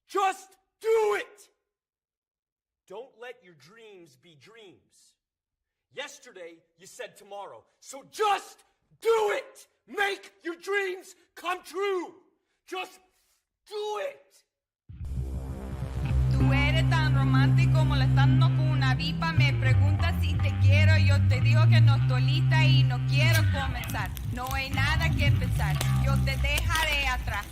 Just do it! Don't let your dreams be dreams. Yesterday, you said tomorrow. So just do it! Make your dreams come true! Just do it! Tú eres tan romántico molestando con una vipa. Me preguntas si te quiero. Yo te digo que no estoy lista y no quiero comenzar. No hay nada que pensar. Yo te dejaré atrás.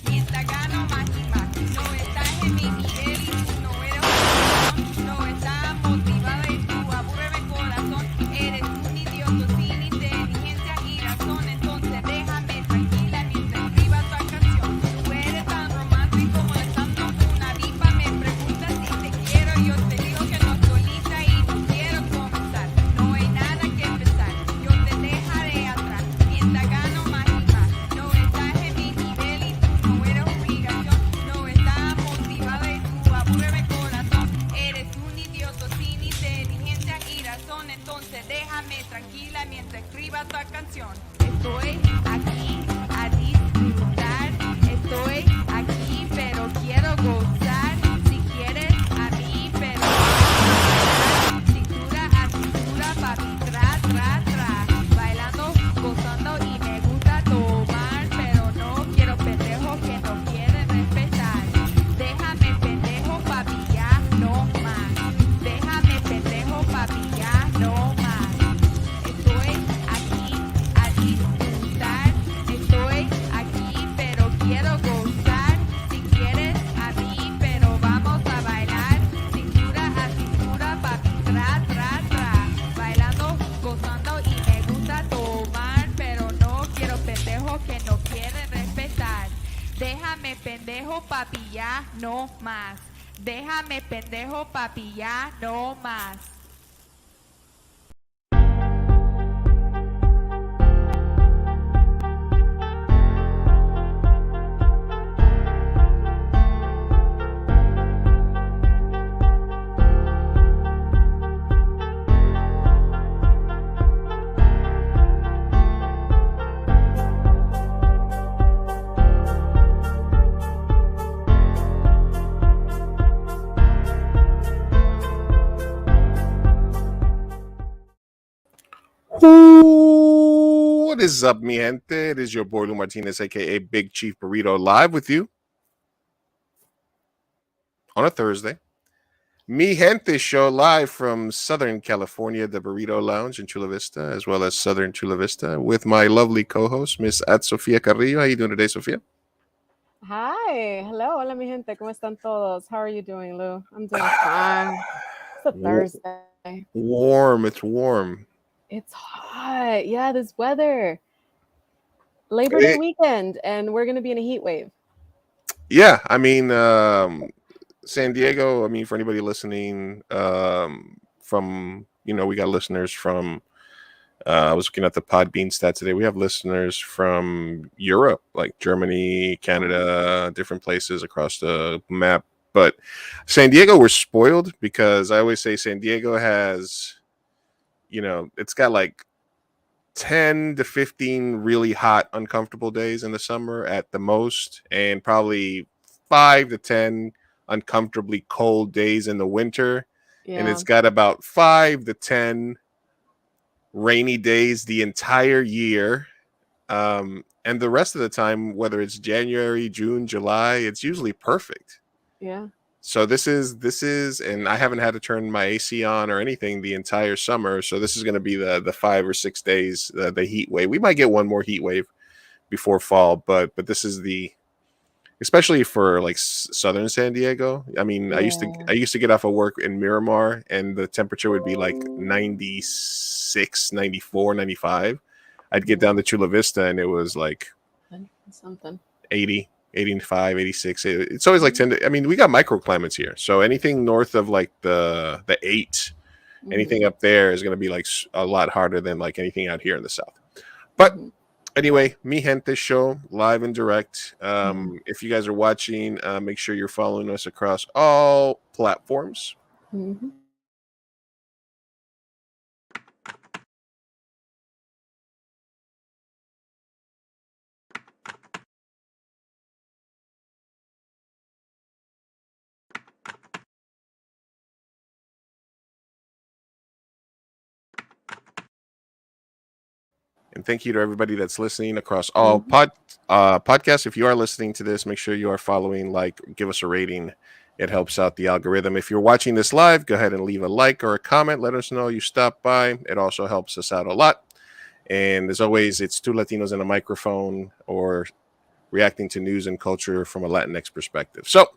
Mientras gano más y más. No estás en mi nivel y tú no eres un no estás motivada y tú aburreme corazón. Eres un idiota sin inteligencia y razón. Entonces déjame tranquila mientras escriba tu canción. Tú eres tan romántico molestando con una vipa. Me preguntas si te quiero. Yo te digo que no estoy lista y no quiero comenzar. No hay nada que empezar. Yo te dejaré atrás. Mientras gano más y más. No estás en mi nivel y tú no eres obligación. No estás motivada y tú aburreme corazón. Eres un idiota sin inteligencia y razón. Entonces déjame tranquila mientras escriba tu canción. Estoy aquí a disfrutar. Estoy aquí pero quiero gozar. Si quieres a mí pero cintura a cintura, papi, tra, tra, tra. Bailando, gozando y me gusta tomar. Pero no quiero pendejos que no quieren respetar. Déjame pendejo, papi, ya no más. Déjame pendejo, papi, ya no más. Estoy aquí a disfrutar. Estoy aquí pero quiero gozar. Si quieres a mí pero vamos a bailar. Cintura a cintura, papi, tra, tra, tra. Bailando, gozando y me gusta tomar. Pero no quiero pendejos que no quieren respetar. Déjame pendejo, papi, ya no más. Déjame pendejo, papi, ya no más. What is up, mi gente? It is your boy Lou Martinez, aka Big Chief Burrito, live with you on a Thursday. Mi Gente Show live from Southern California, the Burrito Lounge in Chula Vista, as well as Southern Chula Vista, with my lovely co-host, Miss Sofia Carrillo. How you doing today, Sofia? Hi. Hello. Hola, mi gente. ¿Cómo están todos? How are you doing, Lou? I'm doing fine. It's a Thursday. Warm. It's warm. It's hot. Yeah, this weather. Labor Day weekend, and we're going to be in a heat wave. Yeah, I mean, San Diego, I mean, for anybody listening from, we got listeners from, I was looking at the Podbean stat today. We have listeners from Europe, like Germany, Canada, different places across the map. But San Diego, we're spoiled because I always say San Diego has, it's got like 10 to 15 really hot, uncomfortable days in the summer at the most, and probably 5 to 10 uncomfortably cold days in the winter. Yeah. And it's got about 5 to 10 rainy days the entire year. And the rest of the time, whether it's January, June, July, it's usually perfect. Yeah. So this is, and I haven't had to turn my AC on or anything the entire summer. So this is going to be the 5 or 6 days, the heat wave. We might get one more heat wave before fall, but this is especially for like Southern San Diego. I mean, Yeah. I used to get off of work in Miramar and the temperature would be like 96, 94, 95. I'd get down to Chula Vista and it was like something 80, 85, 86. It's always like 10. I mean, we got microclimates here. So anything north of like the 8, anything up there is going to be like a lot harder than like anything out here in the south. But anyway, Mi Gente Show, live and direct. If you guys are watching, make sure you're following us across all platforms. Mm-hmm. And thank you to everybody that's listening across all podcasts. If you are listening to this, make sure you are following, like, give us a rating. It helps out the algorithm. If you're watching this live, go ahead and leave a like or a comment. Let us know you stopped by. It also helps us out a lot. And as always, it's two Latinos and a microphone, or reacting to news and culture from a Latinx perspective. So,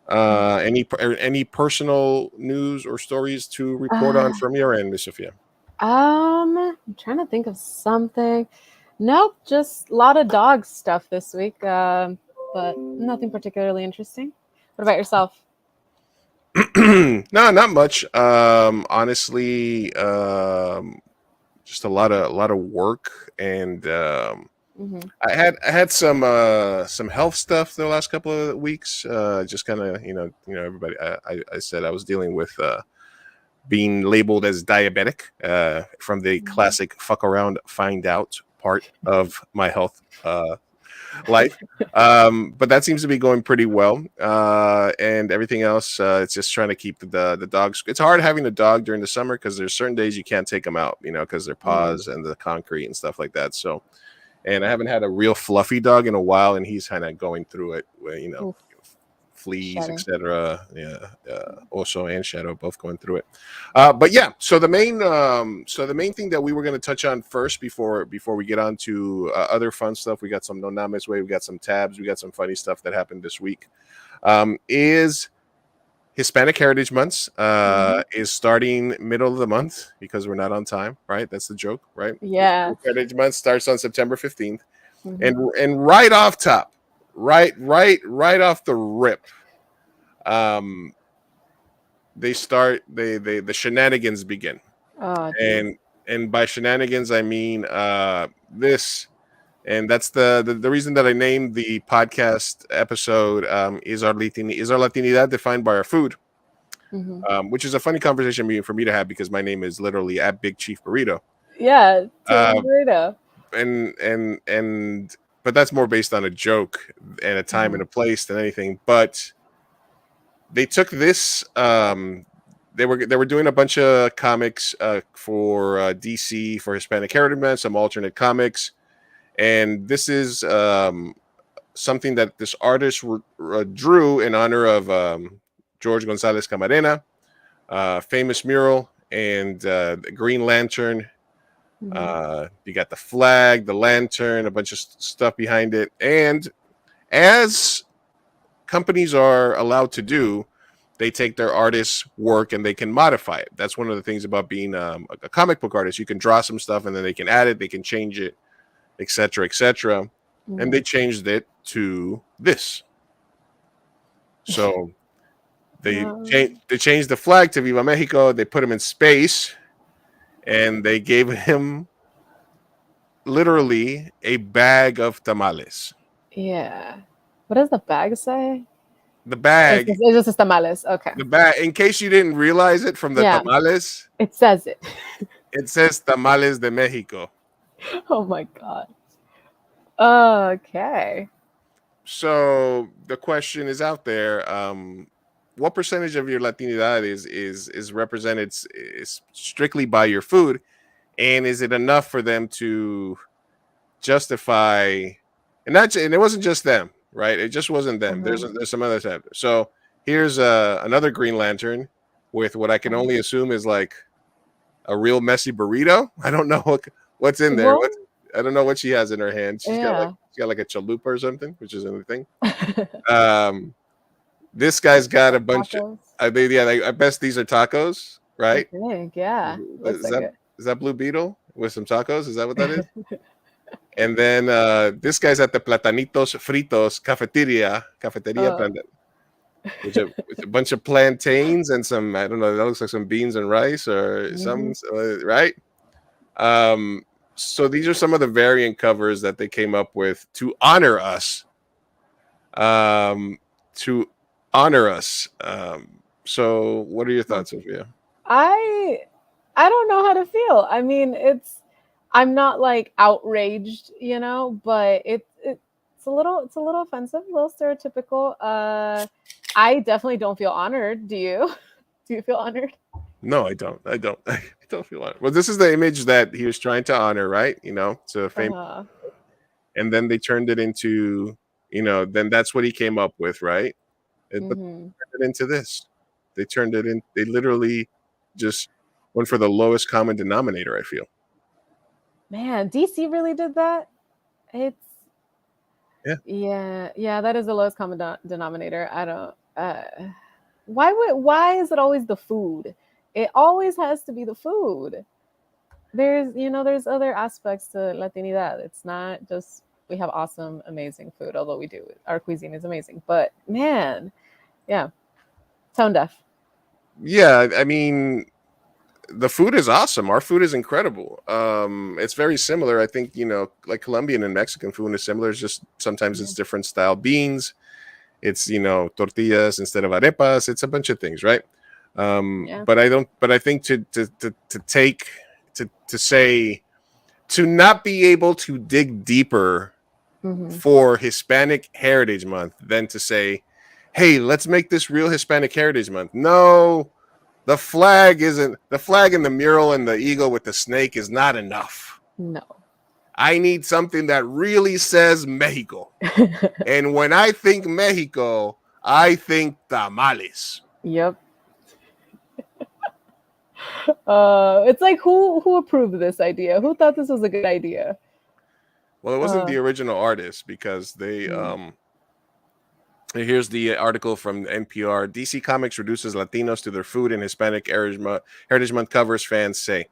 any personal news or stories to report on from your end, Miss Sofia? I'm trying to think of something. Nope, just a lot of dog stuff this week, but nothing particularly interesting. What about yourself? No, not much. Honestly, just a lot of work, and I had some health stuff the last couple of weeks. Just kind of everybody. I said I was dealing with being labeled as diabetic from the classic "fuck around, find out" part of my health life. But that seems to be going pretty well. And everything else, it's just trying to keep the dogs. It's hard having a dog during the summer because there's certain days you can't take them out, because their paws and the concrete and stuff like that. So, and I haven't had a real fluffy dog in a while, and he's kind of going through it, Oof. fleas, Shadow. etc. Yeah, Oso and Shadow both going through it. But yeah, so the main thing that we were going to touch on first before we get on to other fun stuff, we got some no namez way, we got some tabs, we got some funny stuff that happened this week. Is Hispanic Heritage Month is starting middle of the month because we're not on time, right? That's the joke, right? Yeah. Heritage Month starts on September 15th, and right off top, right off the rip, the shenanigans begin. Oh, geez. And by shenanigans I mean this, and that's the reason that I named the podcast episode is our Latinidad defined by our food, which is a funny conversation for me to have because my name is literally at Big Chief Burrito. Yeah, burrito. And but that's more based on a joke and a time and a place than anything. But they took this. They were doing a bunch of comics for DC for Hispanic Heritage Month, some alternate comics, and this is something that this artist drew in honor of George Gonzalez Camarena, famous mural, and the Green Lantern. You got the flag, the lantern, a bunch of stuff behind it, and as companies are allowed to do, they take their artist's work and they can modify it. That's one of the things about being a comic book artist. You can draw some stuff and then they can add it, they can change it, etc., etc. And they changed it to this. So they changed the flag to Viva Mexico. They put him in space, and they gave him literally a bag of tamales. Yeah. What does the bag say? The bag. It's just tamales. Okay. The bag. In case you didn't realize it from the tamales, it says it. It says Tamales de Mexico. Oh my god. Okay. So the question is out there: what percentage of your Latinidad is represented is strictly by your food, and is it enough for them to justify? And it wasn't just them, right? It just wasn't them. There's some others out there. So here's another Green Lantern with what I can only assume is like a real messy burrito. I don't know what's in there. I don't know what she has in her hand. She's got like a chalupa or something, which is another thing. This guy's got a bunch of. I bet these are tacos, right? I think, yeah. Is that Blue Beetle with some tacos? Is that what that is? And then this guy's at the Platanitos Fritos Cafeteria, with a bunch of plantains and some, I don't know, that looks like some beans and rice or some, right? So these are some of the variant covers that they came up with to honor us. So what are your thoughts, Sofia? I don't know how to feel. I mean, I'm not like outraged, but it's a little offensive, a little stereotypical. I definitely don't feel honored. Do you? Do you feel honored? No, I don't. I don't. I don't feel honored. Well, this is the image that he was trying to honor, right? It's a famous. Uh, And then they turned it into, then that's what he came up with, right? But they hmm turned it into this. They turned it in. They literally just went for the lowest common denominator. I feel. Man, DC really did that. It's Yeah. yeah. That is the lowest common denominator. I don't. Why is it always the food? It always has to be the food. There's other aspects to Latinidad. It's not just we have awesome, amazing food, although we do. Our cuisine is amazing. But man, yeah, tone deaf. Yeah. I mean, the food is awesome. Our food is incredible. It's very similar. I think, like Colombian and Mexican food is similar. It's just sometimes it's different style beans. It's, tortillas instead of arepas. It's a bunch of things, right? Yeah. But I think to say to not be able to dig deeper for Hispanic Heritage Month than to say, hey, let's make this real Hispanic Heritage Month. No, the flag and the mural and the eagle with the snake is not enough. No. I need something that really says Mexico. And when I think Mexico, I think tamales. Yep. It's like who approved this idea? Who thought this was a good idea? Well, it wasn't the original artist because they here's the article from NPR. DC Comics reduces Latinos to their food and Hispanic Heritage Month covers, fans say.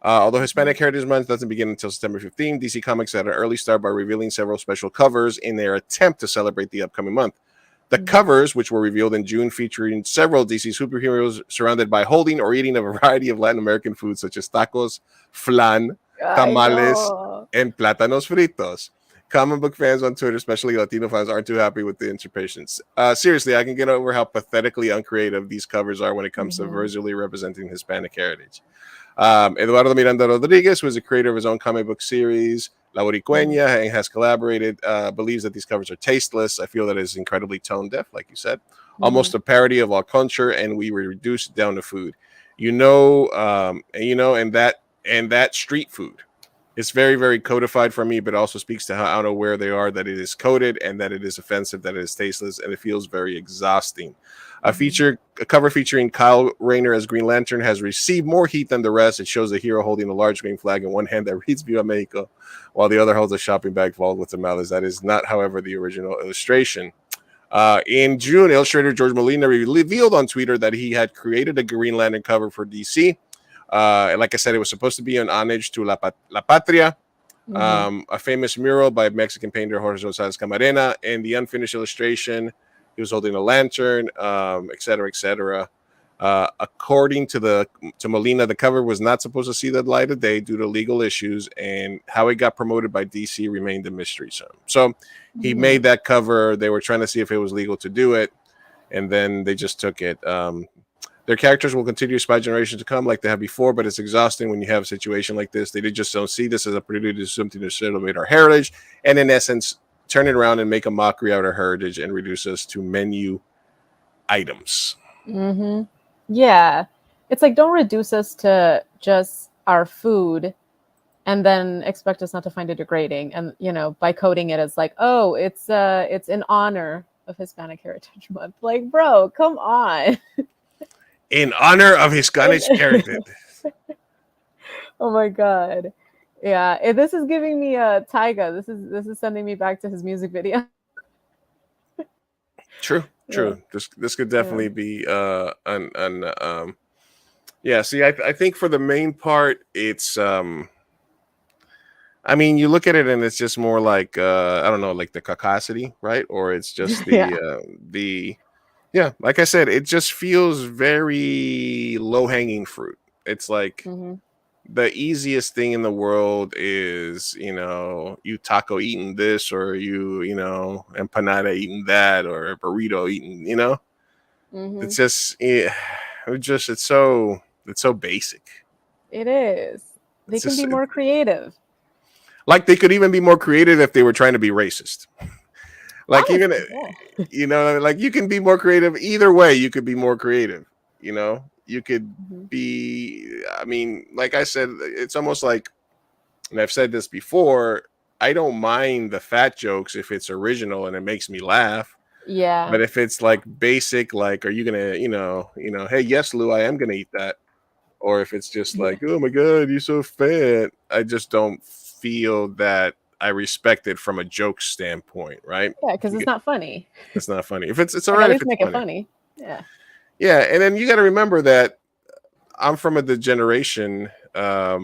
Although Hispanic Heritage Month doesn't begin until September 15, DC Comics had an early start by revealing several special covers in their attempt to celebrate the upcoming month. The covers, which were revealed in June, featuring several DC superheroes surrounded by holding or eating a variety of Latin American foods such as tacos, flan, tamales, and plátanos fritos. Comic book fans on Twitter, especially Latino fans, aren't too happy with the interpretations. Seriously, I can get over how pathetically uncreative these covers are when it comes to visually representing Hispanic heritage. Eduardo Miranda Rodriguez, who is a creator of his own comic book series, La Boricueña, and has collaborated, believes that these covers are tasteless. I feel that it is incredibly tone deaf, like you said, almost a parody of all culture, and we reduce it down to food. And that street food. It's very, very codified for me, but also speaks to how unaware they are that it is coded and that it is offensive, that it is tasteless, and it feels very exhausting. A cover featuring Kyle Rayner as Green Lantern has received more heat than the rest. It shows the hero holding a large green flag in one hand that reads Viva Mexico, while the other holds a shopping bag filled with tamales. That is not, however, the original illustration. In June, illustrator George Molina revealed on Twitter that he had created a Green Lantern cover for DC. Like I said, it was supposed to be an homage to La Patria, a famous mural by Mexican painter Jorge Rosales Camarena, and the unfinished illustration. He was holding a lantern, et cetera, et cetera. According to Molina, the cover was not supposed to see the light of day due to legal issues, and how it got promoted by DC remained a mystery. So he made that cover. They were trying to see if it was legal to do it, and then they just took it. Their characters will continue by generations to come like they have before, but it's exhausting when you have a situation like this. They just don't see this as a opportunity to something to celebrate our heritage, and in essence, turn it around and make a mockery out of our heritage and reduce us to menu items. Yeah. It's like, don't reduce us to just our food and then expect us not to find it degrading. And, by coding it as like, oh, it's in honor of Hispanic Heritage Month. Like, bro, come on. In honor of Hispanic heritage. Oh my God. Yeah. This is giving me a Tyga. This is sending me back to his music video. True. Yeah. This could definitely be see, I think for the main part, it's you look at it and it's just more like I don't know, like the caucasity, right? Or it's just like I said, it just feels very low-hanging fruit. It's like the easiest thing in the world is, you taco eating this, or you empanada eating that, or a burrito eating, it's just, it's so basic. It is. They can be more creative. Like they could even be more creative if they were trying to be racist. Like like you can be more creative either way. You could be more creative. You You could Mhm. be, I mean, like I said, it's almost like, and I've said this before, I don't mind the fat jokes if it's original and it makes me laugh. Yeah. But if it's like basic, like, are you gonna, hey, yes, Lou, I am gonna eat that. Or if it's just Yeah. like, oh my God, you're so fat. I just don't feel that I respect it from a joke standpoint, right? Yeah, because it's not funny. It's not funny. If it's all Like, at right if least it's make it funny. funny. Yeah. Yeah, and then you got to remember that I'm from the generation A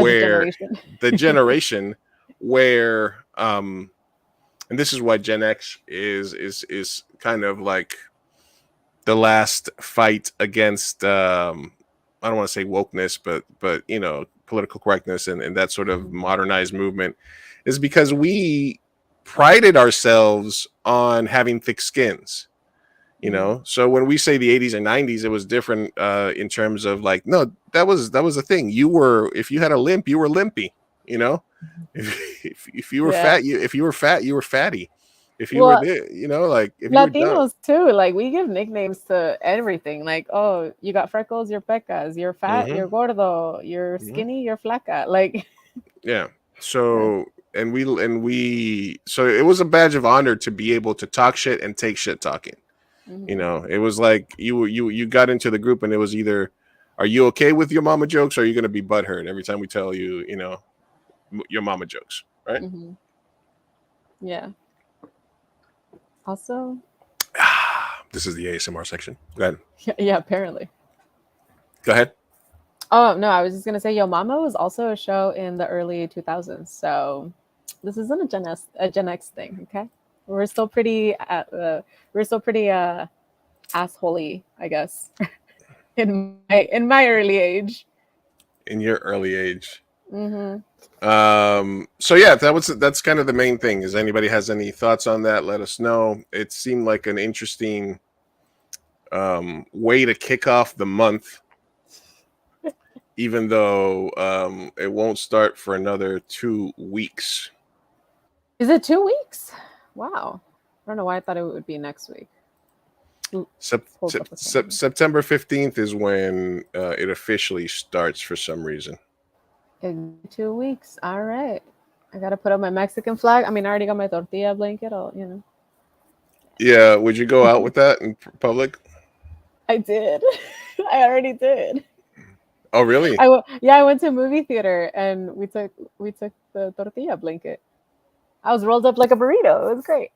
where generation. the generation where and this is why Gen X is kind of like the last fight against I don't want to say wokeness, but political correctness and that sort of Mhm. modernized movement is because we prided ourselves on having thick skins. Mhm. So when we say the 80s and 90s, it was different in terms of like, no, that was a thing. If you had a limp, you were limpy. you know if you were Yeah. fat, you were fat, you were fatty. If you were Well, there, like if you were dumb. Latinos too, like we give nicknames to everything. Like, oh, you got freckles, you're pecas. You're fat, you're Hmm. gordo. You're skinny, you're flaca. Like, Yeah. yeah. So so it was a badge of honor to be able to talk shit and take shit talking. Mhm. It was like you got into the group and it was either, are you okay with your mama jokes, or are you going to be butthurt every time we tell you, your mama jokes, right? Mhm. Yeah. Also, This is the ASMR section. Go ahead. yeah, apparently. Go ahead. Oh, no, I was just gonna say Yo Mama was also a show in the early 2000s. So this isn't a Gen X thing, okay? We're still pretty we're still pretty assholey, I guess, in my early age. In your early age. Hmm. So yeah, that's kind of the main thing. Is anybody has any thoughts on that, let us know. It seemed like an interesting way to kick off the month, even though it won't start for another 2 weeks. Is it 2 weeks? Wow. I don't know why I thought it would be next week. Pulls up the calendar. September 15th is when it officially starts for some reason. In 2 weeks. All right. I gotta put up my Mexican flag. I mean, I already got my tortilla blanket. I'll. Yeah, would you go out with that in public? I did. I already did. Oh, really? I went to a movie theater and we took the tortilla blanket. I was rolled up like a burrito. It was great.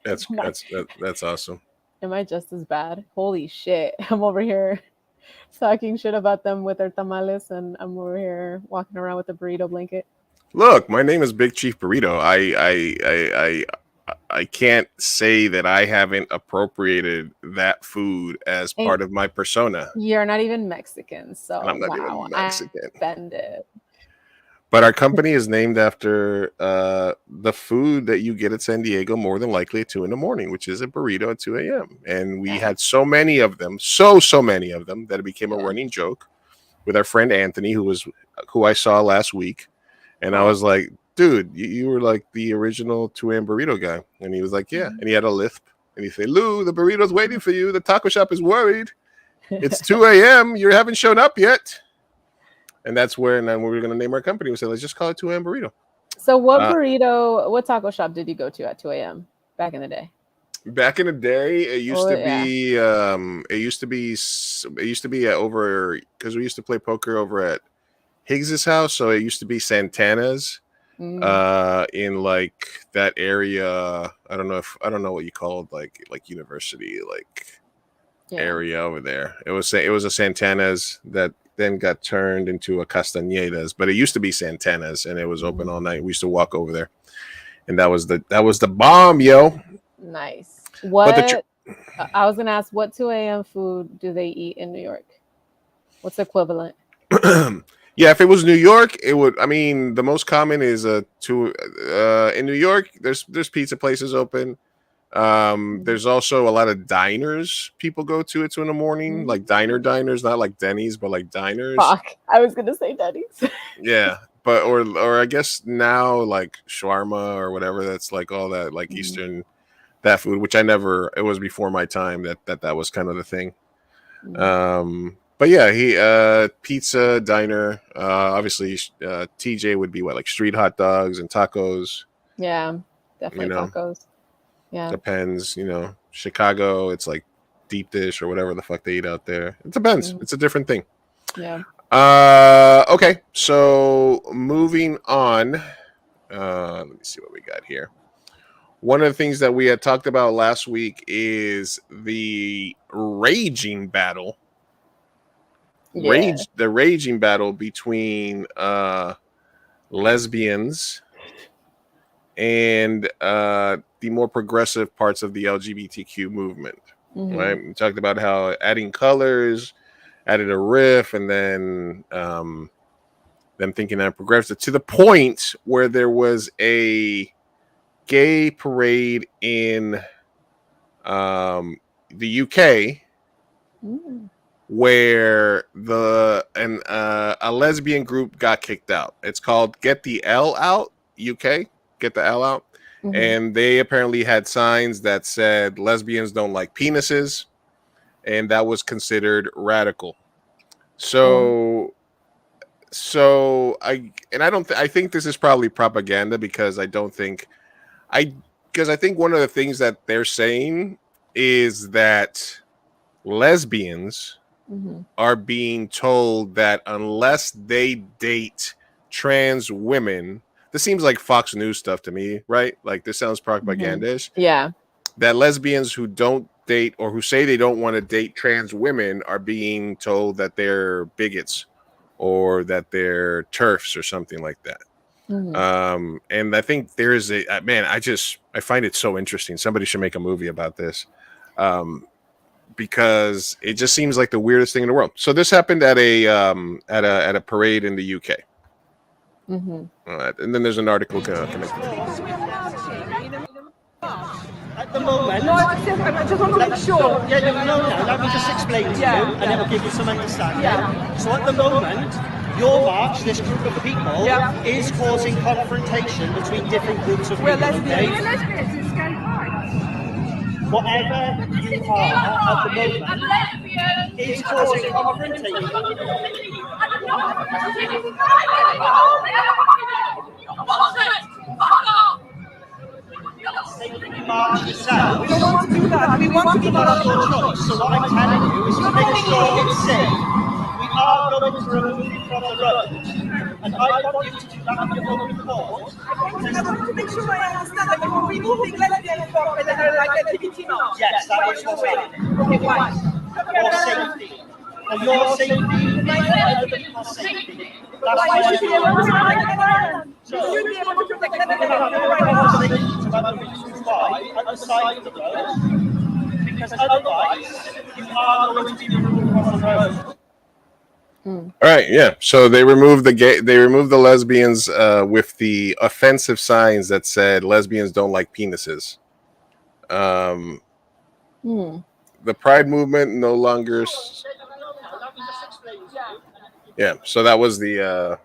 Am I, That's awesome. am I just as bad? Holy shit. I'm over here talking shit about them with their tamales and I'm over here walking around with a burrito blanket. Look, my name is Big Chief Burrito. I can't say that I haven't appropriated that food as And part of my persona, you're not even Mexican, and so I'm not wow, even I'm Mexican. offended. But our company is named after the food that you get at San Diego more than likely at 2 in the morning, which is a burrito at 2 a.m. And we Yeah, had so many of them, so many of them, that it became a yeah. running joke with our friend Anthony, who I saw last week. And I Oh. was like, dude, you were like the original 2 a.m. burrito guy. And he was like, yeah. And he had a lisp. And he said, Lou, the burrito's waiting for you. The taco shop is worried. It's 2 a.m. You haven't shown up yet. And that's where, and then we were going to name our company. We said, let's just call it 2 a.m. burrito. So what taco shop did you go to at 2 a.m. back in the day? Back in the day, it used Oh, to yeah. be, over, because we used to play poker over at Higgs's house. So it used to be Santana's Mm, in like that area. I don't know what you call it, like university, like yeah. area over there. It was a Santana's that then got turned into a Castañeda's, but it used to be Santana's and it was open all night. We used to walk over there, and that was the bomb, yo. Nice. But the I was gonna ask, what 2 a.m. food do they eat in New York? What's the equivalent? yeah, if it was New York, it would. I mean, the most common is in New York. There's pizza places open. There's also a lot of diners people go to at 2 in the morning, like diners, not like Denny's, but like diners. Fuck, I was gonna say Denny's. Yeah, but or I guess now like shawarma or whatever. That's like all that like Eastern that food, which it was before my time that was kind of the thing. But yeah, he pizza diner. Obviously, TJ would be what, like street hot dogs and tacos. Yeah, definitely tacos. Yeah, depends. Chicago, it's like deep dish or whatever the fuck they eat out there. It depends. It's a different thing. Yeah. Okay, so moving on. Let me see what we got here. One of the things that we had talked about last week is the raging battle. Yeah. The raging battle between lesbians and the more progressive parts of the LGBTQ movement. Right? We talked about how adding colors added a riff, and then them thinking that progressive, to the point where there was a gay parade in the UK where a lesbian group got kicked out. It's called Get the L Out UK. Get the L Out. And they apparently had signs that said lesbians don't like penises, and that was considered radical. I think this is probably propaganda, because I think one of the things that they're saying is that lesbians are being told that unless they date trans women, this seems like Fox News stuff to me, right? Like, this sounds propagandish. Yeah. That lesbians who don't date, or who say they don't want to date trans women, are being told that they're bigots or that they're TERFs or something like that. And I think there is I find it so interesting. Somebody should make a movie about this, because it just seems like the weirdest thing in the world. So this happened at a parade in the UK. And then there's an article connected. At the moment, no, I just want to make sure. Yeah, no, let me just explain to you, and it will give you some understanding. So at the moment, your march, this group of people, is causing confrontation between different groups of people. We're lesbians. Whatever you are at the moment is causing confrontation. March yourself. We don't want to do that. We want to give us your choice. So what I'm telling you is to make sure it's safe. We are going to remove you from the road. And I want you to do that on your own report. I want to make sure I understand that you're removing lesbians from the activity now. Yes, that is what's happening. Okay, why? For safety. For your safety, and other people's safety. That's why you should be able to protect them. So you should be able to protect them. About the reasons why at the side of the road, because otherwise you are going to be removed from the road. All right, yeah. So they removed the lesbians with the offensive signs that said lesbians don't like penises. The Pride movement no longer. Yeah, so that was the.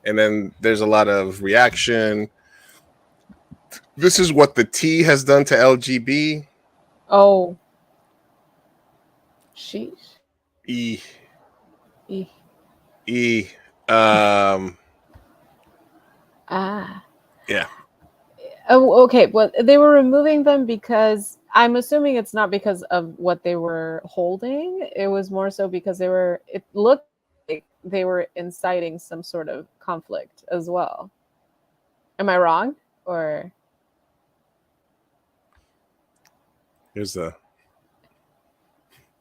And then there's a lot of reaction. This is what the T has done to LGB. Oh. Sheesh. E. Yeah. Oh, okay. Well, they were removing them because I'm assuming it's not because of what they were holding. It was more so because it looked like they were inciting some sort of conflict as well. Am I wrong? Or here's the.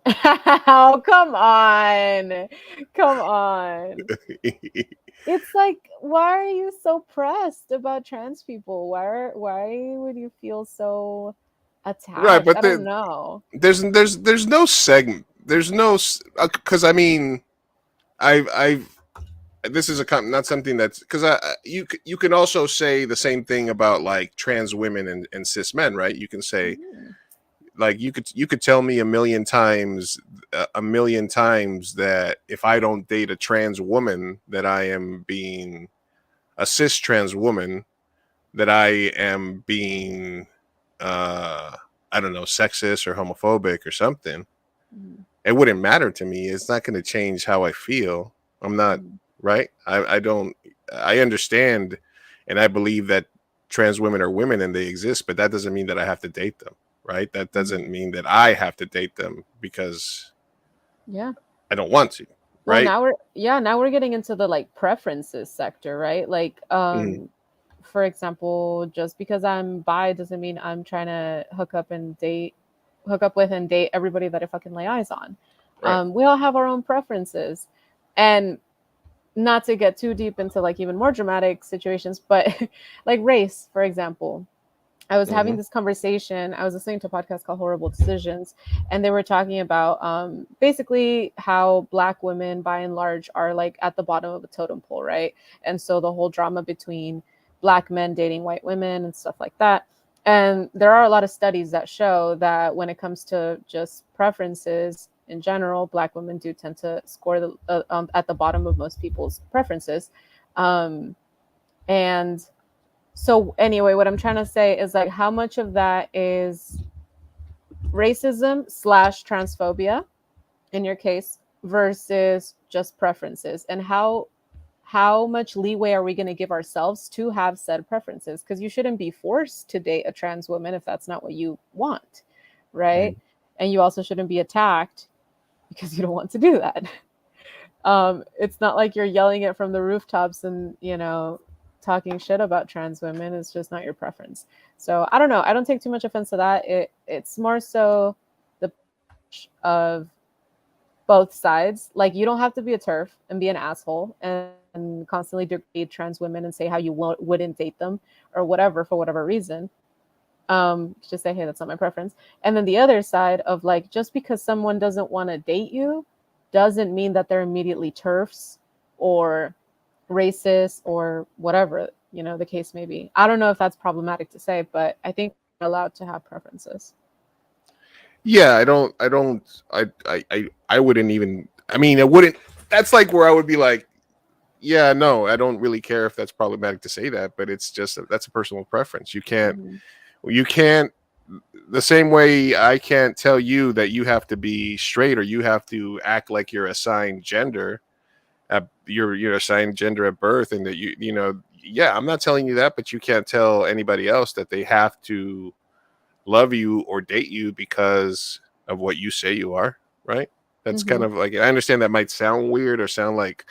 Oh, come on. It's like, why are you so pressed about trans people? Why would you feel so attacked? Right, but I don't know. There's no segment. There's no, because I mean, this is not something that's, because you can also say the same thing about like trans women and cis men, right? You can say. Like you could tell me a million times that if I don't date a trans woman, that I am being a cis trans woman, that I am being I don't know, sexist or homophobic or something, Mhm. it wouldn't matter to me. It's not going to change how I feel. I'm not Mhm. right. I don't. I understand, and I believe that trans women are women and they exist, but that doesn't mean that I have to date them. Right. That doesn't mean that I have to date them because Yeah. I don't want to. Well, Right. now we're getting into the like preferences sector, right? Like, Mhm. for example, just because I'm bi doesn't mean I'm trying to hook up with and date everybody that I fucking lay eyes on. Right. We all have our own preferences, and not to get too deep into like even more dramatic situations, but like race, for example. I was having Mhm. this conversation. I was listening to a podcast called Horrible Decisions, and they were talking about basically how Black women, by and large, are like at the bottom of a totem pole, right? And so the whole drama between Black men dating white women and stuff like that. And there are a lot of studies that show that when it comes to just preferences in general, Black women do tend to score at the bottom of most people's preferences. Um, and so anyway, what I'm trying to say is like how much of that is racism slash transphobia in your case versus just preferences, and how much leeway are we going to give ourselves to have said preferences, because you shouldn't be forced to date a trans woman if that's not what you want, right? Mhm. And you also shouldn't be attacked because you don't want to do that. It's not like you're yelling it from the rooftops and talking shit about trans women. It's just not your preference. So I don't know. I don't take too much offense to that. It's more so the of both sides. Like, you don't have to be a turf and be an asshole and constantly degrade trans women and say how you wouldn't date them or whatever for whatever reason. Just say, hey, that's not my preference. And then the other side of like, just because someone doesn't want to date you doesn't mean that they're immediately turfs or racist or whatever the case may be. I don't know if that's problematic to say, but I think we're allowed to have preferences. Yeah, I wouldn't even, I mean, it wouldn't, that's like where I would be like, yeah, no, I don't really care if that's problematic to say that, but it's just, that's a personal preference. Mhm. You can't, the same way I can't tell you that you have to be straight or you have to act like you're assigned gender at you're assigned gender at birth, and that yeah, I'm not telling you that, but you can't tell anybody else that they have to love you or date you because of what you say you are, right? That's kind Mhm. of like, I understand that might sound weird or sound like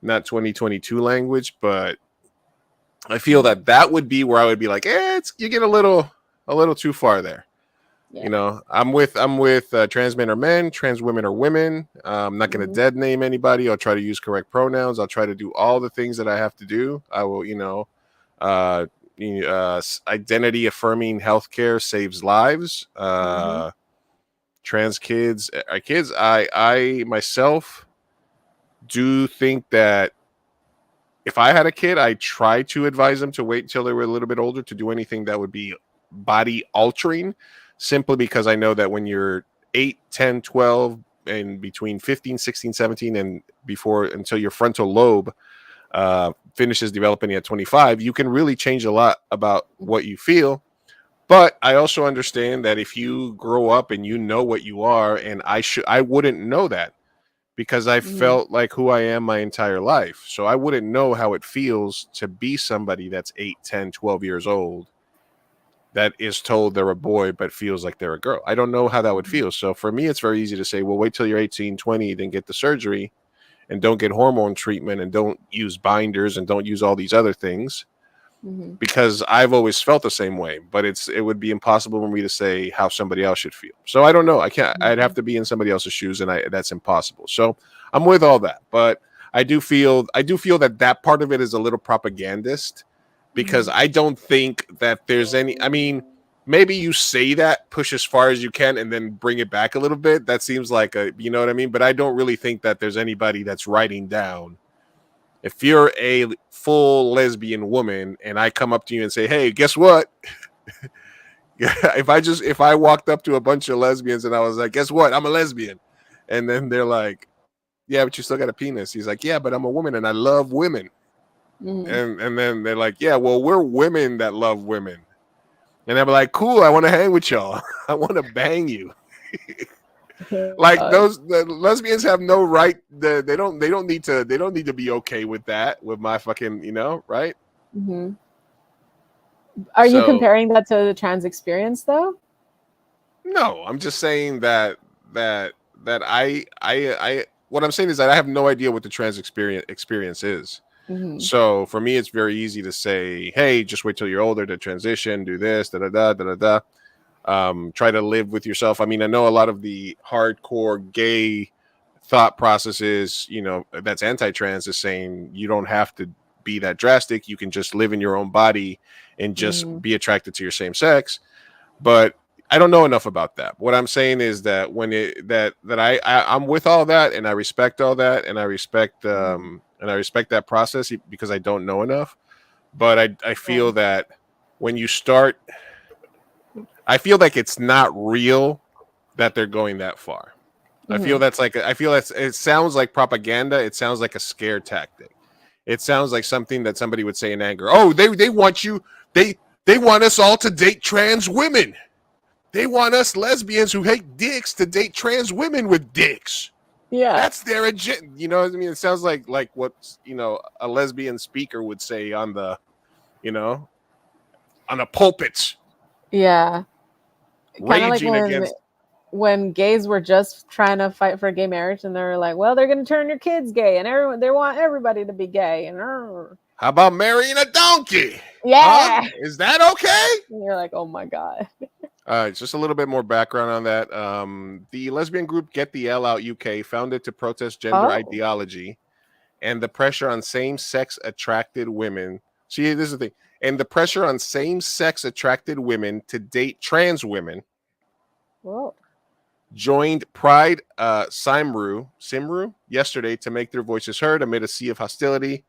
not 2022 language, but I feel Mhm. that that would be where I would be like, you get a little too far there. Yeah. I'm with trans men are men, trans women are women. I'm not going to Mhm. dead name anybody. I'll try to use correct pronouns. I'll try to do all the things that I have to do. I will, uh, identity affirming healthcare saves lives. Mhm. Trans kids are kids. I myself do think that if I had a kid, I try to advise them to wait until they were a little bit older to do anything that would be body altering, simply because I know that when you're 8, 10, 12, and between 15, 16, 17, and before until your frontal lobe finishes developing at 25, you can really change a lot about what you feel. But I also understand that if you grow up and you know what you are, and I wouldn't know that because I Mhm. felt like who I am my entire life. So I wouldn't know how it feels to be somebody that's 8, 10, 12 years old that is told they're a boy but feels like they're a girl. I don't know how that would Mhm. feel. So for me, it's very easy to say, well, wait till you're 18, 20, then get the surgery and don't get hormone treatment and don't use binders and don't use all these other things, Mhm. because I've always felt the same way, but it would be impossible for me to say how somebody else should feel. So I don't know. I can't. I'd have Mhm. to be in somebody else's shoes, and that's impossible. So I'm with all that, but I do feel that that part of it is a little propagandist, because Mhm. I don't think that there's any. I mean, maybe you say that, push as far as you can, and then bring it back a little bit. That seems like you know what I mean. But I don't really think that there's anybody that's writing down, if you're a full lesbian woman and I come up to you and say, "Hey, guess what?" If I walked up to a bunch of lesbians and I was like, "Guess what? I'm a lesbian," and then they're like, "Yeah, but you still got a penis." He's like, "Yeah, but I'm a woman and I love women," Mhm. and then they're like, "Yeah, well, we're women that love women." And I'm like, cool, I want to hang with y'all. I want to bang you. Like the lesbians have no right. They don't need to be okay with that. With my fucking, right? Mm-hmm. Are you comparing that to the trans experience though? No, I'm just saying that I what I'm saying is that I have no idea what the trans experience is. Mm-hmm. So for me, it's very easy to say, hey, just wait till you're older to transition, do this, da da da da da da. Try to live with yourself. I mean, I know a lot of the hardcore gay thought processes, that's anti-trans is saying you don't have to be that drastic. You can just live in your own body and just be attracted to your same sex. But I don't know enough about that. What I'm saying is that when I'm with all that, and I respect all that, and I respect that process because I don't know enough. But I feel that when you start, I feel like it's not real that they're going that far. I feel it sounds like propaganda. It sounds like a scare tactic. It sounds like something that somebody would say in anger. Oh, they want you. They want us all to date trans women. They want us lesbians who hate dicks to date trans women with dicks. Yeah, that's their agenda. You know what I mean? It sounds like what a lesbian speaker would say on the, on a pulpit. Yeah, raging like against. When gays were just trying to fight for gay marriage, and they're like, "Well, they're going to turn your kids gay, and they want everybody to be gay." And how about marrying a donkey? Yeah, is that okay? And you're like, "Oh my god." Just a little bit more background on that. The lesbian group Get the L Out UK, founded to protest gender ideology and the pressure on same-sex attracted women. See, this is the thing. And the pressure on same-sex attracted women to date trans women. Whoa. Joined Pride Simru yesterday to make their voices heard amid a sea of hostility.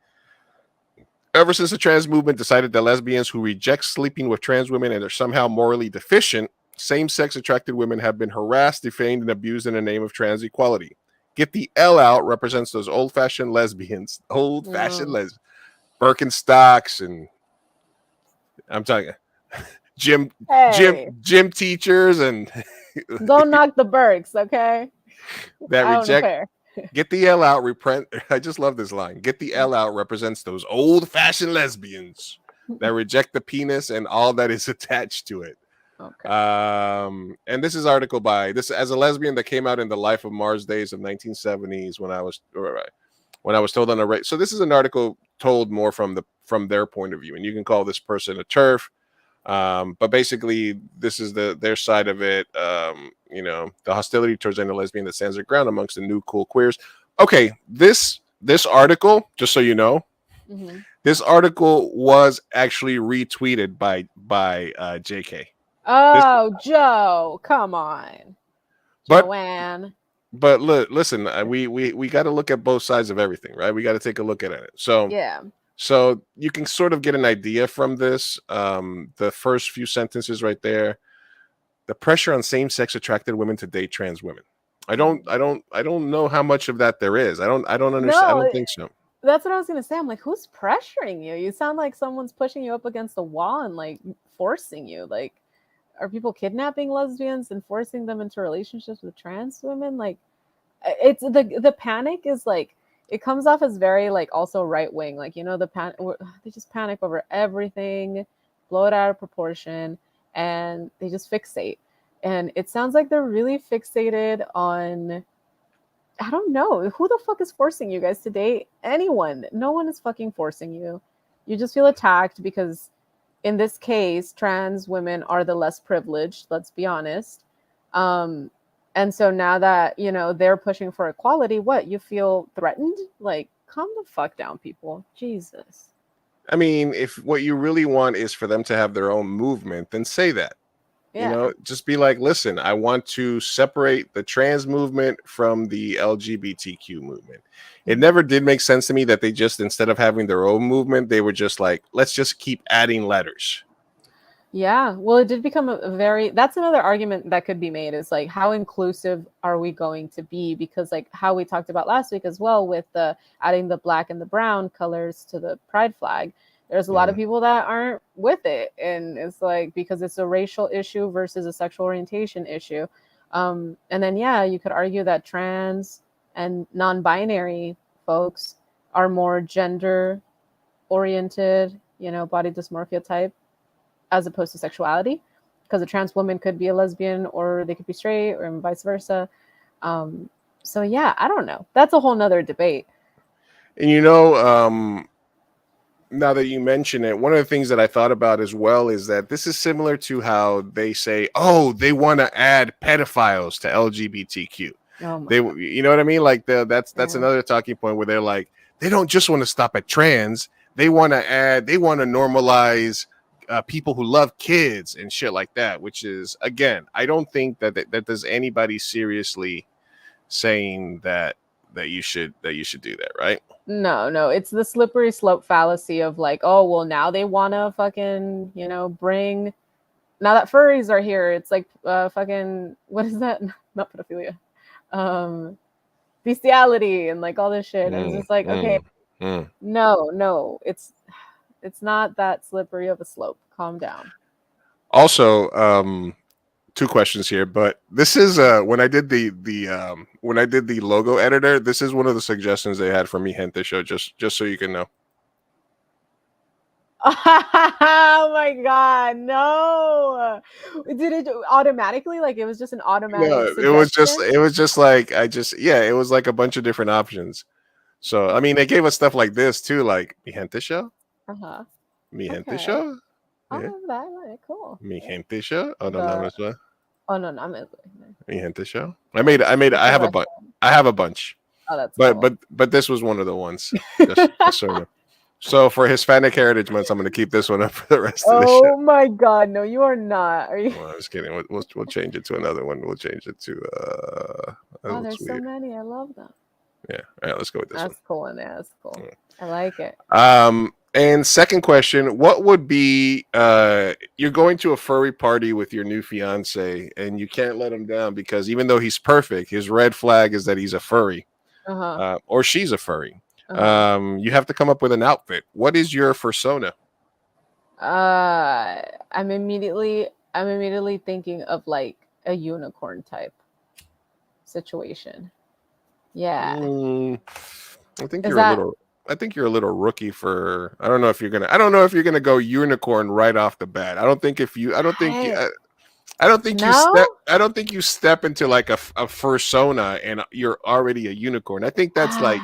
Ever since the trans movement decided that lesbians who reject sleeping with trans women and are somehow morally deficient, same-sex attracted women have been harassed, defamed, and abused in the name of trans equality. Get the L Out represents those old-fashioned lesbians, Birkenstocks, and I'm talking gym teachers, and don't knock the Berks, okay? That reject. Get the L Out. I just love this line. Get the L Out represents those old-fashioned lesbians that reject the penis and all that is attached to it. Okay. And this is article by this as a lesbian that came out in the Life of Mars days of 1970s when I was told on a rate. So this is an article told more from their point of view, and you can call this person a TERF. But basically, this is their side of it. The hostility towards any lesbian that stands their ground amongst the new cool queers. Okay, this article, just so you know, this article was actually retweeted by JK. Oh, Joe, come on, Joanne. But listen, we got to look at both sides of everything, right? We got to take a look at it. So yeah. So you can sort of get an idea from this. The first few sentences right there. The pressure on same-sex attracted women to date trans women. I don't know how much of that there is. I don't understand. No, I don't think so. That's what I was gonna say. I'm like, who's pressuring you? You sound like someone's pushing you up against the wall and like forcing you. Like, are people kidnapping lesbians and forcing them into relationships with trans women? Like, it's the panic is like, it comes off as very like also right wing, like, they just panic over everything, blow it out of proportion, and they just fixate. And it sounds like they're really fixated on, I don't know, who the fuck is forcing you guys to date anyone? No one is fucking forcing you. You just feel attacked because in this case, trans women are the less privileged, let's be honest. And so now that, they're pushing for equality, what, you feel threatened? Like, calm the fuck down, people. Jesus. I mean, if what you really want is for them to have their own movement, then say that. Yeah. Just be like, listen, I want to separate the trans movement from the LGBTQ movement. It never did make sense to me that they just, instead of having their own movement, they were just like, let's just keep adding letters. Yeah, well, it did become that's another argument that could be made, is like, how inclusive are we going to be? Because like how we talked about last week as well with the adding the black and the brown colors to the pride flag, There's a lot of people that aren't with it, and it's like because it's a racial issue versus a sexual orientation issue. And then yeah, you could argue that trans and non-binary folks are more gender oriented, you know, body dysmorphia type, as opposed to sexuality, because a trans woman could be a lesbian or they could be straight or vice versa. So yeah, I don't know. That's a whole nother debate. And you know, now that you mention it, one of the things that I thought about as well is that this is similar to how they say, oh, they want to add pedophiles to LGBTQ. They, you know what I mean? Like that's another talking point where they're like, they don't just want to stop at trans. They want to normalize people who love kids and shit like that, which is, again, I don't think that there's anybody seriously saying that you should do that, right? No, it's the slippery slope fallacy of like, oh, well, now they want to fucking, you know, bring, now that furries are here, it's like fucking, what is that? Not pedophilia. Bestiality and like all this shit. And it's just like, okay, no, it's not that slippery of a slope. Calm down. Also, two questions here, but this is when I did the logo editor, this is one of the suggestions they had for me, Gente Show, just so you can know. Oh my god, no. Did it automatically, like it was just an automatic it was just like it was like a bunch of different options. So I mean they gave us stuff like this too, like Mi Gente Show. Mi Gente Show. Yeah. Oh, that cool. Mi Gente Show. Oh no, namez. Oh no, namez. Mi Gente Show. I have a bunch. I have a bunch. Oh, that's cool. But this was one of the ones. Just sort of. So for Hispanic Heritage Month, I'm going to keep this one up for the rest of the show. Oh my god, no, you are not. Are you? Well, I was kidding. We'll change it to another one. We'll change it to. Oh, there's so many. I love them. Yeah. All right, let's go with this one. That's cool. That's cool. Yeah. I like it. And second question, what would be you're going to a furry party with your new fiance and you can't let him down because even though he's perfect, his red flag is that he's a furry. Or she's a furry. You have to come up with an outfit. What is your fursona? I'm immediately thinking of like a unicorn type situation. Yeah. I think you're a little rookie for. I don't know if you're gonna go unicorn right off the bat. I don't think you step into like a fursona and you're already a unicorn. I think that's like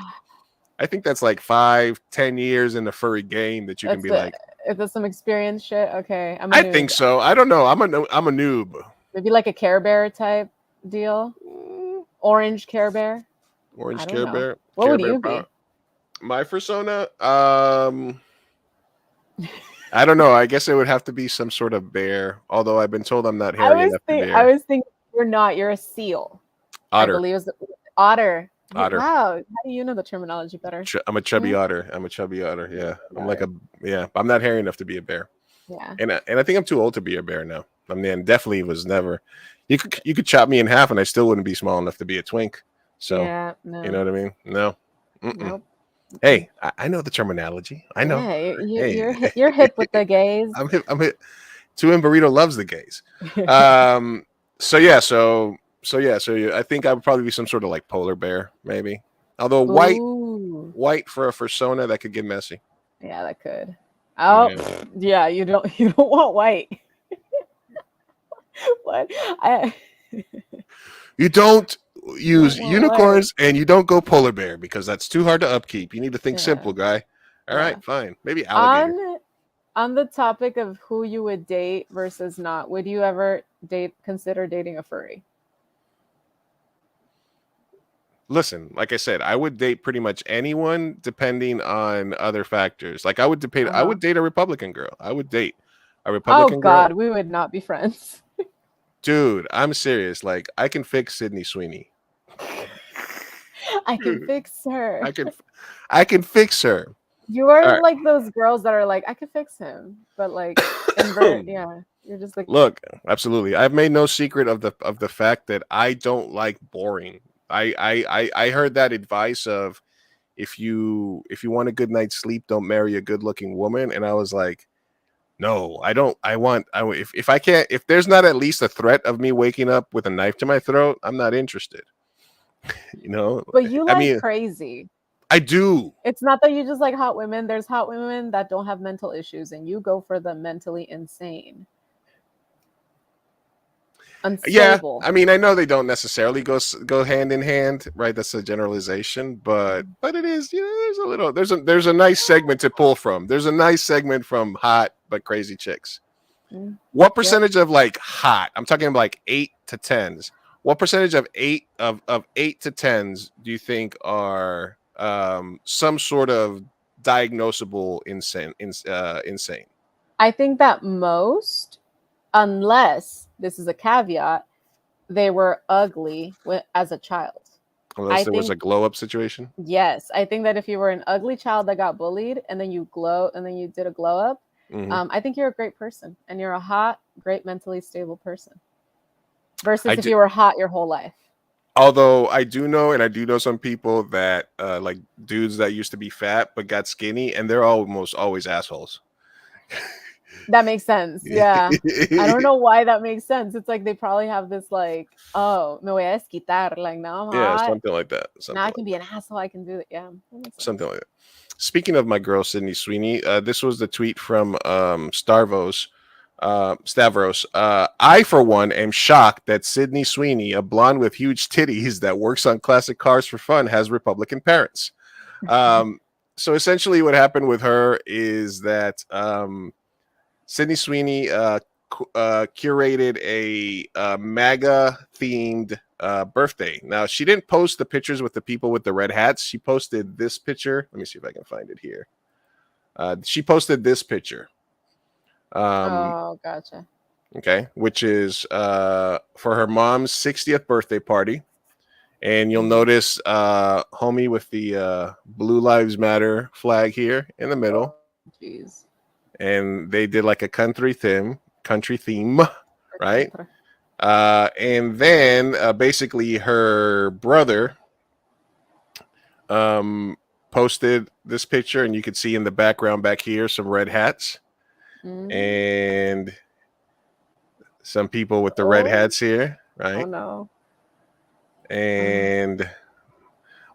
5-10 years in the furry game that you can be like. Is this some experience shit? Okay, I think so. I don't know. I'm a noob. Maybe like a Care Bear type deal. Orange Care Bear. Orange Care Bear. What would you be? My fursona, I don't know. I guess it would have to be some sort of bear. Although I've been told I'm not hairy enough to be. I was thinking you're not. You're a seal. Otter. I believe it was otter. Otter. Wow. How do you know the terminology better? I'm a chubby otter. Yeah. I'm not hairy enough to be a bear. Yeah. And I think I'm too old to be a bear now. I mean, definitely was never. You could chop me in half and I still wouldn't be small enough to be a twink. So no. You know what I mean? No. Nope. Hey, I know the terminology. I know. Yeah, you're hip with the gays. I'm hip. Two and Burrito loves the gays. So I think I would probably be some sort of like polar bear, maybe. Although white for a fursona, that could get messy. Yeah, that could. Oh, yeah. You don't want white. What? You don't use unicorns and you don't go polar bear because that's too hard to upkeep. You need to think simple, guy. All right, fine. Maybe alligator. On the topic of who you would date versus not, would you ever consider dating a furry? Listen, like I said, I would date pretty much anyone depending on other factors. Like I would date a Republican girl. I would date a Republican girl. Oh God, we would not be friends. Dude, I'm serious. Like I can fix Sydney Sweeney. I can fix her. I can fix her. You are like those girls that are like, I can fix him, but like invert. Yeah, you're just like. Look, absolutely. I've made no secret of the fact that I don't like boring. I heard that advice of if you want a good night's sleep, don't marry a good looking woman. And I was like, no, I don't. If I can't, if there's not at least a threat of me waking up with a knife to my throat, I'm not interested. You know, But you I like mean, crazy. I do. It's not that you just like hot women. There's hot women that don't have mental issues, and you go for the mentally insane. Unstable. Yeah, I mean, I know they don't necessarily go hand in hand, right? That's a generalization, but it is. You know, there's a nice segment to pull from. There's a nice segment from hot but crazy chicks. What percentage of like hot? I'm talking like 8 to 10s. What percentage of 8 to 10s do you think are some sort of diagnosable insane? Insane. I think that most, unless this is a caveat, they were ugly as a child. Unless there was a glow up situation. Yes, I think that if you were an ugly child that got bullied and then you did a glow up, I think you're a great person and you're a hot, great, mentally stable person. Versus if you were hot your whole life. Although I do know some people that like dudes that used to be fat but got skinny, and they're almost always assholes. That makes sense. Yeah. I don't know why that makes sense. It's like they probably have this like, oh, me voy a desquitar. Like now I'm hot. Something like that. Now I can be an asshole. I can do it. Yeah. Something like that. Speaking of my girl, Sydney Sweeney, this was the tweet from Stavros. I, for one, am shocked that Sydney Sweeney, a blonde with huge titties that works on classic cars for fun, has Republican parents. So essentially what happened with her is that Sydney Sweeney curated a MAGA-themed birthday. Now, she didn't post the pictures with the people with the red hats. She posted this picture. Let me see if I can find it here. She posted this picture. Oh, gotcha. Okay, which is for her mom's 60th birthday party. And you'll notice homie with the Blue Lives Matter flag here in the middle. Jeez. And they did like a country theme, right? And then basically her brother posted this picture, and you could see in the background back here some red hats and some people with the red hats here, right? Oh no. And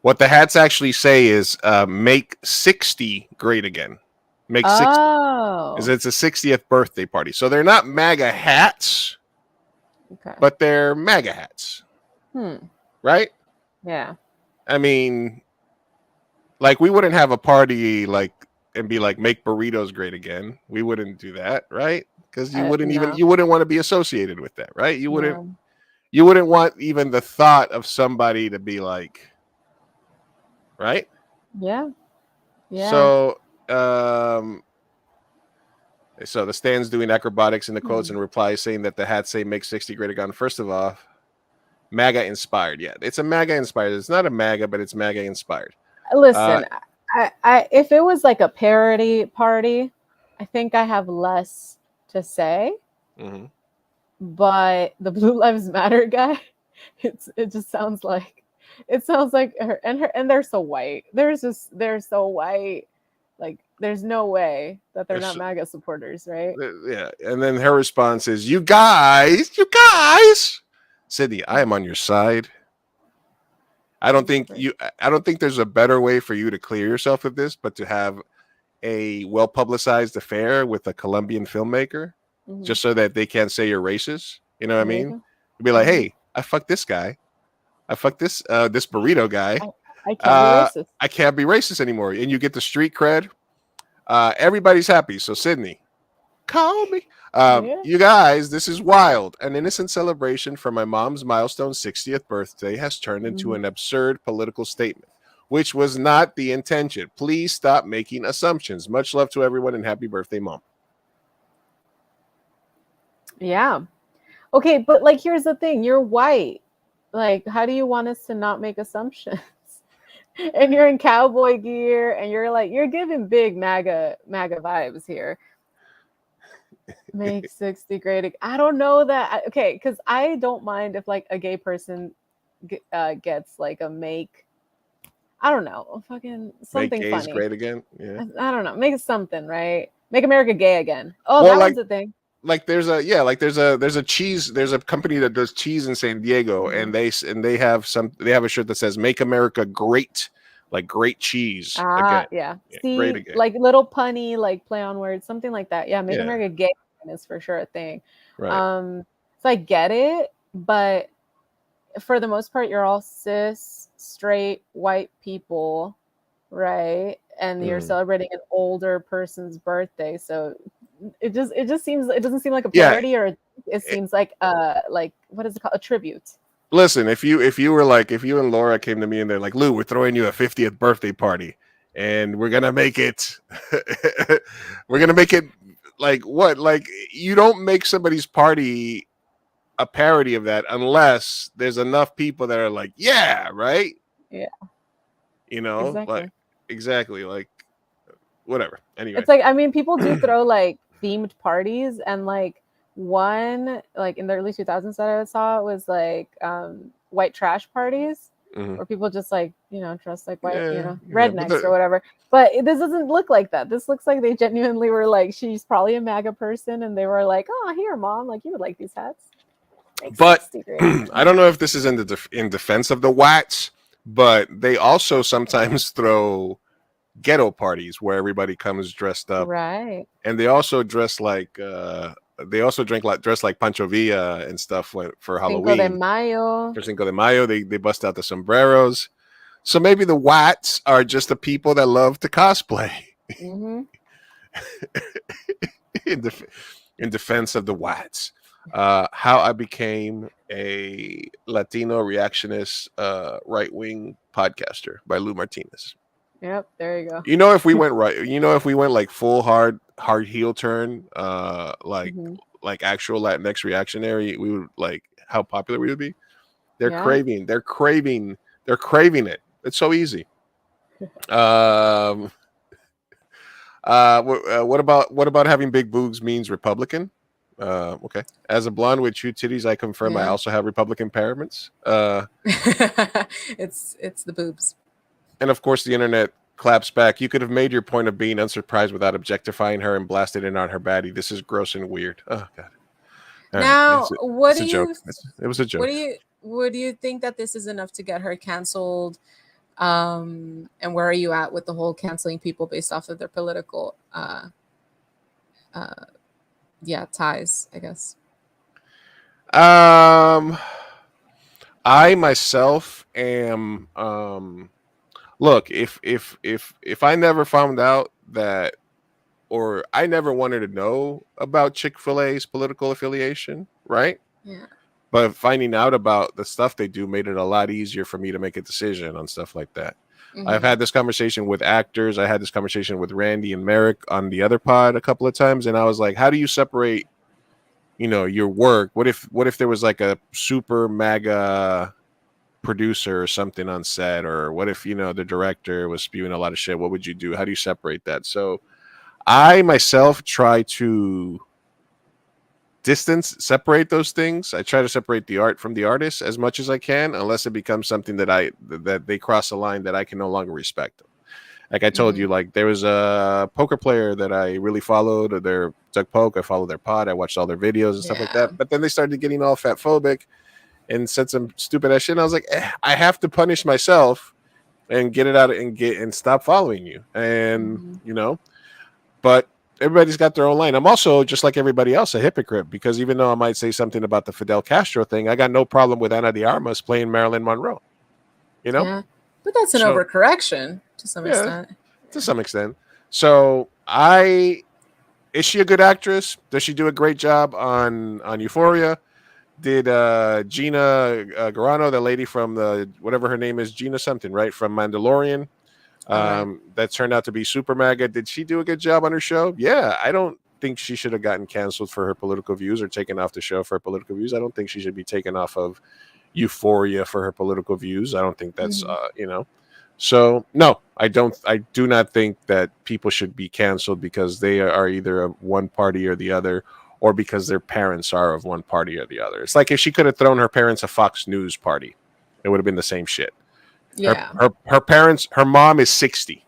what the hats actually say is make 60 great again. Make 60. Because it's a 60th birthday party. So they're not MAGA hats, but they're MAGA hats. Right? Yeah. I mean, like we wouldn't have a party like and be like, make burritos great again. We wouldn't do that, right? Because you wouldn't want to be associated with that, right? You wouldn't want even the thought of somebody to be like, right? Yeah. Yeah. So so the stand's doing acrobatics in the quotes and replies saying that the hats say make 60 great again. First of all, MAGA inspired. Yeah, it's a MAGA inspired. It's not a MAGA, but it's MAGA inspired. Listen, I if it was like a parody party, I think I have less to say. But the Blue Lives Matter guy, it just sounds like her and they're so white. They're so white. Like there's no way that they're not MAGA supporters, right? Yeah. And then her response is, you guys, Sydney, I am on your side. I don't think there's a better way for you to clear yourself of this, but to have a well-publicized affair with a Colombian filmmaker, just so that they can't say you're racist. You know what I mean? Be like, hey, I fucked this guy. I fucked this burrito guy. I can't be racist. I can't be racist anymore. And you get the street cred. Everybody's happy. So Sydney, call me. You guys, this is wild. An innocent celebration for my mom's milestone 60th birthday has turned into an absurd political statement, which was not the intention. Please stop making assumptions. Much love to everyone and happy birthday, Mom. Yeah. Okay, but like here's the thing. You're white. Like, how do you want us to not make assumptions? And you're in cowboy gear and you're giving big MAGA vibes here. Make 60 great. I don't know that. Okay, because I don't mind if like a gay person gets like a make. I don't know, fucking Make something gays funny. great again. Yeah. I don't know, make something, right? Make America gay again. Oh, Well, that like one's a thing. like there's a cheese, there's a company that does cheese in San Diego, and they have a shirt that says "Make America Great," like great cheese again. Yeah. Yeah, great See, again. like little punny, like play on words, something like that. Yeah, make Yeah. America gay is for sure a thing. Right. So I get it, but for the most part, you're all cis, straight, white people, right? And you're celebrating an older person's birthday, so it doesn't seem like a Yeah. parody, or it seems like what is it called, a tribute. Listen, if you and Laura came to me and they're like, Lou, we're throwing you a 50th birthday party, and we're gonna make it like what? Like, you don't make somebody's party a parody of that unless there's enough people that are like, yeah, right? Yeah. Like exactly, like whatever. Anyway. It's like, I mean, people do throw like themed parties, and like one like in the early 2000s that I saw was like white trash parties, where people just like, dressed like white, rednecks or whatever. But this doesn't look like that. This looks like they genuinely were like, she's probably a MAGA person, and they were like, oh, here, mom, like you would like these hats. But I don't know if this is in defense of the Watts, but they also sometimes throw ghetto parties where everybody comes dressed up, right? And they also dress like dress like Pancho Villa and stuff for Halloween. For Cinco de Mayo, they bust out the sombreros. So maybe the Watts are just the people that love to cosplay. In defense of the Watts. How I became a Latino reactionist right-wing podcaster by Lou Martinez. Yep, there you go. If we went like full hard heel turn, like actual Latinx reactionary, we would like how popular we would be. They're craving it. It's so easy. What about having big boobs means Republican? Okay. As a blonde with two titties, I confirm I also have Republican impairments. It's the boobs. And of course, the internet claps back. You could have made your point of being unsurprised without objectifying her and blasted in on her baddie. This is gross and weird. Oh God. Now, what do you? It was a joke. What do you think that this is enough to get her canceled? And where are you at with the whole canceling people based off of their political ties, I guess? I myself am look, if I never found out that, or I never wanted to know about Chick-fil-A's political affiliation, right? Yeah. But finding out about the stuff they do made it a lot easier for me to make a decision on stuff like that. I've had this conversation with actors. I had this conversation with Randy and Merrick on the other pod a couple of times, and I was like, how do you separate, your work? What if there was like a super MAGA producer or something on set, or what if, the director was spewing a lot of shit? What would you do? How do you separate that? So I myself try to separate those things. I try to separate the art from the artist as much as I can, unless it becomes something that they cross a line that I can no longer respect them. Like I told you, like there was a poker player that I really followed, or their Doug Poke. I followed their pod. I watched all their videos and stuff like that. But then they started getting all fat phobic and said some stupid ass shit. And I was like, I have to punish myself and get it out and stop following you. And but everybody's got their own lane. I'm also, just like everybody else, a hypocrite, because even though I might say something about the Fidel Castro thing, I got no problem with Ana de Armas playing Marilyn Monroe. Yeah, but that's an overcorrection to some extent. To some extent. So is she a good actress? Does she do a great job on Euphoria? Did Gina Carano, the lady from whatever her name is, Gina something, right, from Mandalorian, that turned out to be super MAGA, did she do a good job on her show? Yeah, I don't think she should have gotten canceled for her political views or taken off the show for her political views. I don't think she should be taken off of Euphoria for her political views. I don't think that's So no, I do not think that people should be canceled because they are either of one party or the other, or because their parents are of one party or the other. It's like if she could have thrown her parents a Fox News party, it would have been the same shit. Yeah. Her mom is 60.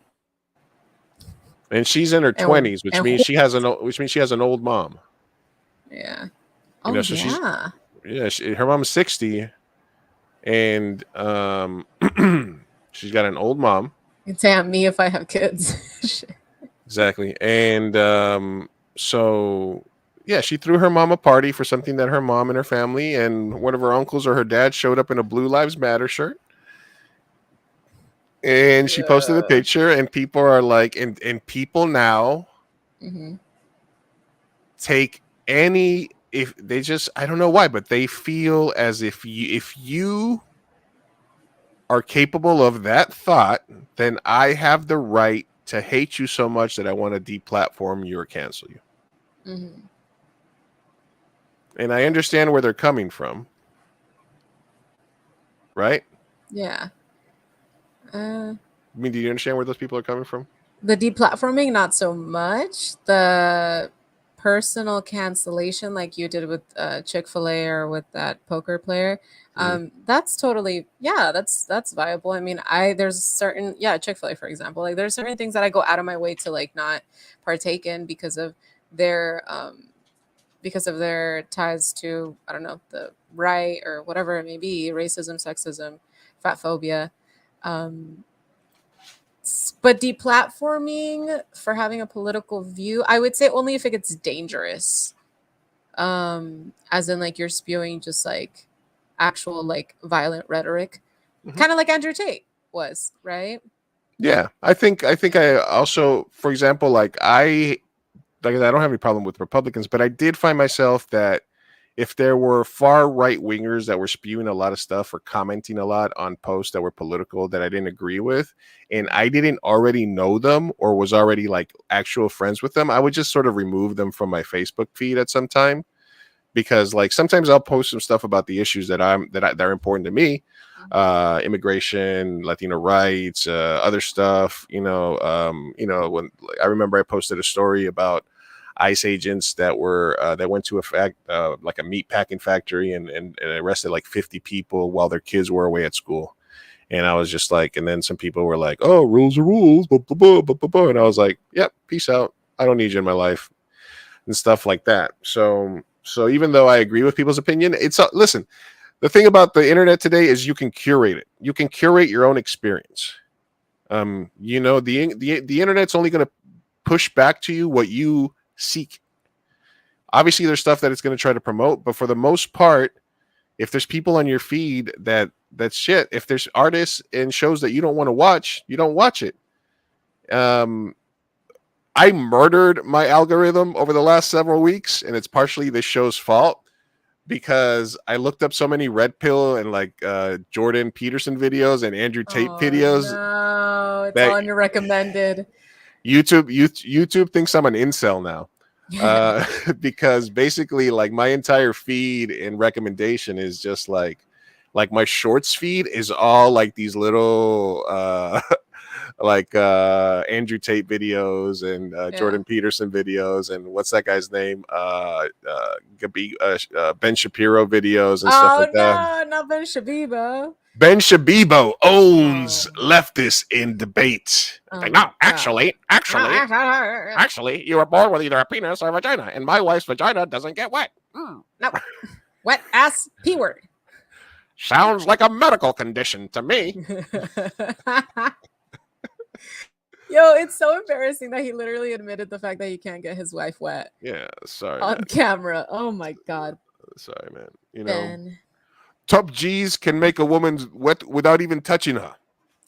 And she's in her 20s, which means she has an old mom. Yeah. You know, so her mom is 60, and she's got an old mom. Damn me if I have kids. Exactly. And so yeah, she threw her mom a party for something that her mom and her family and one of her uncles or her dad showed up in a Blue Lives Matter shirt. And she posted a picture, and people are like, and people now take any, if they just, I don't know why, but they feel as if you are capable of that thought, then I have the right to hate you so much that I want to deplatform you or cancel you. And I understand where they're coming from, right? Yeah. I mean, do you understand where those people are coming from? The deplatforming, not so much. The personal cancellation, like you did with Chick-fil-A or with that poker player, that's totally, yeah, that's viable. I mean, there's certain, Chick-fil-A, for example, like there's certain things that I go out of my way to like not partake in because of their ties to, I don't know, the right or whatever it may be, racism, sexism, fat phobia. But deplatforming for having a political view, I would say only if it gets dangerous. As in like you're spewing just like actual like violent rhetoric. Kind of like Andrew Tate was, right? Yeah. I think I also, for example, like I don't have any problem with Republicans, but I did find myself that if there were far right wingers that were spewing a lot of stuff or commenting a lot on posts that were political that I didn't agree with, and I didn't already know them or was already like actual friends with them, I would just sort of remove them from my Facebook feed at some time, because like sometimes I'll post some stuff about the issues that are important to me, immigration, Latino rights, other stuff. When I remember I posted a story about ICE agents that went to like a meat packing factory and arrested like 50 people while their kids were away at school. And I was just like, and then some people were like, oh, rules are rules, blah, blah, blah, blah, blah, blah. And I was like, yep, peace out. I don't need you in my life and stuff like that. So even though I agree with people's opinion, listen, the thing about the internet today is you can curate it. You can curate your own experience. The internet's only going to push back to you what you seek. Obviously there's stuff that it's going to try to promote, but for the most part, if there's people on your feed that's shit, if there's artists and shows that you don't want to watch, you don't watch it. I murdered my algorithm over the last several weeks, and it's partially this show's fault, because I looked up so many Red Pill and like Jordan Peterson videos and Andrew Tate videos. No, it's on your recommended. YouTube thinks I'm an incel now, because basically like my entire feed and recommendation is just like my shorts feed is all like these little like Andrew Tate videos and Jordan Peterson videos and what's that guy's name, Ben Shapiro videos and stuff like that. No, not Ben Shapiro. Ben Shapiro owns leftists in debate. Like, no, actually, you were born with either a penis or a vagina, and my wife's vagina doesn't get wet. No, wet ass P word. Sounds like a medical condition to me. Yo, it's so embarrassing that he literally admitted the fact that he can't get his wife wet. Yeah, sorry. On camera. Oh my god. Sorry, man. Ben. Top G's can make a woman wet without even touching her.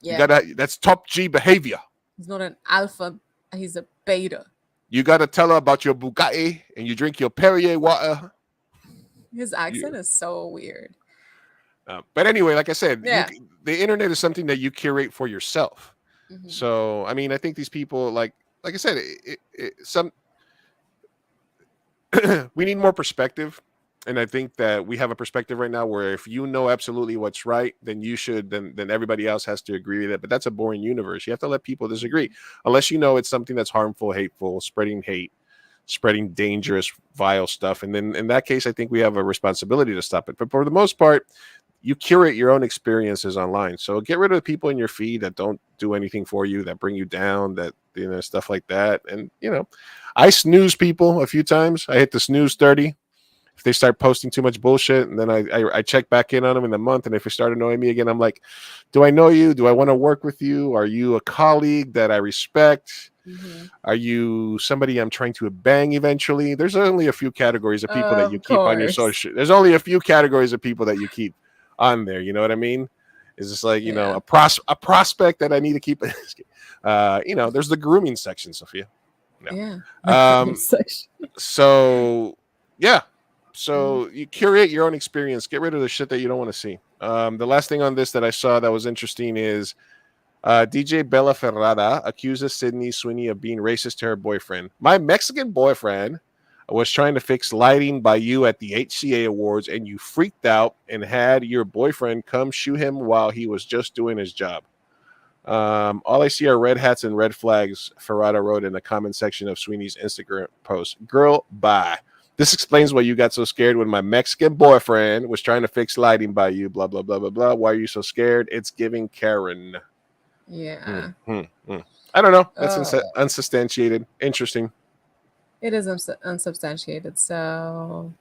Yeah. That's top G behavior. He's not an alpha, he's a beta. You gotta tell her about your Bugatti and you drink your Perrier water. His accent is so weird. But anyway, like I said, the internet is something that you curate for yourself. So, I mean, I think these people, like I said, we need more perspective. And I think that we have a perspective right now where if you know absolutely what's right, then you should, then everybody else has to agree with it. But that's a boring universe. You have to let people disagree. Unless you know it's something that's harmful, hateful, spreading hate, spreading dangerous, vile stuff. And then in that case, I think we have a responsibility to stop it. But for the most part, you curate your own experiences online. So get rid of the people in your feed that don't do anything for you, that bring you down, that stuff like that. And I snooze people a few times. I hit the snooze 30 if they start posting too much bullshit, and then I check back in on them in the month, and if they start annoying me again, I'm like, do I know you? Do I want to work with you? Are you a colleague that I respect? Mhm. Are you somebody I'm trying to bang eventually? There's only a few categories of people that you Of keep on your course. social. There's only a few categories of people that you keep on there. You know what I mean? It's just like, Yeah. a prospect that I need to keep. There's the grooming section, Sophia. Yeah. Um, Section. so yeah. So you curate your own experience. Get rid of the shit that you don't want to see. The last thing on this that I saw that was interesting is DJ Bella Ferrada accuses Sydney Sweeney of being racist to her boyfriend. My Mexican boyfriend was trying to fix lighting by you at the HCA Awards, and you freaked out and had your boyfriend come shoot him while he was just doing his job. All I see are red hats and red flags, Ferrada wrote in the comment section of Sweeney's Instagram post. Girl, bye. This explains why you got so scared when my Mexican boyfriend was trying to fix lighting by you. Blah, blah, blah, blah, blah. Why are you so scared? It's giving Karen. Yeah. I don't know. That's unsubstantiated. Interesting. It is unsubstantiated. So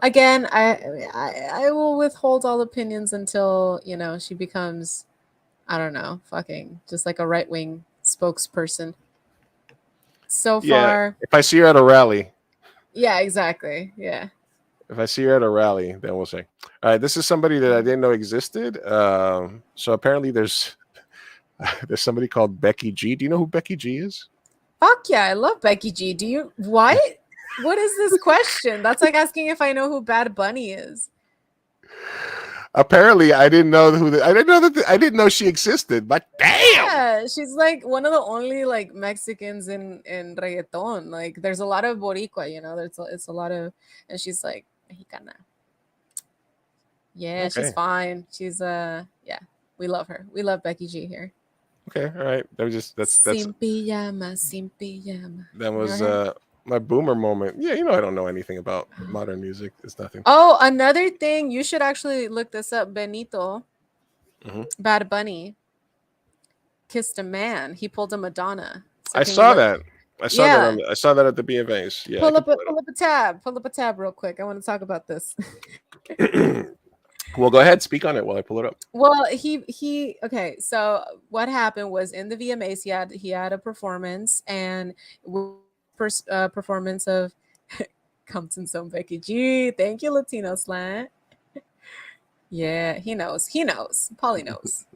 again, I will withhold all opinions until, she becomes, I don't know, fucking just like a right-wing spokesperson. So far. If I see her at a rally. Yeah, exactly. Yeah. If I see her at a rally, then we'll say. All right, this is somebody that I didn't know existed. So apparently there's somebody called Becky G. Do you know who Becky G is? Fuck yeah, I love Becky G. Do you? What? What is this question? That's like asking if I know who Bad Bunny is. Apparently, I didn't know I didn't know she existed. But damn, yeah, she's like one of the only like Mexicans in reggaeton. Like, there's a lot of Boricua, it's a lot of, and she's like Mexicana. Yeah, Okay. she's fine. She's yeah, we love her. We love Becky G here. Okay, all right. That's Sin pijama, sin pijama. that was my boomer moment. Yeah, I don't know anything about modern music. It's nothing. Oh, another thing, you should actually look this up. Benito, Bad Bunny, kissed a man. He pulled a Madonna. So I saw that. I saw Yeah. that. I saw that at the BMAs. Yeah. Pull up a tab. Pull up a tab real quick. I want to talk about this. Well, go ahead. Speak on it while I pull it up. Well, he okay. So what happened was in the VMAs, he had a performance, and performance of Compton Zone Becky G. Thank you, Latino Slant. Yeah, he knows. Polly knows.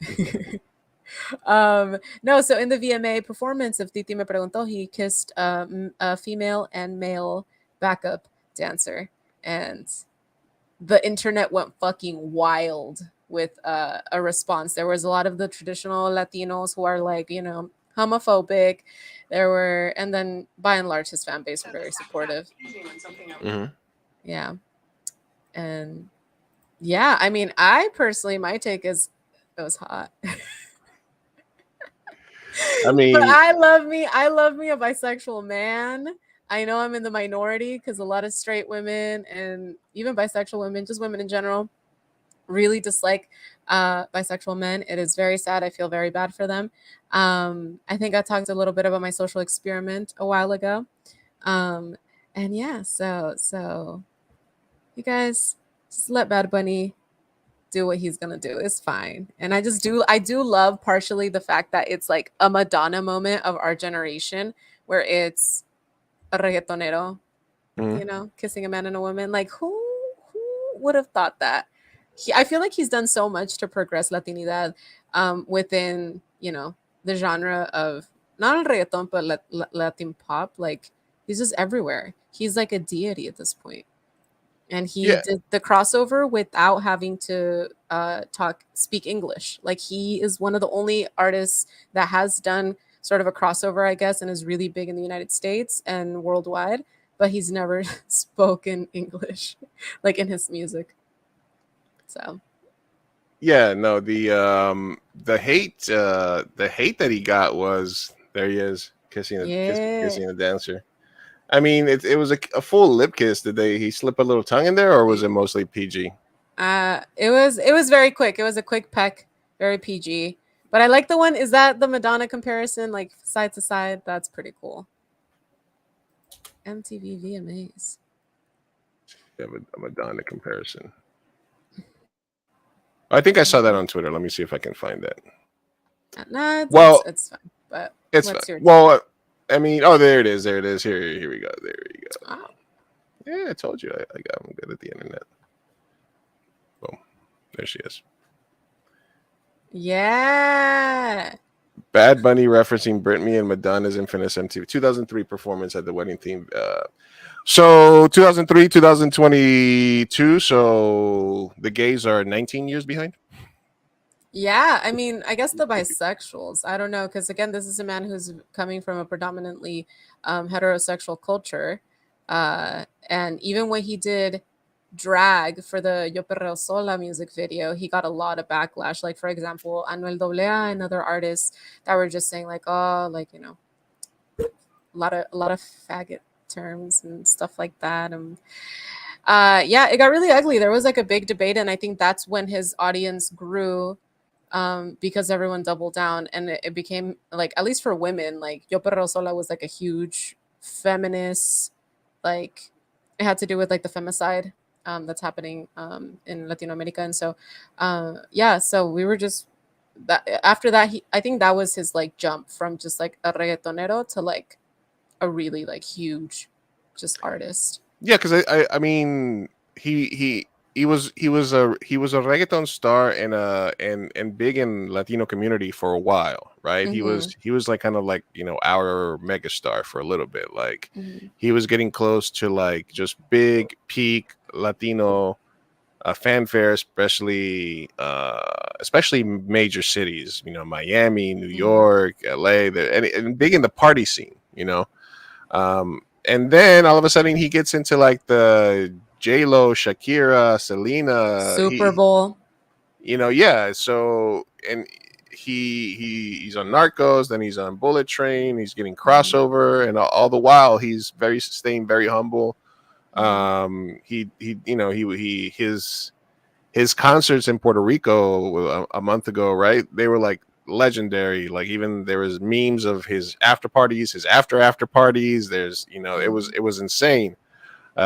No, so in the VMA performance of Titi Me Preguntó, he kissed a female and male backup dancer, and the internet went fucking wild with a response. There was a lot of the traditional Latinos who are like, homophobic. And then by and large, his fan base were very supportive. Yeah. And yeah, I mean, I personally, my take is it was hot. I mean, but I love me a bisexual man. I know I'm in the minority because a lot of straight women and even bisexual women, just women in general, really dislike bisexual men. It is very sad. I feel very bad for them. I think I talked a little bit about my social experiment a while ago. And yeah, so you guys just let Bad Bunny do what he's gonna do. It's fine. And I do love partially the fact that it's like a Madonna moment of our generation where it's a reggaetonero, kissing a man and a woman. Like who would have thought that? I feel like he's done so much to progress Latinidad within, the genre of not only reggaeton, but Latin pop. Like he's just everywhere. He's like a deity at this point. And he did the crossover without having to speak English. Like he is one of the only artists that has done sort of a crossover, I guess, and is really big in the United States and worldwide, but he's never spoken English, like in his music. So yeah, no, the hate that he got was there he is kissing the dancer. I mean, it was a full lip kiss. Did he slip a little tongue in there, or was it mostly PG? It was very quick. It was a quick peck, very PG. But I like the one. Is that the Madonna comparison, like side to side? That's pretty cool. MTV VMAs. Yeah, a Madonna comparison. I think I saw that on Twitter. Let me see if I can find that. Nah, it's fine. But it's what's your well, I mean, oh, there it is. There it is. Here we go. There we go. Oh. Yeah, I told you I'm good at the internet. Boom. There she is. Yeah. Bad Bunny referencing Britney and Madonna's infamous MTV 2003 performance at the wedding theme. So 2003, 2022. So the gays are 19 years behind. Yeah, I mean, I guess the bisexuals. I don't know, because again, this is a man who's coming from a predominantly heterosexual culture, and even when he did drag for the Yo Perreo Sola music video, he got a lot of backlash. Like, for example, Anuel AA and other artists that were just saying like, oh, like, you know, a lot of faggot terms and stuff like that. And yeah, it got really ugly. There was like a big debate, and I think that's when his audience grew, because everyone doubled down, and it became like, at least for women, like Yo Perreo Sola was like a huge feminist, like it had to do with like the femicide that's happening in Latin America. And so yeah, so we were just that after that, I think that was his like jump from just like a reggaetonero to like a really like huge just artist. Yeah, because I mean he was a reggaeton star and big in Latino community for a while, right? Mm-hmm. He was like kind of like, you know, our megastar for a little bit. Like Mm-hmm. he was getting close to like just big peak Latino fanfare, especially major cities, you know, Miami, New York, LA, and big in the party scene, you know. And then all of a sudden he gets into like the J-Lo, Shakira, Selena, Super Bowl. You know, yeah. So and he's on Narcos, then he's on Bullet Train, he's getting crossover, and all the while he's staying very humble. His concerts in Puerto Rico a month ago, right? They were like legendary. Like even there was memes of his after parties, his after parties. There's, you know, it was insane.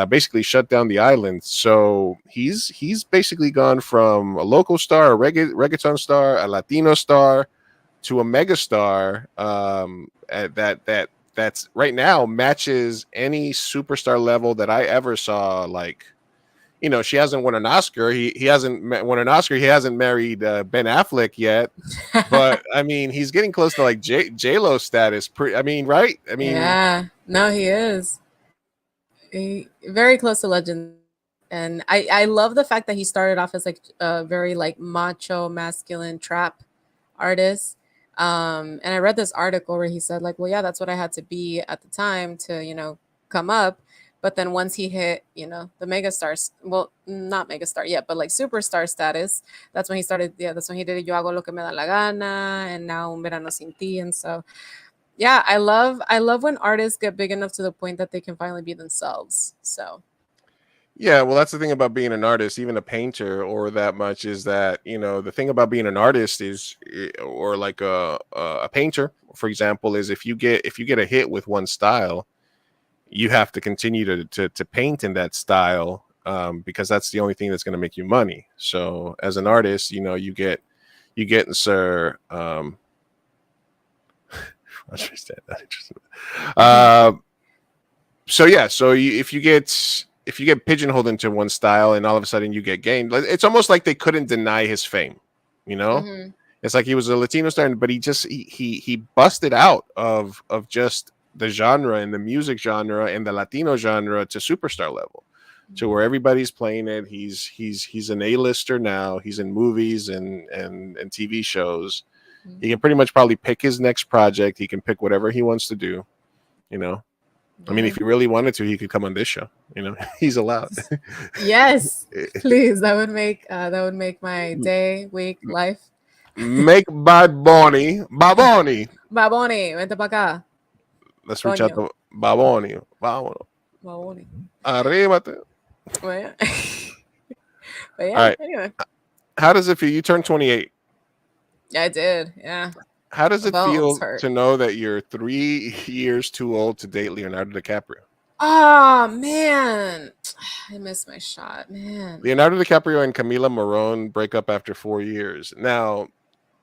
Basically shut down the island. So he's basically gone from a local star, a reggaeton star, a Latino star, to a mega star. That's right now matches any superstar level that I ever saw. Like, you know, she hasn't won an Oscar. He hasn't won an Oscar. He hasn't married Ben Affleck yet. But I mean, he's getting close to like J-Lo status. I mean, right? I mean, yeah, no, he is very close to legend. And I love the fact that he started off as like a very like macho, masculine trap artist. And I read this article where he said like, well, yeah, that's what I had to be at the time to, you know, come up. But then once he hit, you know, the megastar, well, not megastar yet, but like superstar status, that's when he started. Yeah, that's when he did Yo Hago Lo Que Me Da La Gana, and now Un Verano Sin Ti. And so, yeah, I love when artists get big enough to the point that they can finally be themselves. So. Yeah, well, that's the thing about being an artist, even a painter, or that much is that, you know, the thing about being an artist is, or like a painter, for example, is if you get a hit with one style, you have to continue to paint in that style, because that's the only thing that's going to make you money. So as an artist, you know, you get sir. So yeah, so if you get pigeonholed into one style and all of a sudden you get gained, it's almost like they couldn't deny his fame, you know. Mm-hmm. It's like he was a Latino star, but he busted out of just the genre and the music genre and the Latino genre to superstar level, mm-hmm. to where everybody's playing it. He's an A-lister now. He's in movies and TV shows. Mm-hmm. He can pretty much probably pick his next project. He can pick whatever he wants to do, you know. I mean, if he really wanted to, he could come on this show. You know, he's allowed. Yes, please. That would make my day, week, life. Make Bad Bunny, Baboni. Baboni, vente pa acá. Let's reach out to Baboni. Vámonos. Baboni. Arríbate. Well, But yeah, All right. anyway. How does it feel? You turned 28. Yeah, I did. Yeah. How does My it bones feel hurt. to know that you're 3 years too old to date Leonardo DiCaprio? Oh man. I missed my shot, man. Leonardo DiCaprio and Camila Morone break up after 4 years. Now,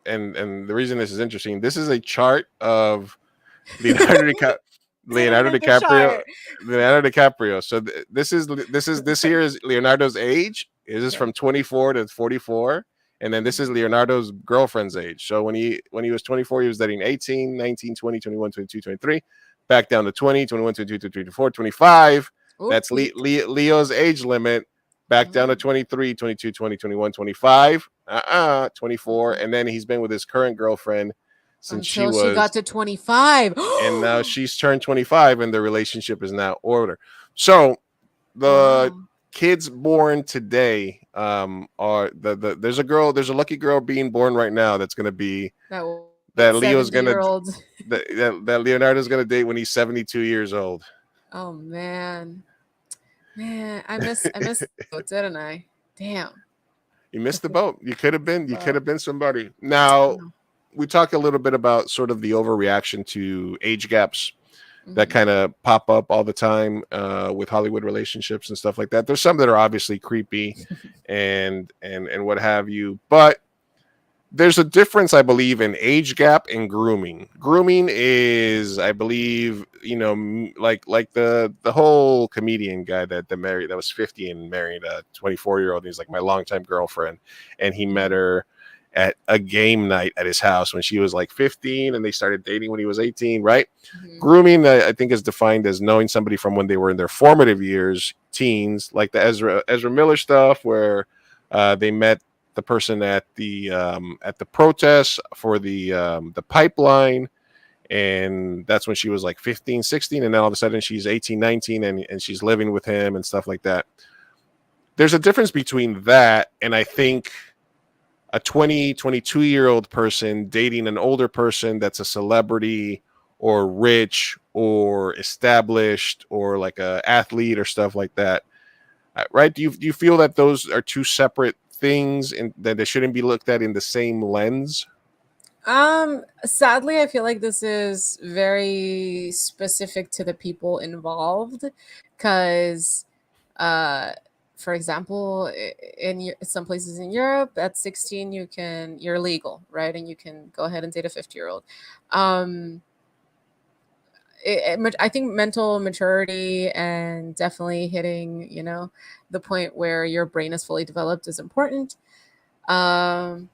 and the reason this is interesting, this is a chart of Leonardo DiCaprio. Leonardo Look at the DiCaprio. chart. Leonardo DiCaprio. So this here is Leonardo's age. This is from 24 to 44, and then this is Leonardo's girlfriend's age. So when he was 24, he was dating 18, 19, 20, 21, 22, 23, back down to 20, 21, 22, 23, 24, 25. That's Leo's age limit. Back down to 23, 22, 20, 21, 25, 24, and then he's been with his current girlfriend since she got to 25. and now she's turned 25 and the relationship is now over. So the kids born today are there's a lucky girl being born right now that's going to be that Leo's going to that Leonardo's going to date when he's 72 years old. Oh man, I missed the boat, didn't I? Damn, you missed the boat. You could have been somebody. Now we talk a little bit about sort of the overreaction to age gaps that kind of pop up all the time with Hollywood relationships and stuff like that. There's some that are obviously creepy and what have you, but there's a difference, I believe, in age gap and grooming. Grooming is, I believe, like the whole comedian guy that was 50 and married a 24-year-old. He's like my longtime girlfriend, and he met her at a game night at his house when she was like 15, and they started dating when he was 18, right? Grooming, I think, is defined as knowing somebody from when they were in their formative years, teens, like the Ezra Miller stuff, where they met the person at the protests for the pipeline, and that's when she was like 15, 16, and then all of a sudden she's 18, 19, and she's living with him and stuff like that. There's a difference between that and I think a 20, 22-year-old person dating an older person that's a celebrity or rich or established or like a athlete or stuff like that, right? Do you feel that those are two separate things and that they shouldn't be looked at in the same lens? Sadly, I feel like this is very specific to the people involved because for example, in some places in Europe, at 16, you're legal, right? And you can go ahead and date a 50-year-old. I think mental maturity and definitely hitting, the point where your brain is fully developed is important. But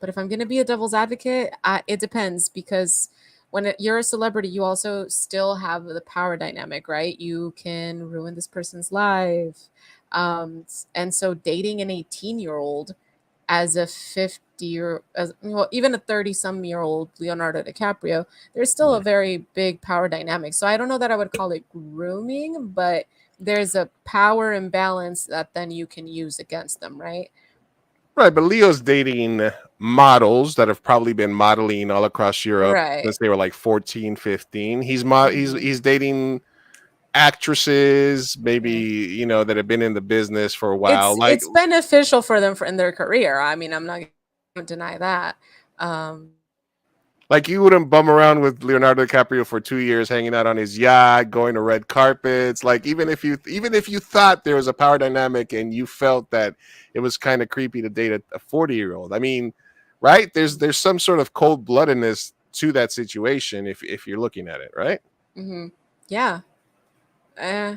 if I'm going to be a devil's advocate, it depends, because when you're a celebrity, you also still have the power dynamic, right? You can ruin this person's life. And so dating an 18-year-old as a even a 30-some-year-old Leonardo DiCaprio, there's still a very big power dynamic. So I don't know that I would call it grooming, but there's a power imbalance that then you can use against them, right? Right, but Leo's dating models that have probably been modeling all across Europe since they were like 14, 15. He's dating actresses, maybe, that have been in the business for a while. It's beneficial for them in their career. I mean, I'm not going to deny that. Like you wouldn't bum around with Leonardo DiCaprio for 2 years, hanging out on his yacht, going to red carpets. Like even if you thought there was a power dynamic and you felt that it was kind of creepy to date a 40-year-old. I mean, right? There's some sort of cold-bloodedness to that situation if you're looking at it, right? Mm-hmm. Yeah. Yeah.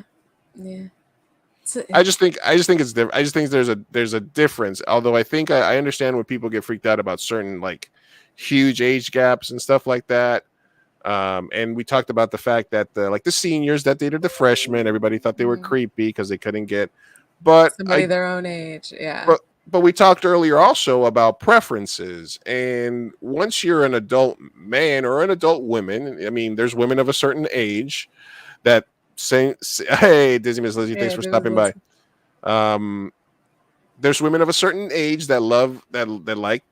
I just think it's different. I just think there's a difference. Although I think I understand when people get freaked out about certain like huge age gaps and stuff like that. And we talked about the fact that the seniors that dated the freshmen, everybody thought they were creepy because they couldn't get somebody their own age. Yeah. But we talked earlier also about preferences. And once you're an adult man or an adult woman, I mean, there's women of a certain age that say, hey, Dizzy Miss Lizzie, thanks for stopping by. There's women of a certain age that love that like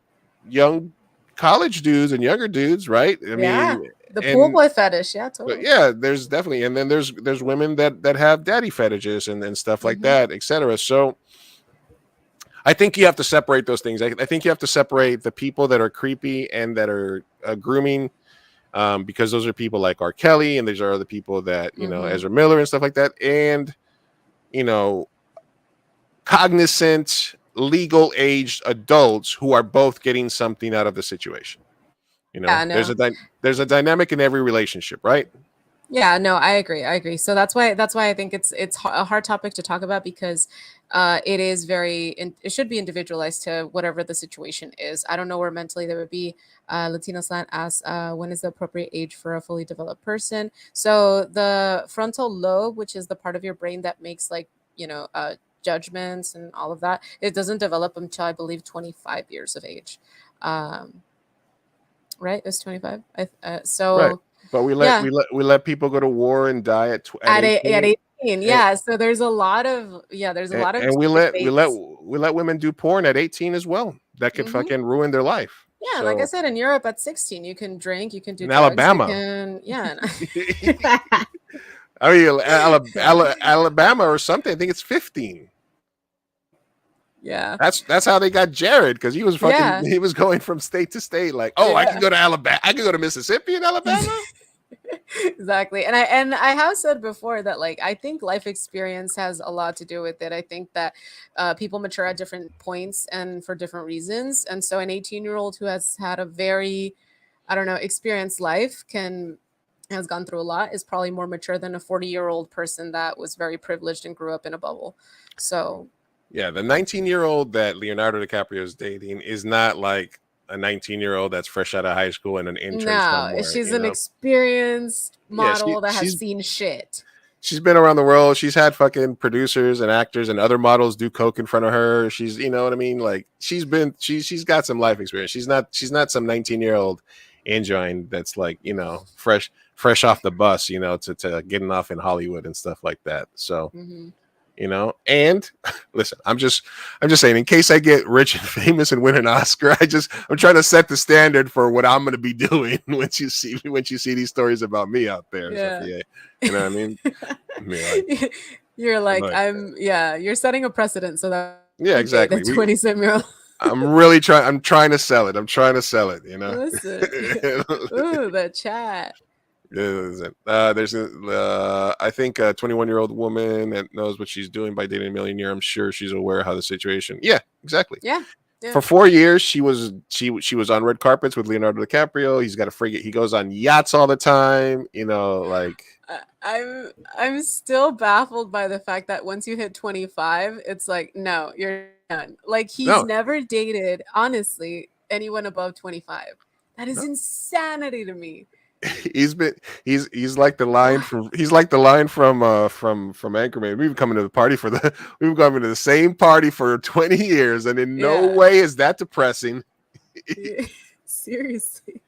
young college dudes and younger dudes, right? I mean, the pool boy fetish, totally. Yeah, there's definitely, and then there's women that have daddy fetishes and stuff like that, etc. So I think you have to separate those things. I think you have to separate the people that are creepy and that are grooming, because those are people like R. Kelly, and these are other people that, you know, Ezra Miller and stuff like that. And, you know, cognizant, legal aged adults who are both getting something out of the situation. You know, Yeah, no. there's a dynamic in every relationship, right? Yeah, no, I agree. So that's why I think it's a hard topic to talk about, because it is it should be individualized to whatever the situation is. I don't know where mentally they would be. Latino Slant asks, when is the appropriate age for a fully developed person? So the frontal lobe, which is the part of your brain that makes, like, you know, judgments and all of that, it doesn't develop until, I believe, 25 years of age. Right? It's 25. So. Right. But we let people go to war and die at 18. 18. Yeah. So there's a lot of and we let women do porn at 18 as well. That could fucking ruin their life. Yeah, So, like I said, in Europe at 16, you can drink, you can do in drugs, Alabama. I mean, Alabama or something. I think it's 15. Yeah. That's how they got Jared, because he was fucking he was going from state to state, like, oh, I can go to Alabama, I can go to Mississippi and Alabama. Exactly. And I have said before that, like, I think life experience has a lot to do with it. I think that people mature at different points and for different reasons. And so an 18-year-old who has had a very, I don't know, experienced life has gone through a lot is probably more mature than a 40-year-old person that was very privileged and grew up in a bubble. So yeah, the 19-year-old that Leonardo DiCaprio is dating is not like a 19-year-old that's fresh out of high school and an intern somewhere. No, she's an experienced model that has seen shit. She's been around the world. She's had fucking producers and actors and other models do coke in front of her. She's, you know what I mean? Like, she's got some life experience. She's not some 19-year-old enjoying that's like, you know, fresh off the bus, you know, to getting off in Hollywood and stuff like that. So you know, and listen, I'm just saying, in case I get rich and famous and win an Oscar, I'm trying to set the standard for what I'm going to be doing when you see these stories about me out there. Yeah. Sofia. You know what I mean? You're setting a precedent so that exactly. The 27-year-old. I'm trying to sell it. You know. Listen. Ooh, the chat. There's I think a 21-year-old woman that knows what she's doing by dating a millionaire. I'm sure she's aware of how the situation. Yeah, exactly. Yeah. For 4 years, she was on red carpets with Leonardo DiCaprio. He's got a frigate. He goes on yachts all the time. You know, like. I'm still baffled by the fact that once you hit 25, it's like, no, you're done. Like, he's never dated, honestly, anyone above 25. That is insanity to me. He's like the line from Anchorman. We've been coming to the same party for 20 years, and in no way is that depressing. Seriously.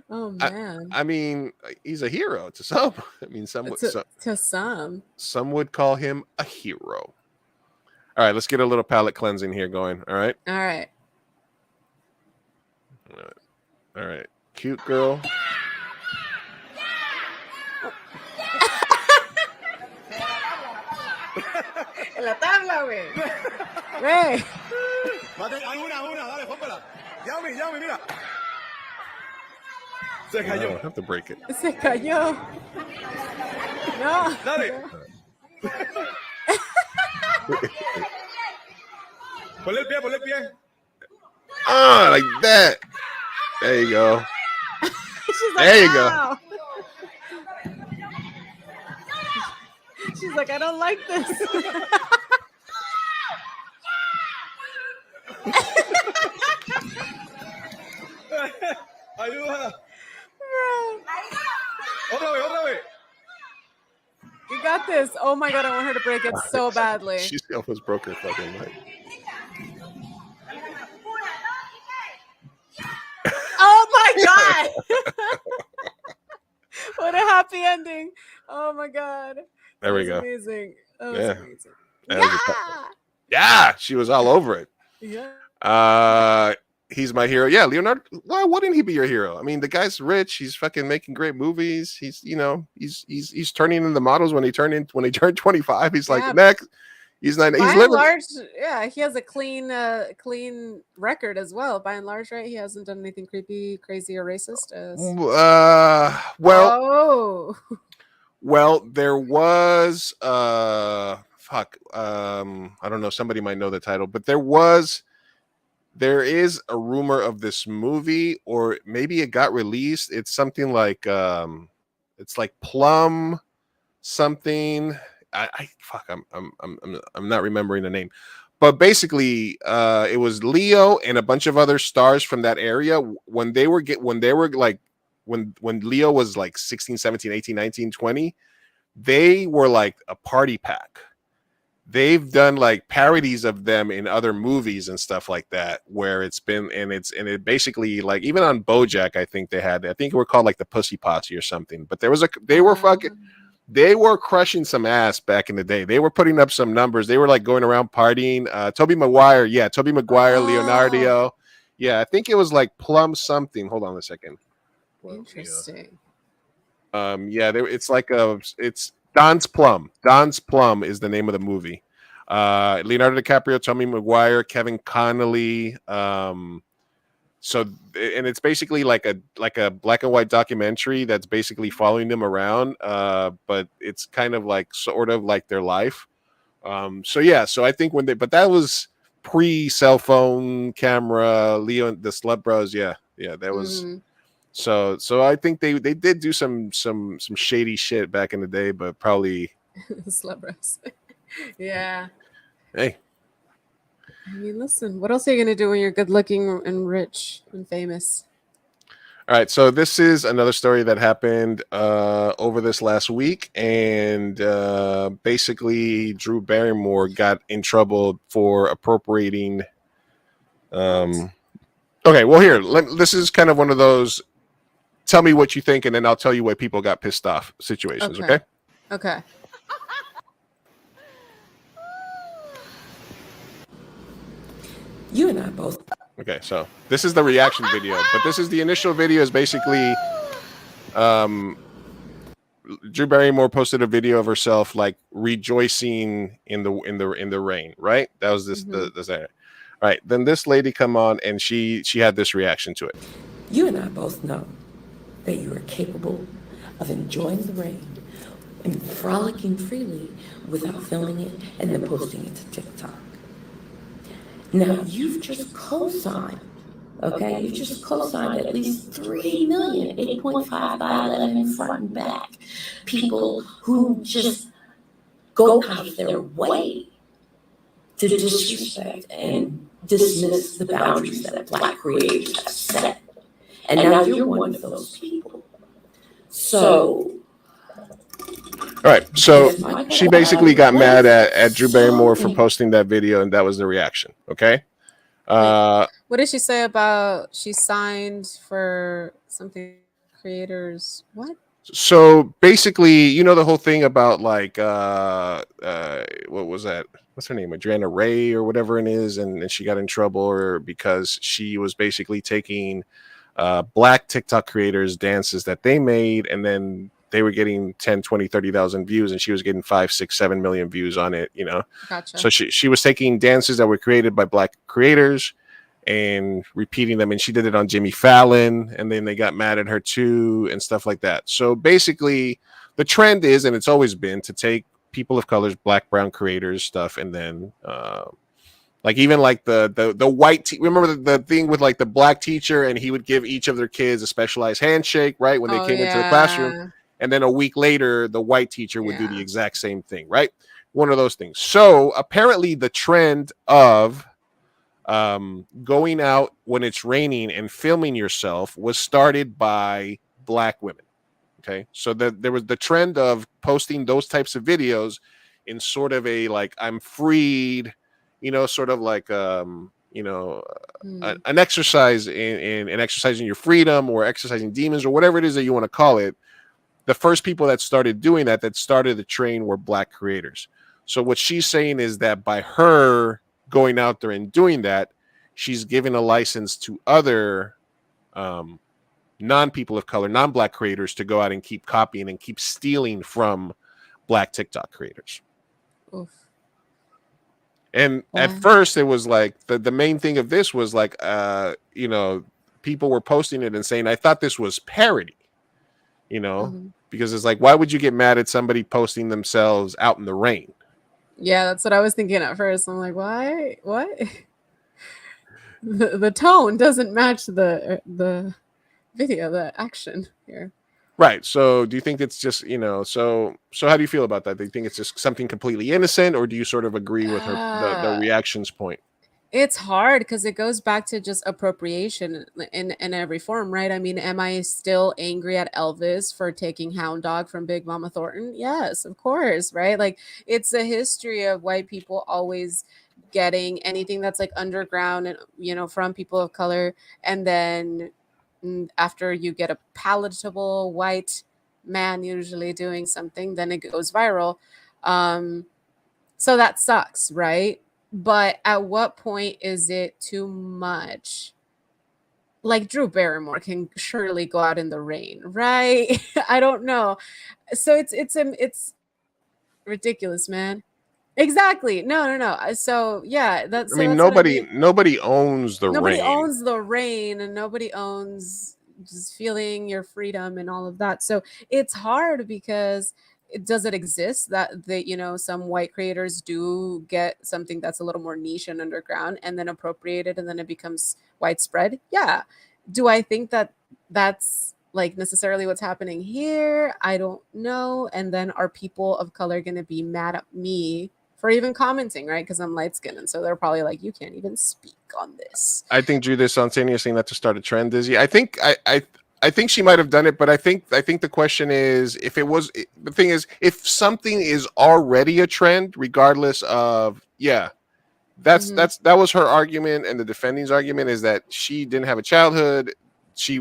Oh man. I mean, he's a hero to some. I mean, some would call him a hero. All right, let's get a little palate cleansing here going. All right. Cute girl. En la tabla, güey. Güey. Una, dale, póngala. Yami, mira. Se cayó. I have to break it. Se cayó. No. Dale. Ponle el pie. Ah, like that. There you go. She's like, there you go. She's like, I don't like this. Ayuda. Otra vez. You got this. Oh my God, I want her to break it so badly. She almost broke her fucking leg. Oh my God. What a happy ending. Oh my God. There we go. Amazing. That was amazing. Yeah, she was all over it. Yeah. He's my hero. Yeah, Leonardo. Why wouldn't he be your hero? I mean, the guy's rich. He's fucking making great movies. He's, you know, he's turning into models when he turned 25. He's like, next, He's not. By He's and living. large, yeah, he has a clean record as well. By and large, right? He hasn't done anything creepy, crazy, or racist. Well, Oh, there was fuck. I don't know. Somebody might know the title, but there is a rumor of this movie, or maybe it got released. It's something like it's like Plum something. I fuck. I'm not remembering the name, but basically, it was Leo and a bunch of other stars from that area when they were like when Leo was like 16, 17, 18, 19, 20. They were like a party pack. They've done like parodies of them in other movies and stuff like that, where it's been and it basically like even on BoJack, I think it were called like the Pussy Posse or something. But they were crushing some ass back in the day. They were putting up some numbers. They were like going around partying. Tobey Maguire, Leonardo. Yeah, I think it was like Plum something. Hold on a second. interesting. It's Don's Plum. Don's Plum is the name of the movie. Leonardo DiCaprio, Tobey Maguire, Kevin Connolly. It's basically like a black and white documentary that's basically following them around. But it's kind of like sort of like their life. So I think but that was pre-cell phone camera, Leo, the Slut Bros. Yeah, that was. Mhm. So I think they did do some shady shit back in the day, but probably Slut bros. Yeah. hey. I mean, listen, what else are you gonna do when you're good looking and rich and famous? All right, so this is another story that happened over this last week, and basically Drew Barrymore got in trouble for appropriating. Okay, well here, this is kind of one of those. Tell me what you think, and then I'll tell you why people got pissed off situations. Okay. Okay. You and I both. Okay, so this is the reaction video, but this is the initial video. Is basically, Drew Barrymore posted a video of herself like rejoicing in the rain. Right, that was the All right, then this lady come on and she had this reaction to it. You and I both know that you are capable of enjoying the rain and frolicking freely without filming it and then posting it to TikTok. Now, you've just co-signed, okay? You've just co-signed at least 3 million, 8.5 by 11 front and back. People who just go out of their way to disrespect and dismiss the boundaries that Black creators have set. And now you're one of those people. So, all right, so she basically got mad at Drew Barrymore for posting that video, and that was the reaction. Okay. What did she say about she signed for something creators? What? So basically, you know the whole thing about like what was that? What's her name? Adriana Ray or whatever it is, and she got in trouble because she was basically taking Black TikTok creators dances that they made, and then they were getting 10, 20, 30,000 views, and she was getting 5, 6, 7 million views on it, you know? Gotcha. So she was taking dances that were created by Black creators and repeating them, and she did it on Jimmy Fallon, and then they got mad at her too and stuff like that. So basically the trend is, and it's always been, to take people of colors, Black, brown creators stuff, and then like even like the white remember the thing with like the Black teacher, and he would give each of their kids a specialized handshake right when they came into the classroom, and then a week later the white teacher would do the exact same thing, right? One of those things. So apparently the trend of going out when it's raining and filming yourself was started by Black women. Okay, so there was the trend of posting those types of videos in sort of a like I'm freed, you know, sort of like an exercise in exercising your freedom or exercising demons or whatever it is that you want to call it. The first people that started doing that started the train were Black creators. So what she's saying is that by her going out there and doing that, she's giving a license to other non-people of color, non-Black creators to go out and keep copying and keep stealing from Black TikTok creators. Oof. And at first, it was like the main thing of this was like, people were posting it and saying, I thought this was parody, because it's like, why would you get mad at somebody posting themselves out in the rain? Yeah, that's what I was thinking at first. I'm like, why? What? The tone doesn't match the video, the action here. Right. So do you think it's just, so how do you feel about that? Do you think it's just something completely innocent, or do you sort of agree with her the reactions point? It's hard because it goes back to just appropriation in every form, right? I mean, am I still angry at Elvis for taking Hound Dog from Big Mama Thornton? Yes, of course, right? Like, it's a history of white people always getting anything that's like underground and from people of color, and then after you get a palatable white man usually doing something, then it goes viral. So that sucks, right? But at what point is it too much? Like, Drew Barrymore can surely go out in the rain, right? I don't know. So it's ridiculous, man. Exactly. No. So yeah, that's. I mean, that's what I mean. nobody owns the Nobody rain. owns the rain, and nobody owns just feeling your freedom and all of that. So it's hard because does it exist that some white creators do get something that's a little more niche and underground and then appropriate it and then it becomes widespread? Yeah. Do I think that that's like necessarily what's happening here? I don't know. And then are people of color going to be mad at me for even commenting, right? Because I'm light skinned, and so they're probably like, you can't even speak on this. I think Drew, this on saying you're saying that to start a trend, Dizzy. I think she might have done it, but I think the question is, if it was, the thing is, if something is already a trend, regardless of, that was her argument, and the defending's argument is that she didn't have a childhood, she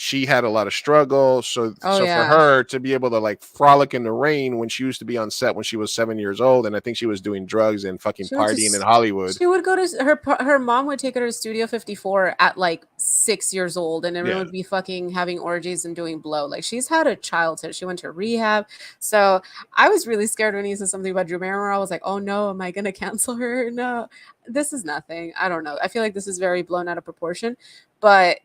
she had a lot of struggle. So for her to be able to like frolic in the rain when she used to be on set when she was 7 years old, and I think she was doing drugs and fucking partying in Hollywood. She would go to her mom would take her to Studio 54 at like 6 years old, and everyone would be fucking having orgies and doing blow. Like, she's had a childhood. She went to rehab. So I was really scared when he said something about Drew Barrymore. I was like, oh no, am I gonna cancel her? No, this is nothing. I don't know. I feel like this is very blown out of proportion, but.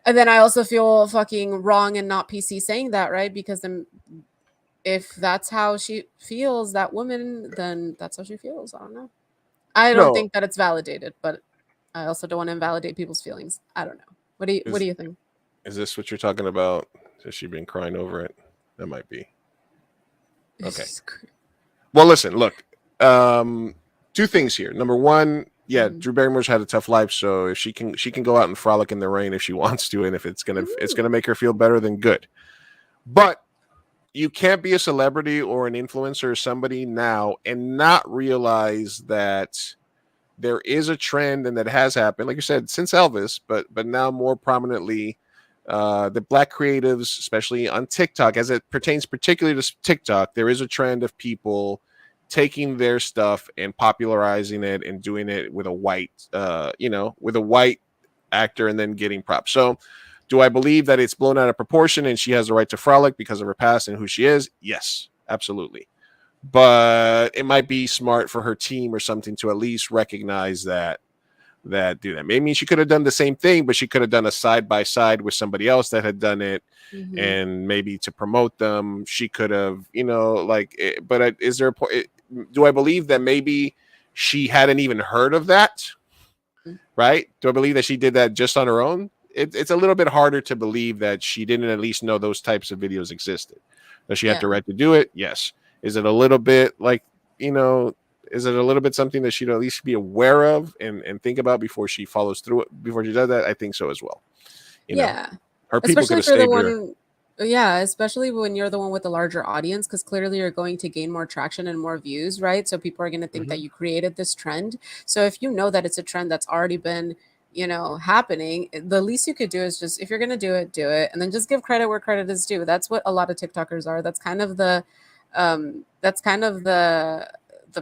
And then I also feel fucking wrong and not PC saying that, right? Because then if that's how she feels, that woman, then that's how she feels. I don't know. I don't think that it's validated, but I also don't want to invalidate people's feelings. I don't know. What do you think? Is this what you're talking about? Has she been crying over it? That might be. Okay. Well, listen, look. 2 things here. Number one, Drew Barrymore's had a tough life, so if she can go out and frolic in the rain if she wants to, and if it's gonna make her feel better, then good. But you can't be a celebrity or an influencer or somebody now and not realize that there is a trend and that has happened, like you said, since Elvis, but now more prominently, the Black creatives, especially on TikTok, as it pertains particularly to TikTok, there is a trend of people taking their stuff and popularizing it and doing it with a white, with a white actor and then getting props. So do I believe that it's blown out of proportion and she has the right to frolic because of her past and who she is? Yes, absolutely. But it might be smart for her team or something to at least recognize that do that. Maybe she could have done the same thing, but she could have done a side by side with somebody else that had done it, and maybe to promote them, she could have, But is there a point? Do I believe that maybe she hadn't even heard of that? Right? Do I believe that she did that just on her own? It's a little bit harder to believe that she didn't at least know those types of videos existed. Does she have the right to do it? Yes. Is it a little bit is it a little bit something that she'd at least be aware of and think about before she follows through it, before she does that? I think so as well. Her people could have stayed there. Yeah, especially when you're the one with the larger audience, because clearly you're going to gain more traction and more views, right? So people are going to think that you created this trend. So if you know that it's a trend that's already been, happening, the least you could do is just, if you're going to do it, and then just give credit where credit is due. That's what a lot of TikTokers are. That's kind of the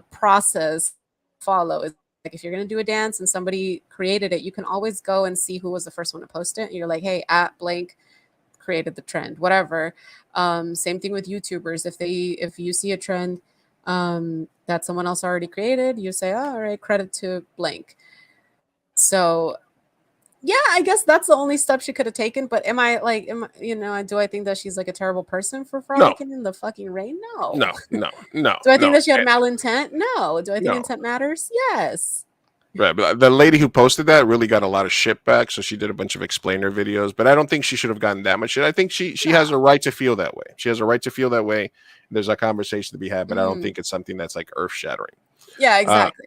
process follow. Is like, if you're going to do a dance and somebody created it, you can always go and see who was the first one to post it. And you're like, hey, at blank created the trend, whatever. Same thing with YouTubers. If you see a trend, that someone else already created. You say, oh, all right, credit to blank. So yeah, I guess that's the only step she could have taken. But do I think that she's like a terrible person for No, frolicking in the fucking rain? No. no, no, no, Do I think no. that she had malintent? No. Do I think No. intent matters? Yes. Right, but the lady who posted that really got a lot of shit back, so she did a bunch of explainer videos. But I don't think she should have gotten that much shit. I think she has a right to feel that way. She has a right to feel that way. There's a conversation to be had, but I don't think it's something that's like earth shattering. Yeah, exactly.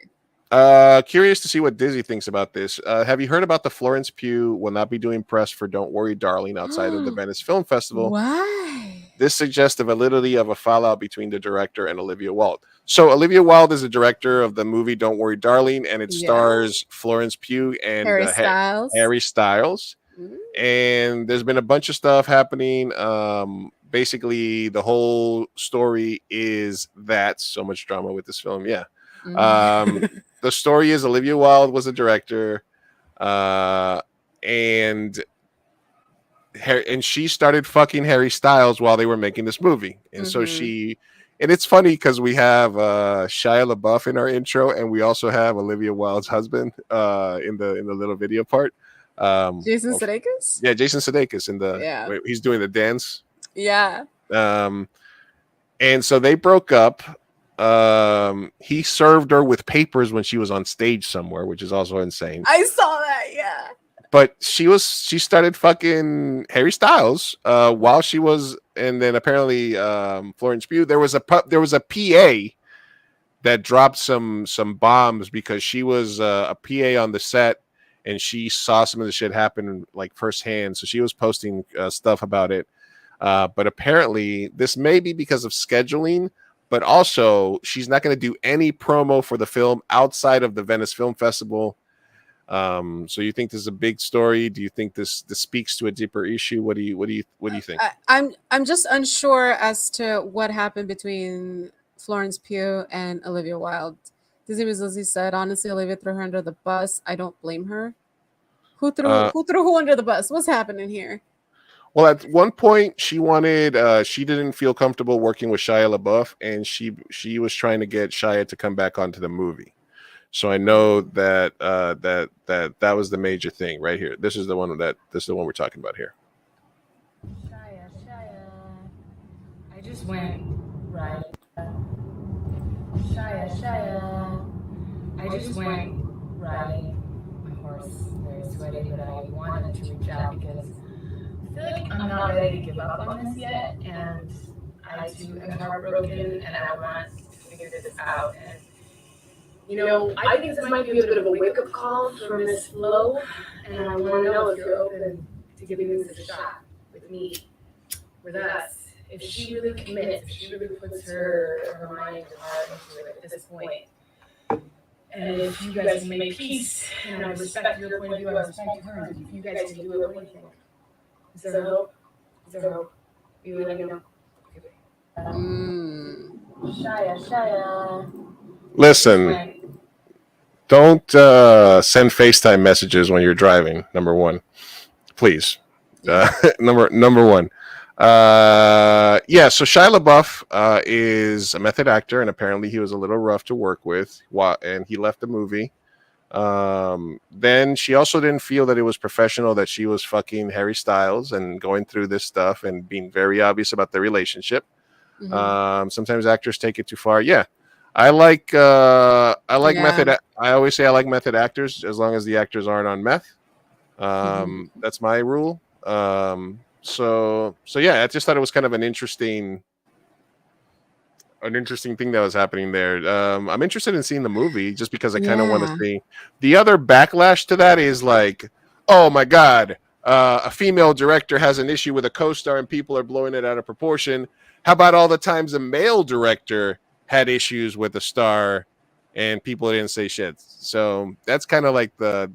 Curious to see what Dizzy thinks about this. Have you heard about the Florence Pugh will not be doing press for Don't Worry, Darling outside of the Venice Film Festival? Why? This suggests the validity of a fallout between the director and Olivia Wilde. So Olivia Wilde is the director of the movie Don't Worry, Darling, and it stars Florence Pugh and Harry Styles. Harry Styles. And there's been a bunch of stuff happening. Basically, the whole story is that so much drama with this film. Yeah. The story is Olivia Wilde was a director, and she started fucking Harry Styles while they were making this movie, and so and it's funny because we have Shia LaBeouf in our intro, and we also have Olivia Wilde's husband in the little video part. Jason Sudeikis. Yeah, Jason Sudeikis wait, he's doing the dance. Yeah. And so they broke up. He served her with papers when she was on stage somewhere, which is also insane. I saw that. Yeah. But she started fucking Harry Styles while she was, and then apparently Florence Pugh. There was a PA that dropped some bombs because she was a PA on the set, and she saw some of the shit happen like firsthand. So she was posting stuff about it. But apparently, this may be because of scheduling. But also, she's not going to do any promo for the film outside of the Venice Film Festival. So you think this is a big story? Do you think this speaks to a deeper issue? What do you think? I'm just unsure as to what happened between Florence Pugh and Olivia Wilde. Dizzy Lizzy said, honestly, Olivia threw her under the bus. I don't blame her. Who threw who under the bus? What's happening here? Well, at one point, she didn't feel comfortable working with Shia LaBeouf, and she was trying to get Shia to come back onto the movie. So I know that that was the major thing right here. This is the one we're talking about here. Shia, I just went right. Shia, I just went riding my horse, very sweaty, but I wanted to reach out because I feel like I'm not ready to give up on this yet, and I too am heartbroken, and I want to figure this out. And I think this might be a bit of a wake-up call for Miss Flo, and I want to know if you're open to giving this a shot with me, with us. If she really commits, if she really puts her mind and heart into it at this point, and if you guys can make peace, and I respect your point of view, I respect hers, if you guys can do it, what do you think? Is there hope? Is there hope? You let me know. Shia. Listen, don't send FaceTime messages when you're driving. Number one, please. Number one. So Shia LaBeouf is a method actor, and apparently he was a little rough to work with, and he left the movie. Then she also didn't feel that it was professional that she was fucking Harry Styles and going through this stuff and being very obvious about their relationship. Sometimes actors take it too far. Yeah, I like method. I always say I like method actors as long as the actors aren't on meth. That's my rule. So yeah, I just thought it was kind of an interesting thing that was happening there. I'm interested in seeing the movie just because I kind of want to see. The other backlash to that is like, oh my God, a female director has an issue with a co-star and people are blowing it out of proportion. How about all the times a male director had issues with a star and people didn't say shit? So that's kind of like the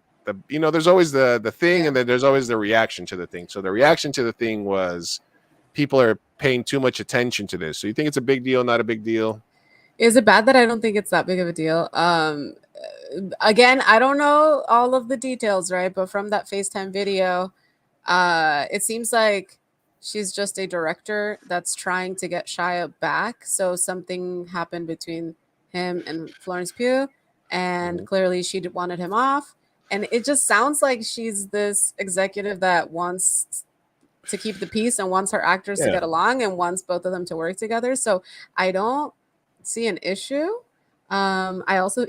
there's always the thing, and then there's always the reaction to the thing. So the reaction to the thing was people are paying too much attention to this. So you think it's a big deal, not a big deal? Is it bad that I don't think it's that big of a deal? Again, I don't know all of the details, right? But from that FaceTime video, it seems like she's just a director that's trying to get Shia back. So something happened between him and Florence Pugh, and clearly she wanted him off. And it just sounds like she's this executive that wants to keep the peace and wants her actors to get along and wants both of them to work together. So I don't see an issue. I also,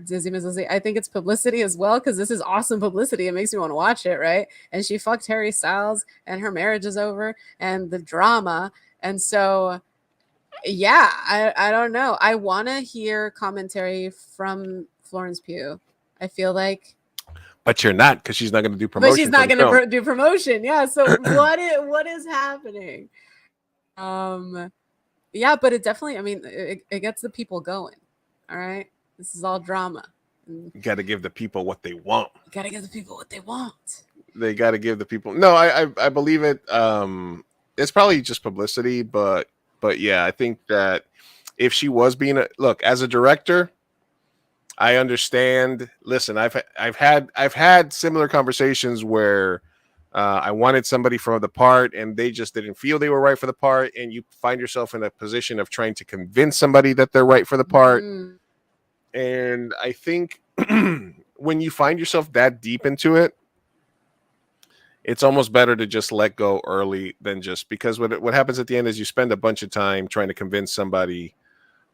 Dizzy Miss Lizzy, I think it's publicity as well, because this is awesome publicity. It makes me want to watch it, right? And she fucked Harry Styles and her marriage is over and the drama. And so, I don't know. I want to hear commentary from Florence Pugh. I feel like, but you're not, because she's not going to do promotion. But she's not going to do promotion. Yeah. So what is happening? Yeah, but it definitely, I mean, it gets the people going. All right. This is all drama. You got to give the people what they want. You got to give the people what they want. They got to give the people. No, I believe it. It's probably just publicity, but yeah, I think that if she was being look, as a director, I understand. Listen, I've had similar conversations where I wanted somebody for the part and they just didn't feel they were right for the part, and you find yourself in a position of trying to convince somebody that they're right for the part. And I think when you find yourself that deep into it, it's almost better to just let go early than just, because what happens at the end is you spend a bunch of time trying to convince somebody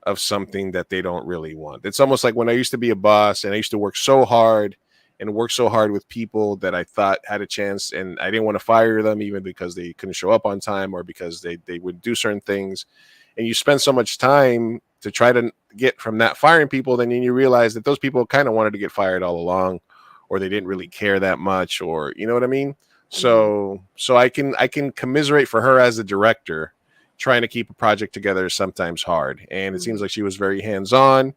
of something that they don't really want. It's almost like when I used to be a boss and I used to work so hard with people that I thought had a chance, and I didn't want to fire them even because they couldn't show up on time or because they would do certain things. And you spend so much time to try to get from that firing people, then you realize that those people kind of wanted to get fired all along, or they didn't really care that much, or you know what I mean? So I can commiserate for her as a director. Trying to keep a project together is sometimes hard, and it seems like she was very hands-on,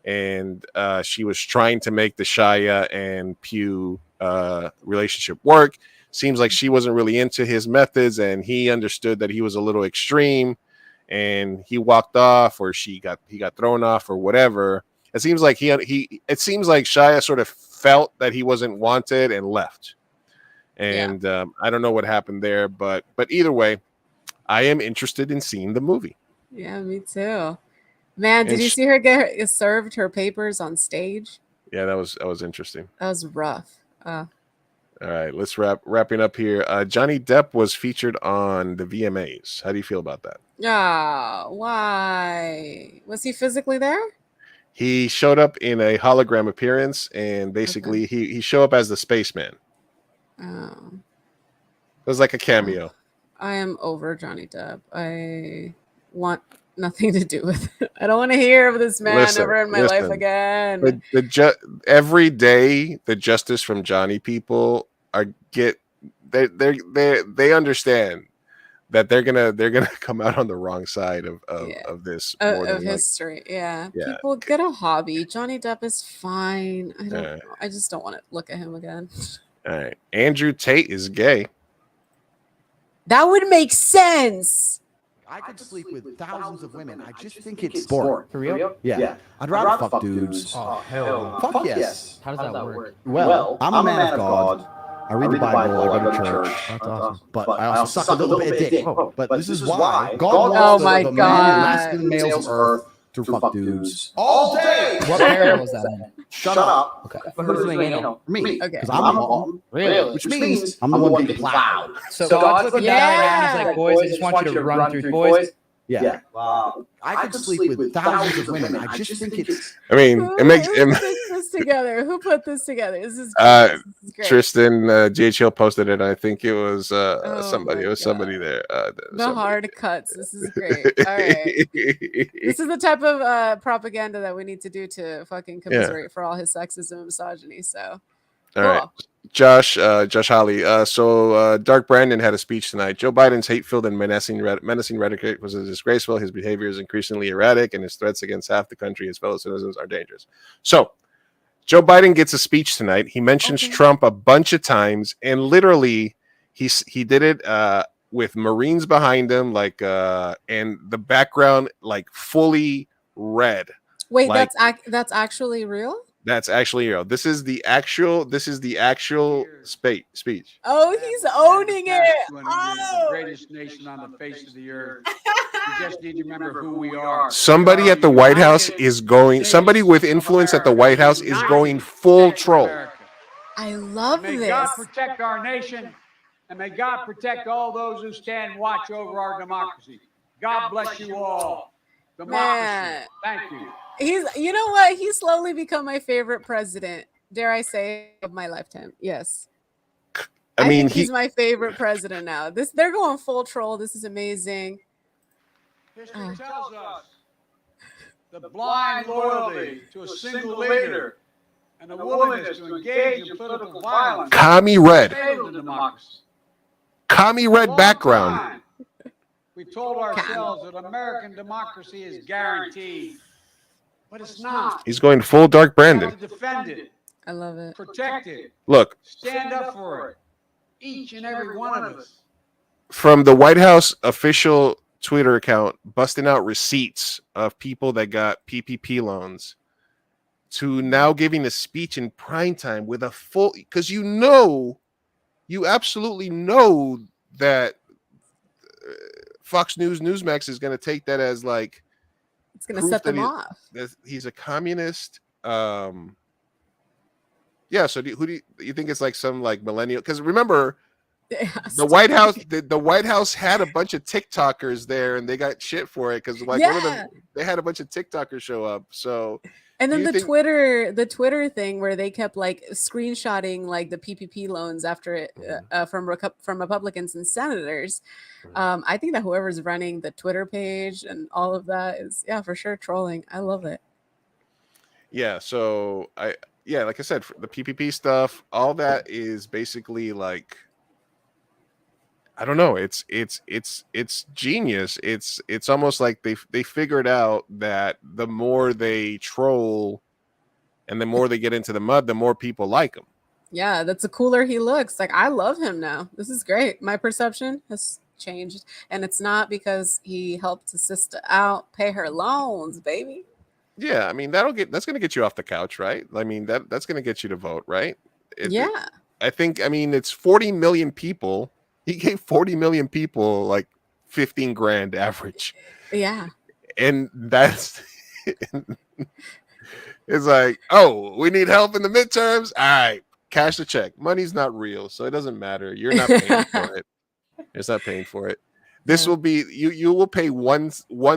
and she was trying to make the Shia and Pugh relationship work. Seems like she wasn't really into his methods, and he understood that he was a little extreme, and he walked off, or he got thrown off, or whatever. It seems like it seems like Shia sort of felt that he wasn't wanted and left, and I don't know what happened there, but either way, I am interested in seeing the movie. Yeah, me too. Man, did you see her get served her papers on stage? Yeah, that was interesting. That was rough. All right, let's wrapping up here. Johnny Depp was featured on the VMAs. How do you feel about that? Why? Was he physically there? He showed up in a hologram appearance, and basically he showed up as the spaceman. Oh. It was like a cameo. I am over Johnny Depp. I want nothing to do with it. I don't want to hear of this man ever in my life again. Every day, the justice from Johnny people they understand that they're gonna come out on the wrong side of this of history. Yeah, people get a hobby. Johnny Depp is fine. I just don't want to look at him again. All right, Andrew Tate is gay. That would make sense. I could sleep with thousands of women. I just think it's sport. For real? Yeah. I'd rather fuck dudes. Oh, hell. Fuck yes. How does that work? Well, I'm a man of God. I read the Bible. I go to church. That's awesome. But I also suck a little bit of dick. But this is why God wants the masculine males on earth to fuck dudes all day. What parable was that in? Shut up. Okay. Who's doing anal? Me. Okay. Because I'm a mom. Really? Which means I'm the one being plowed. So God's looking down around. He's like, boys, I just want you to run through boys. Yeah. Wow. I could sleep with thousands of women. I just think it's. I mean, it makes Who put this together? Who put this together? This is great. Tristan GHL posted it. I think it was somebody. It was somebody there. Hard cuts. This is great. All right. This is the type of propaganda that we need to do to fucking commiserate for all his sexism and misogyny. So, all right. Josh Hawley. So Dark Brandon had a speech tonight. Joe Biden's hate-filled and menacing rhetoric was disgraceful. His behavior is increasingly erratic, and his threats against half the country, his fellow citizens, are dangerous. So Joe Biden gets a speech tonight. He mentions Trump a bunch of times, and literally he did it with Marines behind him, like and the background like fully red. Wait, like, that's actually real? That's actually real. This is the actual speech. Oh, he's owning it. The Oh. greatest nation on the face of the earth. We just need to remember who we are. Somebody at the White House is going. Somebody with influence at the White House is going full troll. I love May this. God protect our nation, and may God protect all those who stand watch over our democracy. God bless you all. Democracy. Man. Thank you. You know what? He's slowly become my favorite president. Dare I say, of my lifetime? Yes. I mean, think he's my favorite president now. They're going full troll. This is amazing. History tells us the blind loyalty to a single leader and the willingness to engage in political violence. Commie red. failed in democracy. Commie red background. We told ourselves that American democracy is guaranteed, but it's not. He's going full Dark We have Brandon. to defend it, I love it. protect it, Look, stand up for it. Each and every one of us. from the White House official Twitter account busting out receipts of people that got PPP loans to now giving a speech in prime time with a full, because you absolutely know that Fox News Newsmax is going to take that as like It's going to set them off. that he's a communist. Yeah. So who do you think it's like some like millennial? Because remember, the White House, the White House had a bunch of TikTokers there, and they got shit for it because like one of them, they had a bunch of TikTokers show up. So and then the Twitter thing where they kept like screenshotting like the PPP loans after it from Republicans and senators. I think that whoever's running the Twitter page and all of that is for sure trolling. I love it. Yeah. So like I said, the PPP stuff, all that is basically like, I don't know. It's genius. It's almost like they figured out that the more they troll and the more they get into the mud, the more people like him. Yeah, that's the cooler he looks. Like, I love him now. This is great. My perception has changed, and it's not because he helped his sister out pay her loans, baby. Yeah, I mean that's gonna get you off the couch, right? I mean that's gonna get you to vote, right? I think it's 40 million people. He gave 40 million people like 15 grand average. Yeah. And that's it's like, oh, we need help in the midterms. All right, cash the check. Money's not real, so it doesn't matter. You're not paying for it. It's not paying for it. This will be you will pay 1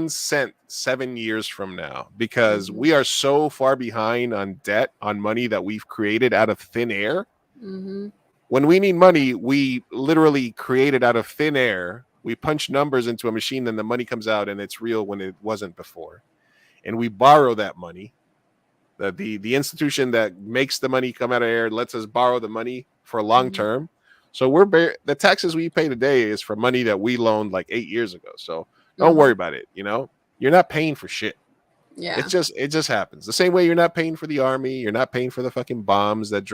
cent 7 years from now because we are so far behind on debt, on money that we've created out of thin air. Mm-hmm. When we need money, we literally create it out of thin air. We punch numbers into a machine, and the money comes out, and it's real when it wasn't before. And we borrow that money. The institution that makes the money come out of air lets us borrow the money for long term. So the taxes we pay today is for money that we loaned like 8 years ago. So don't worry about it. You're not paying for shit. Yeah, it just happens. The same way you're not paying for the army, you're not paying for the fucking bombs that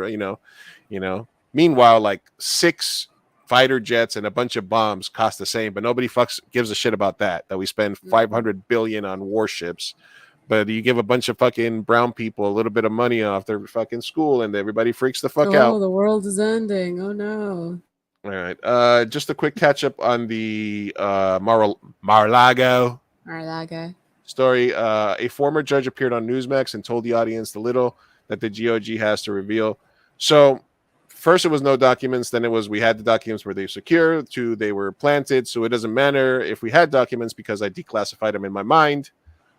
Meanwhile, like 6 fighter jets and a bunch of bombs cost the same, but nobody gives a shit about that we spend $500 billion on warships. But you give a bunch of fucking brown people a little bit of money off their fucking school, and everybody freaks the fuck out. Oh, the world is ending. Oh no. All right. Just a quick catch up on the Mar-a-Lago story. A former judge appeared on Newsmax and told the audience the little that the GOG has to reveal. So first it was no documents, then it was we had the documents, were they secure, to they were planted, so it doesn't matter if we had documents because I declassified them in my mind.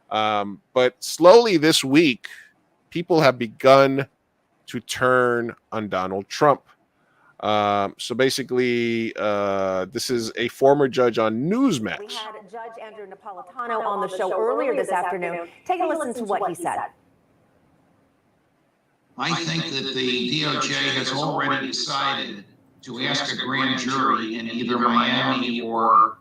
But slowly this week, people have begun to turn on Donald Trump. So basically, this is a former judge on Newsmax. We had Judge Andrew Napolitano on the show earlier this afternoon. Take a listen to what he said. I think that the DOJ has already decided to ask a grand jury in either Miami or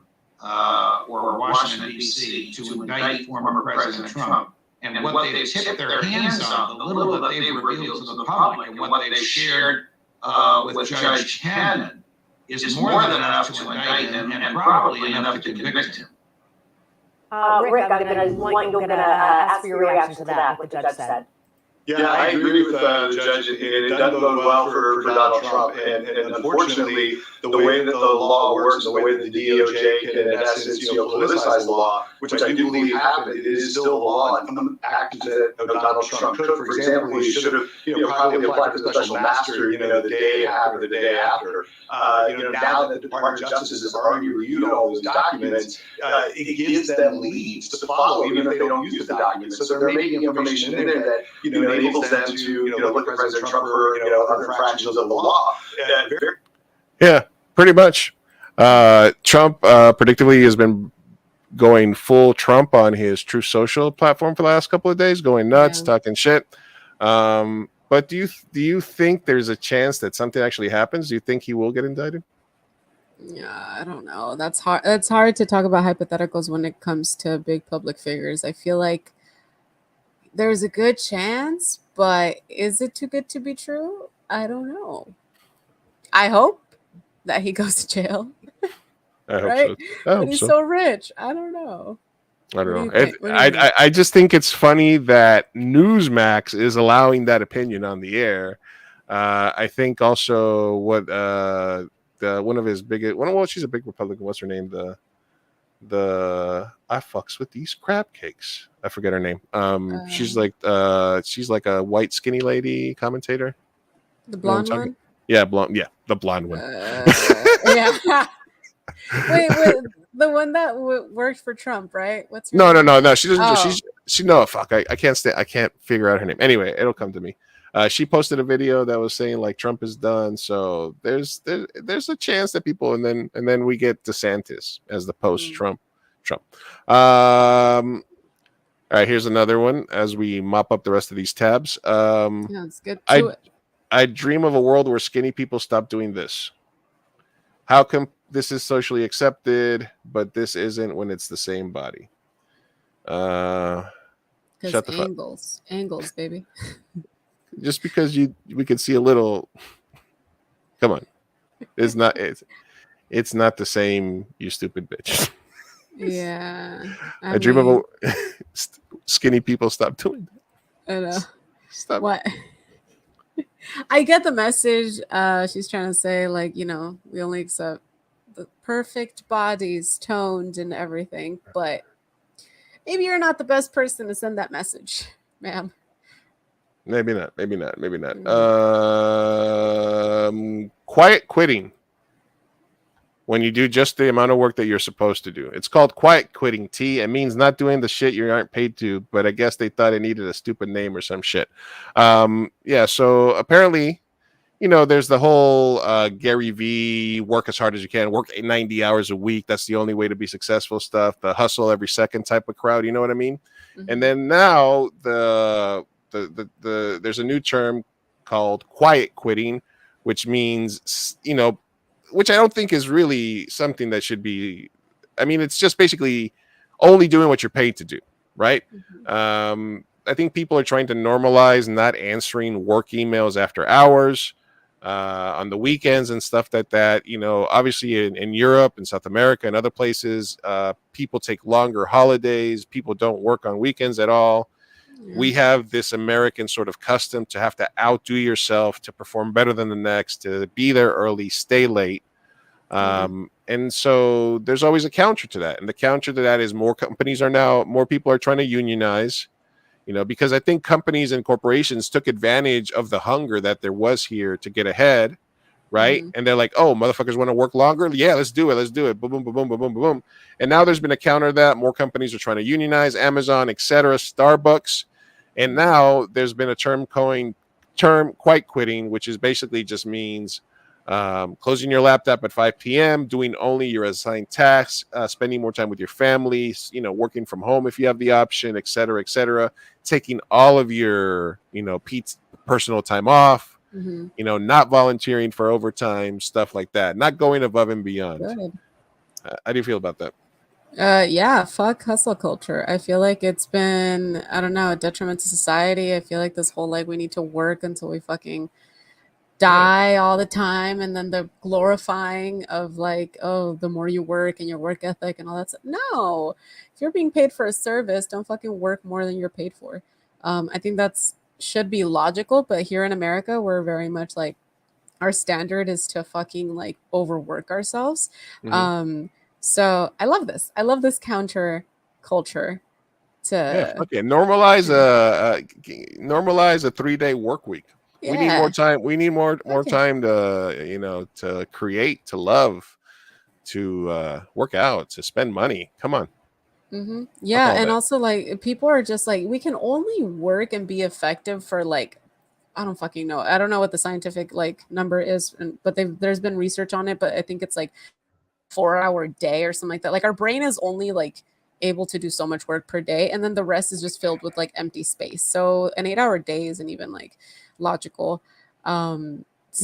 Washington, D.C. to indict former President Trump. And what they've tipped their hands on, the little that they've revealed to the public and what they've shared with Judge Cannon is more than enough to indict him and probably enough to convict him. Rick, I'm going to ask for your reaction to that, what the judge said. Yeah, I agree with the judge, and it doesn't bode well for Donald Trump. And unfortunately, the way that the law works and the way that the DOJ can, in essence, politicize the law, which I do believe happened, it is still a law. And some actions that Donald Trump took, for example, he should have, probably applied for the special master, the day after or the day after. Now that the Department of Justice has already reviewed all those documents, it gives them leads to follow, even if they don't use the documents. So there may be information in there that, enables them to, look at President Trump for, other infractions of the law. Yeah, pretty much. Trump predictably has been going full Trump on his Truth Social platform for the last couple of days, going nuts, talking shit. But do you think there's a chance that something actually happens? Do you think he will get indicted? Yeah, I don't know. That's hard. It's hard to talk about hypotheticals when it comes to big public figures. I feel like there's a good chance, but is it too good to be true? I don't know. I hope that he goes to jail. I hope right? so. But he's so rich. I don't know. I don't know. I just think it's funny that Newsmax is allowing that opinion on the air. I think also what one of his biggest she's a big Republican. What's her name? The I fucks with these crab cakes. I forget her name. She's like a white skinny lady commentator. The blonde one? Yeah, blonde. Yeah, the blonde one. Yeah. wait, the one that worked for Trump, right? What's her name? No. She doesn't. Oh. Fuck. I can't figure out her name. Anyway, it'll come to me. She posted a video that was saying like Trump is done. So there's a chance that people and then we get DeSantis as the post Trump. All right, here's another one as we mop up the rest of these tabs. Let's get to it. I dream of a world where skinny people stop doing this. How come this is socially accepted, but this isn't when it's the same body? Because shut the angles, baby. Just because we can see a little. Come on, it's not the same. You stupid bitch. Yeah, I dream of a skinny people stop doing that. I know. Stop. What? I get the message. She's trying to say, like, we only accept the perfect bodies, toned and everything. But maybe you're not the best person to send that message, ma'am. Maybe not. Quiet quitting. When you do just the amount of work that you're supposed to do. It's called quiet quitting, T. It means not doing the shit you aren't paid to, but I guess they thought it needed a stupid name or some shit. So apparently, there's the whole Gary V, work as hard as you can, work 90 hours a week. That's the only way to be successful stuff. The hustle every second type of crowd, you know what I mean? Mm-hmm. And then now there's a new term called quiet quitting, which means, which I don't think is really something that should be. I mean, it's just basically only doing what you're paid to do, right? Mm-hmm. I think people are trying to normalize not answering work emails after hours on the weekends and stuff like that. Obviously in Europe and South America and other places, people take longer holidays. People don't work on weekends at all. Yeah. We have this American sort of custom to have to outdo yourself, to perform better than the next, to be there early, stay late. And so there's always a counter to that. And the counter to that is more people are trying to unionize, because I think companies and corporations took advantage of the hunger that there was here to get ahead. Right. Mm-hmm. And they're like, oh, motherfuckers want to work longer. Yeah, let's do it. Boom, boom, boom, boom, boom, boom, boom. And now there's been a counter to that. More companies are trying to unionize, Amazon, etc., Starbucks. And now there's been a term quiet quitting, which is basically just means closing your laptop at 5 p.m., doing only your assigned tasks, spending more time with your family, working from home if you have the option, et cetera, taking all of your, personal time off, mm-hmm. Not volunteering for overtime, stuff like that, not going above and beyond. Good. How do you feel about that? Yeah, fuck hustle culture. I feel like it's been, I don't know, a detriment to society. I feel like this whole, we need to work until we fucking die all the time, and then the glorifying of the more you work and your work ethic and all that stuff. No, if you're being paid for a service, don't fucking work more than you're paid for. I think that's should be logical, but here in America, we're very much like our standard is to fucking like overwork ourselves. So I love this. I love this counter culture to okay. Normalize a 3-day work week. We need more time. We need more time to to create, to love, to work out, to spend money. Come on. Yeah, and also like people are just like, we can only work and be effective for like, I don't fucking know. I don't know what the scientific like number is, but there's been research on it, but I think it's like 4-hour day or something like that. Like our brain is only like able to do so much work per day, and then the rest is just filled with like empty space. So an 8-hour day isn't even like logical. And this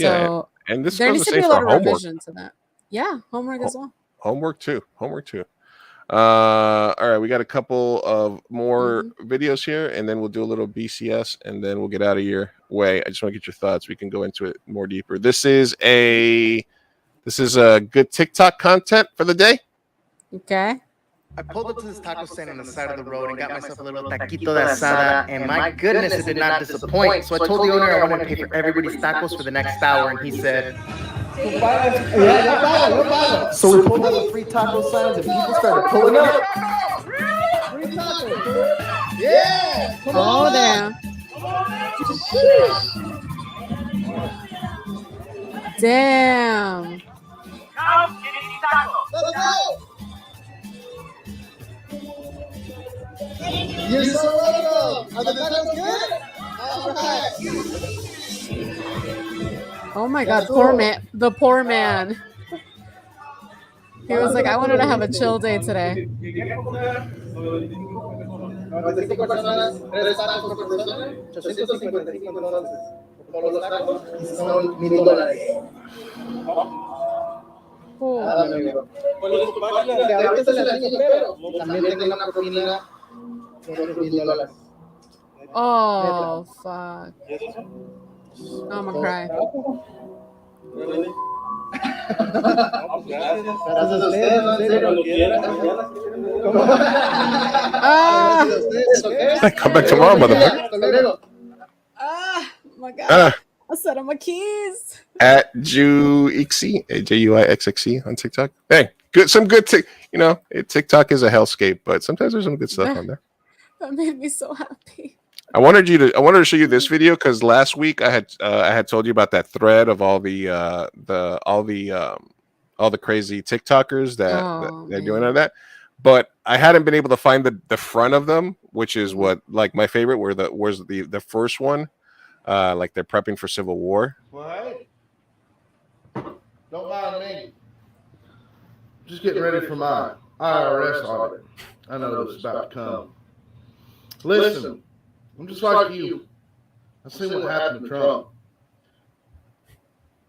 there needs to be a lot of revision to that. Yeah, homework as well. Homework too. All right, we got a couple of more videos here, and then we'll do a little BCS, and then we'll get out of your way. I just want to get your thoughts. We can go into it more deeper. This is a good TikTok content for the day. Okay. I pulled up to this taco stand on the side of the road and got myself a little taquito de asada, and my goodness, it did not disappoint. So I told the owner I wanted to pay for everybody's tacos for the next hour, and he said, So we pulled out the free taco signs and people started pulling up. Free tacos. Yeah. Come on. Damn. Let's go. You're so welcome. Are the tacos good? All right. Oh my God, poor man. The poor man. He was like, I wanted to have a chill day today. Oh, fuck. I'm gonna cry. Come back tomorrow, motherfucker. My God. I said I'm a keys. At Juixi, Juixxe on TikTok. Hey, good. Some good. TikTok is a hellscape, but sometimes there's some good stuff on there. That made me so happy. I wanted to show you this video because last week I had told you about that thread of all the crazy TikTokers that they're doing on that, but I hadn't been able to find the front of them, which is what like my favorite. Where's the first one, like they're prepping for civil war. What? Don't mind me. Just getting ready for my IRS audit. I know this is about to come. Listen. I'm just like you. I've seen what happened to Trump.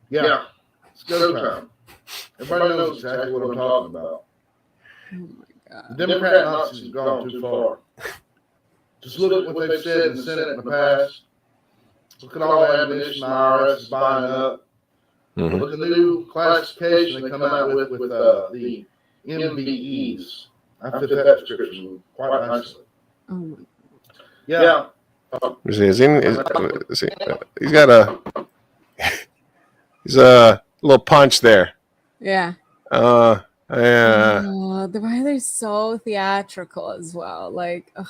Yeah, it's go time. Everybody knows exactly what I'm talking about. Oh my God. The Democrat Nazis have gone too far. Just look at what they've said in the Senate in the past. Look at all the ammunition the IRS is buying up. Look at the new classification they come out with the MBEs. I fit that description quite nicely. Oh my God. Yeah. He's got a little punch there. Yeah. Yeah. Oh, why they're so theatrical as well. Like, ugh.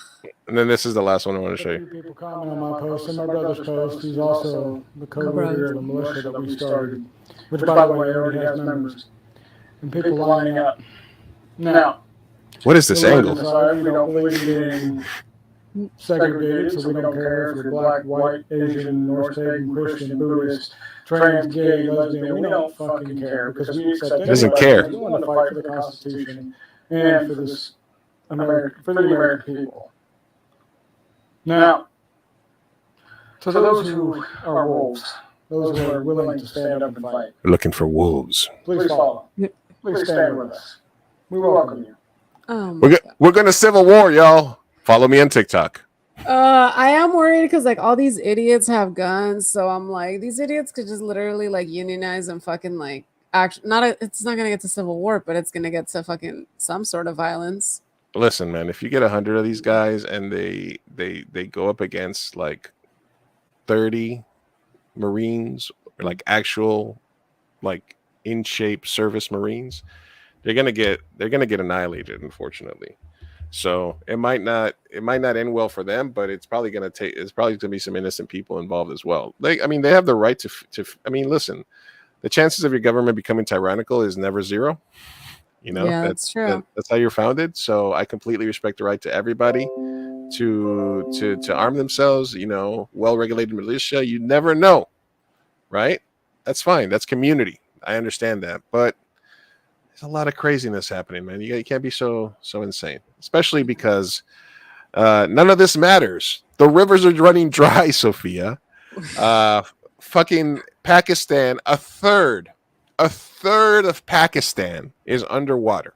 And then this is the last one I want to show you. People comment on my post and my brother's post. He's also the co-leader of the militia that we started, which, by the way, already has members. And people lining up. Now, what is this angle? We don't believe in segregated, so we don't care if you're black, white, Asian, North pagan, Christian, Buddhist, trans, gay, lesbian. We don't fucking care because we accept anybody. Doesn't care. We want to fight for the Constitution and for this for the American people. Now, to those who are wolves, those who are willing to stand up and fight, We're looking for wolves. please follow. Please stand with us. We welcome you. We're gonna civil war, y'all. Follow me on TikTok. I am worried because like all these idiots have guns, so I'm like, these idiots could just literally like unionize and fucking like it's not gonna get to civil war, but it's gonna get to fucking some sort of violence. Listen, man, if you get 100 of these guys and they go up against like 30 Marines, or like actual, like in shape service Marines, they're gonna get annihilated, unfortunately. So it might not end well for them, but it's probably gonna be some innocent people involved as well. Like, I mean, they have the right to. I mean, listen, the chances of your government becoming tyrannical is never zero. You know, Yeah, that's true. that's how you're founded. So I completely respect the right to everybody to arm themselves. You know, well-regulated militia. You never know, right? That's fine. That's community. I understand that, but there's a lot of craziness happening, man. You can't be so insane, especially because none of this matters. The rivers are running dry, Sofia. Fucking Pakistan, a third of Pakistan is underwater.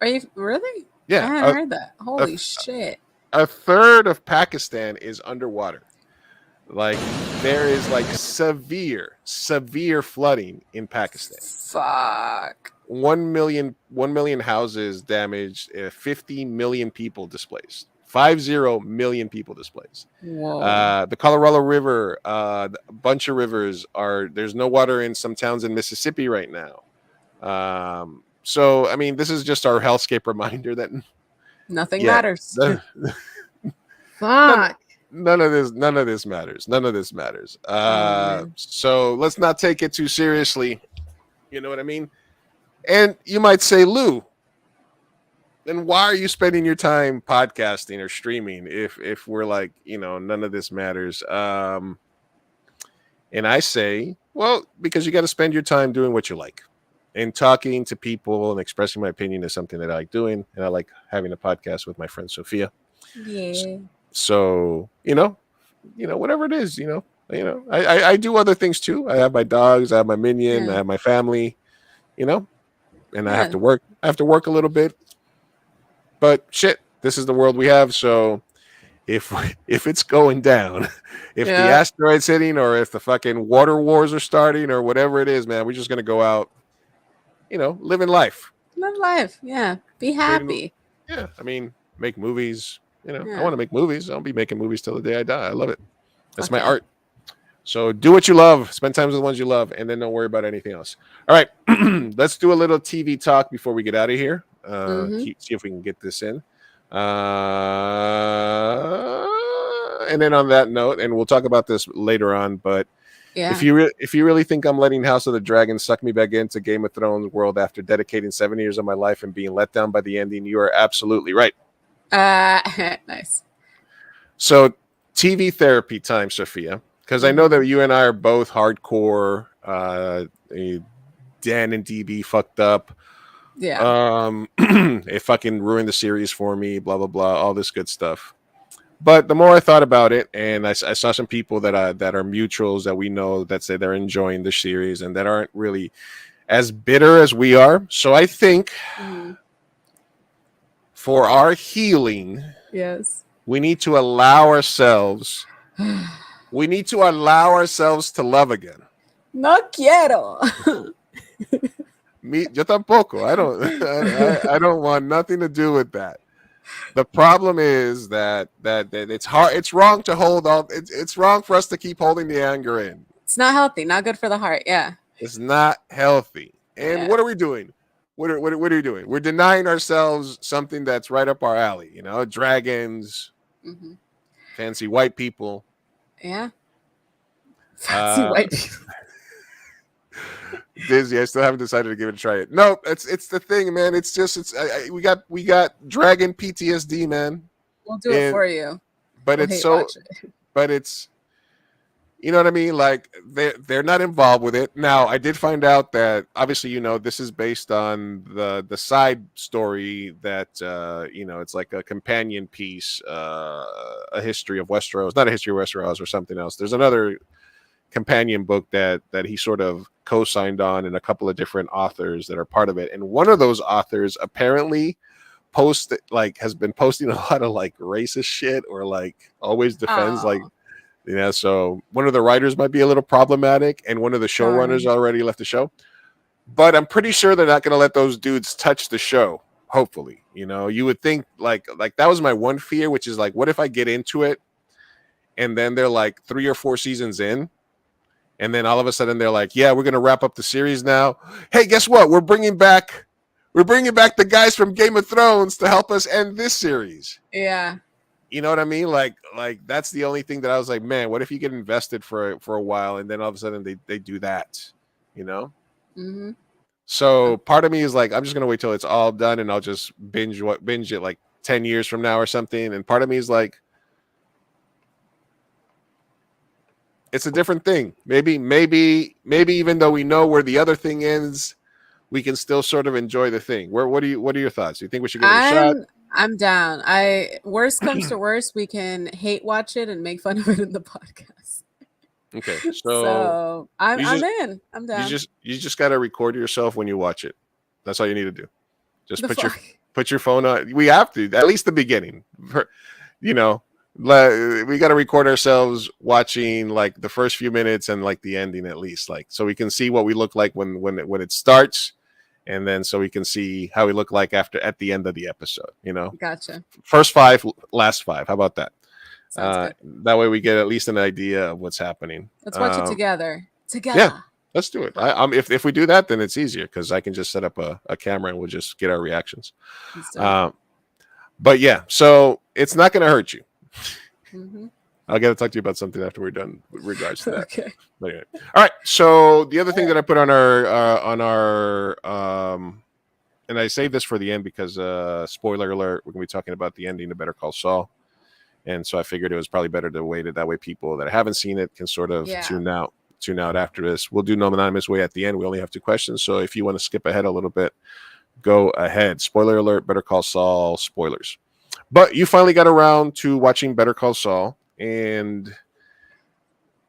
Are you really? Yeah, I hadn't heard that. Holy shit. A third of Pakistan is underwater. Like, there is like severe flooding in Pakistan. Fuck. 1 million houses damaged, 50 million people displaced. 50 million people displaced. Whoa. The Colorado River, a bunch of rivers there's no water in some towns in Mississippi right now. So I mean, this is just our hellscape reminder that nothing matters. Fuck. None of this matters. None of this matters. So let's not take it too seriously. You know what I mean? And you might say, Lou, then why are you spending your time podcasting or streaming if we're like, you know, none of this matters? And I say, well, because you got to spend your time doing what you like. And talking to people and expressing my opinion is something that I like doing. And I like having a podcast with my friend Sofia. Yeah. So, you know, whatever it is, I do other things too. I have my dogs, I have my minion, I have my family, and I have to work. I have to work a little bit. But shit, this is the world we have. So if it's going down, if the asteroid's hitting, or if the fucking water wars are starting, or whatever it is, man, we're just gonna go out, living life. Live life. Yeah. Be happy. Yeah. I mean, make movies. I want to make movies. I'll be making movies till the day I die. I love it. That's my art. So do what you love. Spend time with the ones you love, and then don't worry about anything else. All right. Let's do a little TV talk before we get out of here. See if we can get this in. And then on that note, and we'll talk about this later on, but if you really think I'm letting House of the Dragon suck me back into Game of Thrones world after dedicating 7 years of my life and being let down by the ending, you are absolutely right. Nice. So TV therapy time, Sofia, because I know that you and I are both hardcore. Dan and DB fucked up. Yeah. It fucking ruined the series for me, blah, blah, blah, all this good stuff. But the more I thought about it, and I saw some people that are mutuals that we know that say they're enjoying the series and that aren't really as bitter as we are. So I think for our healing, we need to allow ourselves to love again. No quiero. Yo tampoco. I don't want nothing to do with that. The problem is that it's hard. It's wrong to hold on. It's wrong for us to keep holding the anger in. It's not healthy. Not good for the heart. Yeah. It's not healthy. And what are we doing? What are we doing? We're denying ourselves something that's right up our alley. Dragons, fancy white people. Yeah. Fancy white people. Disney. I still haven't decided to give it a try. No, it's the thing, man. It's just we got dragon PTSD, man. We'll do it for you. But it's you know what I mean? Like they're not involved with it. Now, I did find out that obviously, this is based on the side story that it's like a companion piece, a history of Westeros, not a history of Westeros or something else. There's another companion book that he sort of co-signed on, and a couple of different authors that are part of it. And one of those authors apparently has been posting a lot of like racist shit, or like always defends so one of the writers might be a little problematic, and one of the showrunners already left the show. But I'm pretty sure they're not going to let those dudes touch the show. Hopefully, you would think like that was my one fear, which is like, what if I get into it and then they're like 3 or 4 seasons in, and then all of a sudden they're like, yeah, we're gonna wrap up the series now. Hey, guess what? We're bringing back the guys from Game of Thrones to help us end this series. Yeah. You know what I mean? Like that's the only thing that I was like, man, what if you get invested for a while and then all of a sudden they do that, you know? Mm-hmm. So part of me is like, I'm just gonna wait till it's all done and I'll just binge it like 10 years from now or something. And part of me is like, it's a different thing. Maybe even though we know where the other thing ends, we can still sort of enjoy the thing. What are your thoughts? Do you think we should give it a shot? I'm down. Worst comes to worst, we can hate watch it and make fun of it in the podcast. Okay, so I'm in. I'm down. You just got to record yourself when you watch it. That's all you need to do. Just put your phone on. We have to, at least the beginning. You know, we got to record ourselves watching like the first few minutes and like the ending at least, like so we can see what we look like when it starts, and then so we can see how we look like at the end of the episode. You know, gotcha. First 5, last 5. How about that? Sounds good. That way we get at least an idea of what's happening. Let's watch it together. Yeah, let's do it. If we do that, then it's easier because I can just set up a camera and we'll just get our reactions. But yeah, so it's not going to hurt you. Mm-hmm. I'll get to talk to you about something after we're done with regards to that. Okay. But anyway. All right. So the other thing that I put on our and I saved this for the end because spoiler alert, we're gonna be talking about the ending of Better Call Saul, and so I figured it was probably better to wait it that way. People that haven't seen it can sort of tune out after this. We'll do no anonymous way at the end. We only have 2 questions, so if you want to skip ahead a little bit, go ahead. Spoiler alert: Better Call Saul spoilers. But you finally got around to watching Better Call Saul, and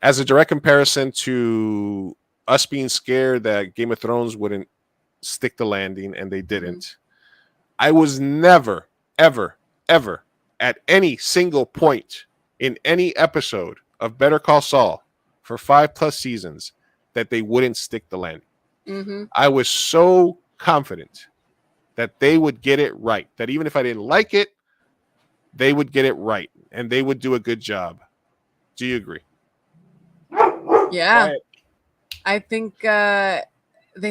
as a direct comparison to us being scared that Game of Thrones wouldn't stick the landing, and they didn't, I was never, ever, ever at any single point in any episode of Better Call Saul for 5+ seasons that they wouldn't stick the landing. Mm-hmm. I was so confident that they would get it right, that even if I didn't like it, they would get it right and they would do a good job. Do you agree? Yeah. I think they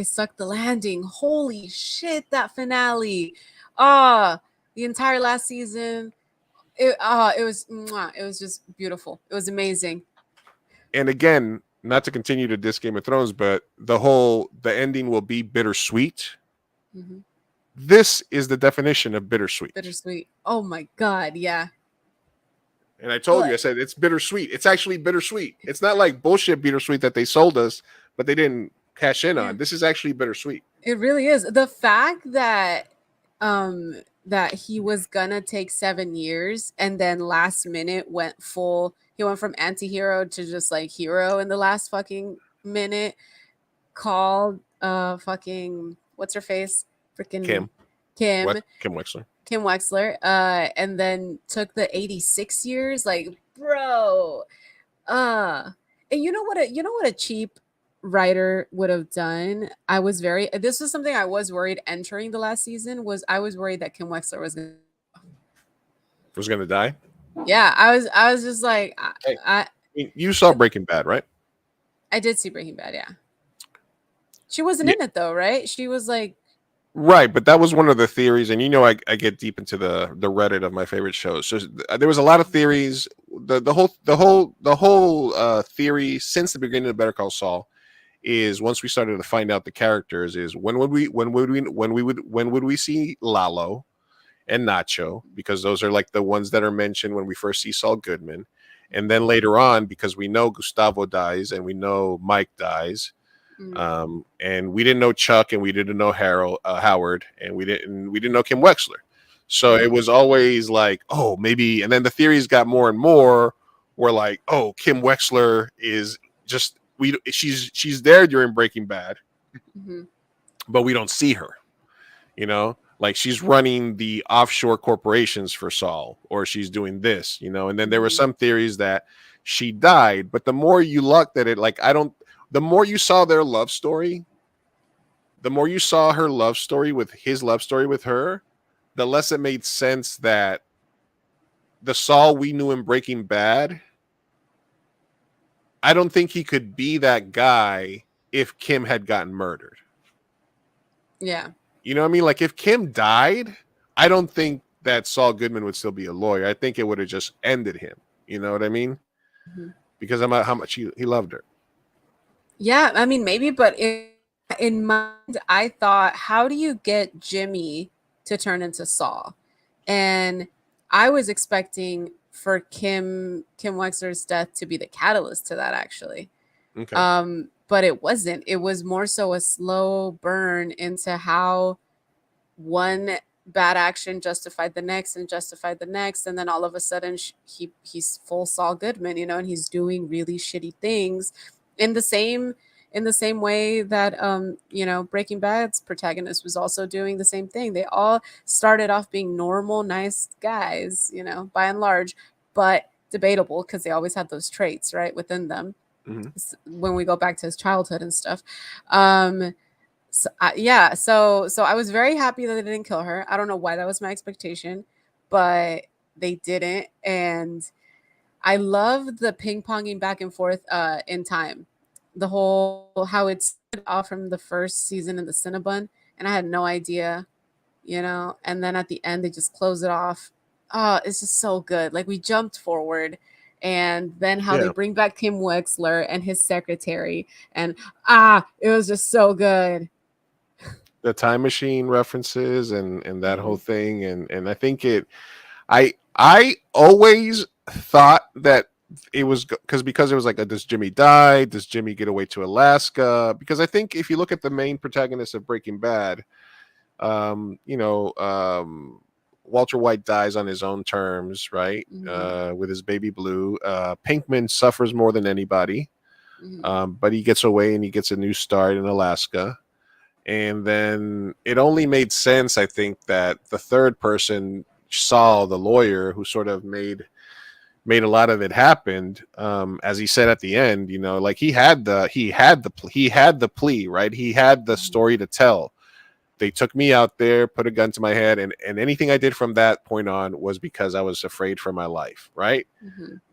stuck the landing. Holy shit, that finale. The entire last season. It was just beautiful. It was amazing. And again, not to continue to diss Game of Thrones, but the ending will be bittersweet. Mm-hmm. This is the definition of bittersweet. Bittersweet. Oh my God, yeah. And I told you, I said it's bittersweet. It's actually bittersweet. It's not like bullshit bittersweet that they sold us, but they didn't cash in on. This is actually bittersweet. It really is. The fact that that he was gonna take 7 years and then last minute he went from anti-hero to just like hero in the last fucking minute, called fucking what's her face? Freaking Kim Wexler, and then took the 86 years, like, bro. And you know what a cheap writer would have done? This was something I was worried entering the last season, I was worried that Kim Wexler was gonna die. Yeah, I was just like, you saw Breaking Bad, right? I did see Breaking Bad, yeah. She wasn't in it though, right? She was like, right, but that was one of the theories, and I get deep into the Reddit of my favorite shows. So there was a lot of theories. The whole theory since the beginning of Better Call Saul is once we started to find out the characters is when would we see Lalo and Nacho, because those are like the ones that are mentioned when we first see Saul Goodman, and then later on because we know Gustavo dies and we know Mike dies. And we didn't know Chuck, and we didn't know Howard, and we didn't know Kim Wexler. So it was always like, oh, maybe. And then the theories got more and more. Were like, oh, Kim Wexler is just she's there during Breaking Bad, but we don't see her. Like she's running the offshore corporations for Saul, or she's doing this. And then there were some theories that she died. But the more you looked at it, the more you saw their love story, the more you saw her love story with his love story with her, the less it made sense that the Saul we knew in Breaking Bad I don't think he could be that guy if Kim had gotten murdered. Yeah. You know what I mean? Like if Kim died, I don't think that Saul Goodman would still be a lawyer. I think it would have just ended him. You know what I mean? Mm-hmm. Because of how much he loved her. Yeah, I mean, maybe, but in mind, I thought, how do you get Jimmy to turn into Saul? And I was expecting for Kim Wexler's death to be the catalyst to that, actually. Okay. But it wasn't. It was more so a slow burn into how one bad action justified the next and justified the next, and then all of a sudden he's full Saul Goodman, you know, and he's doing really shitty things in the same way that you know, Breaking Bad's protagonist was also doing the same thing. They all started off being normal, nice guys, you know, by and large, but debatable because they always had those traits right within them. When we go back to his childhood and stuff. So I was very happy that they didn't kill her. I don't know why that was my expectation, but they didn't. And I love the ping-ponging back and forth in time. The whole how it's off from the first season in the Cinnabon, and I had no idea, you know, and then at the end they just close it off. Oh, it's just so good. Like we jumped forward, and then how they bring back Kim Wexler and his secretary, and it was just so good. The time machine references and that whole thing, and I think I always thought that it was because it was like, does Jimmy die? Does Jimmy get away to Alaska? Because I think if you look at the main protagonist of Breaking Bad, you know, Walter White dies on his own terms, right? With his baby Blue. Pinkman suffers more than anybody, but he gets away and he gets a new start in Alaska. And then it only made sense, I think, that the third person, Saul, the lawyer, who sort of made a lot of it happen, as he said at the end, you know, like he had the plea, right? He had the story to tell. They took me out there, put a gun to my head, and anything I did from that point on was because I was afraid for my life, right?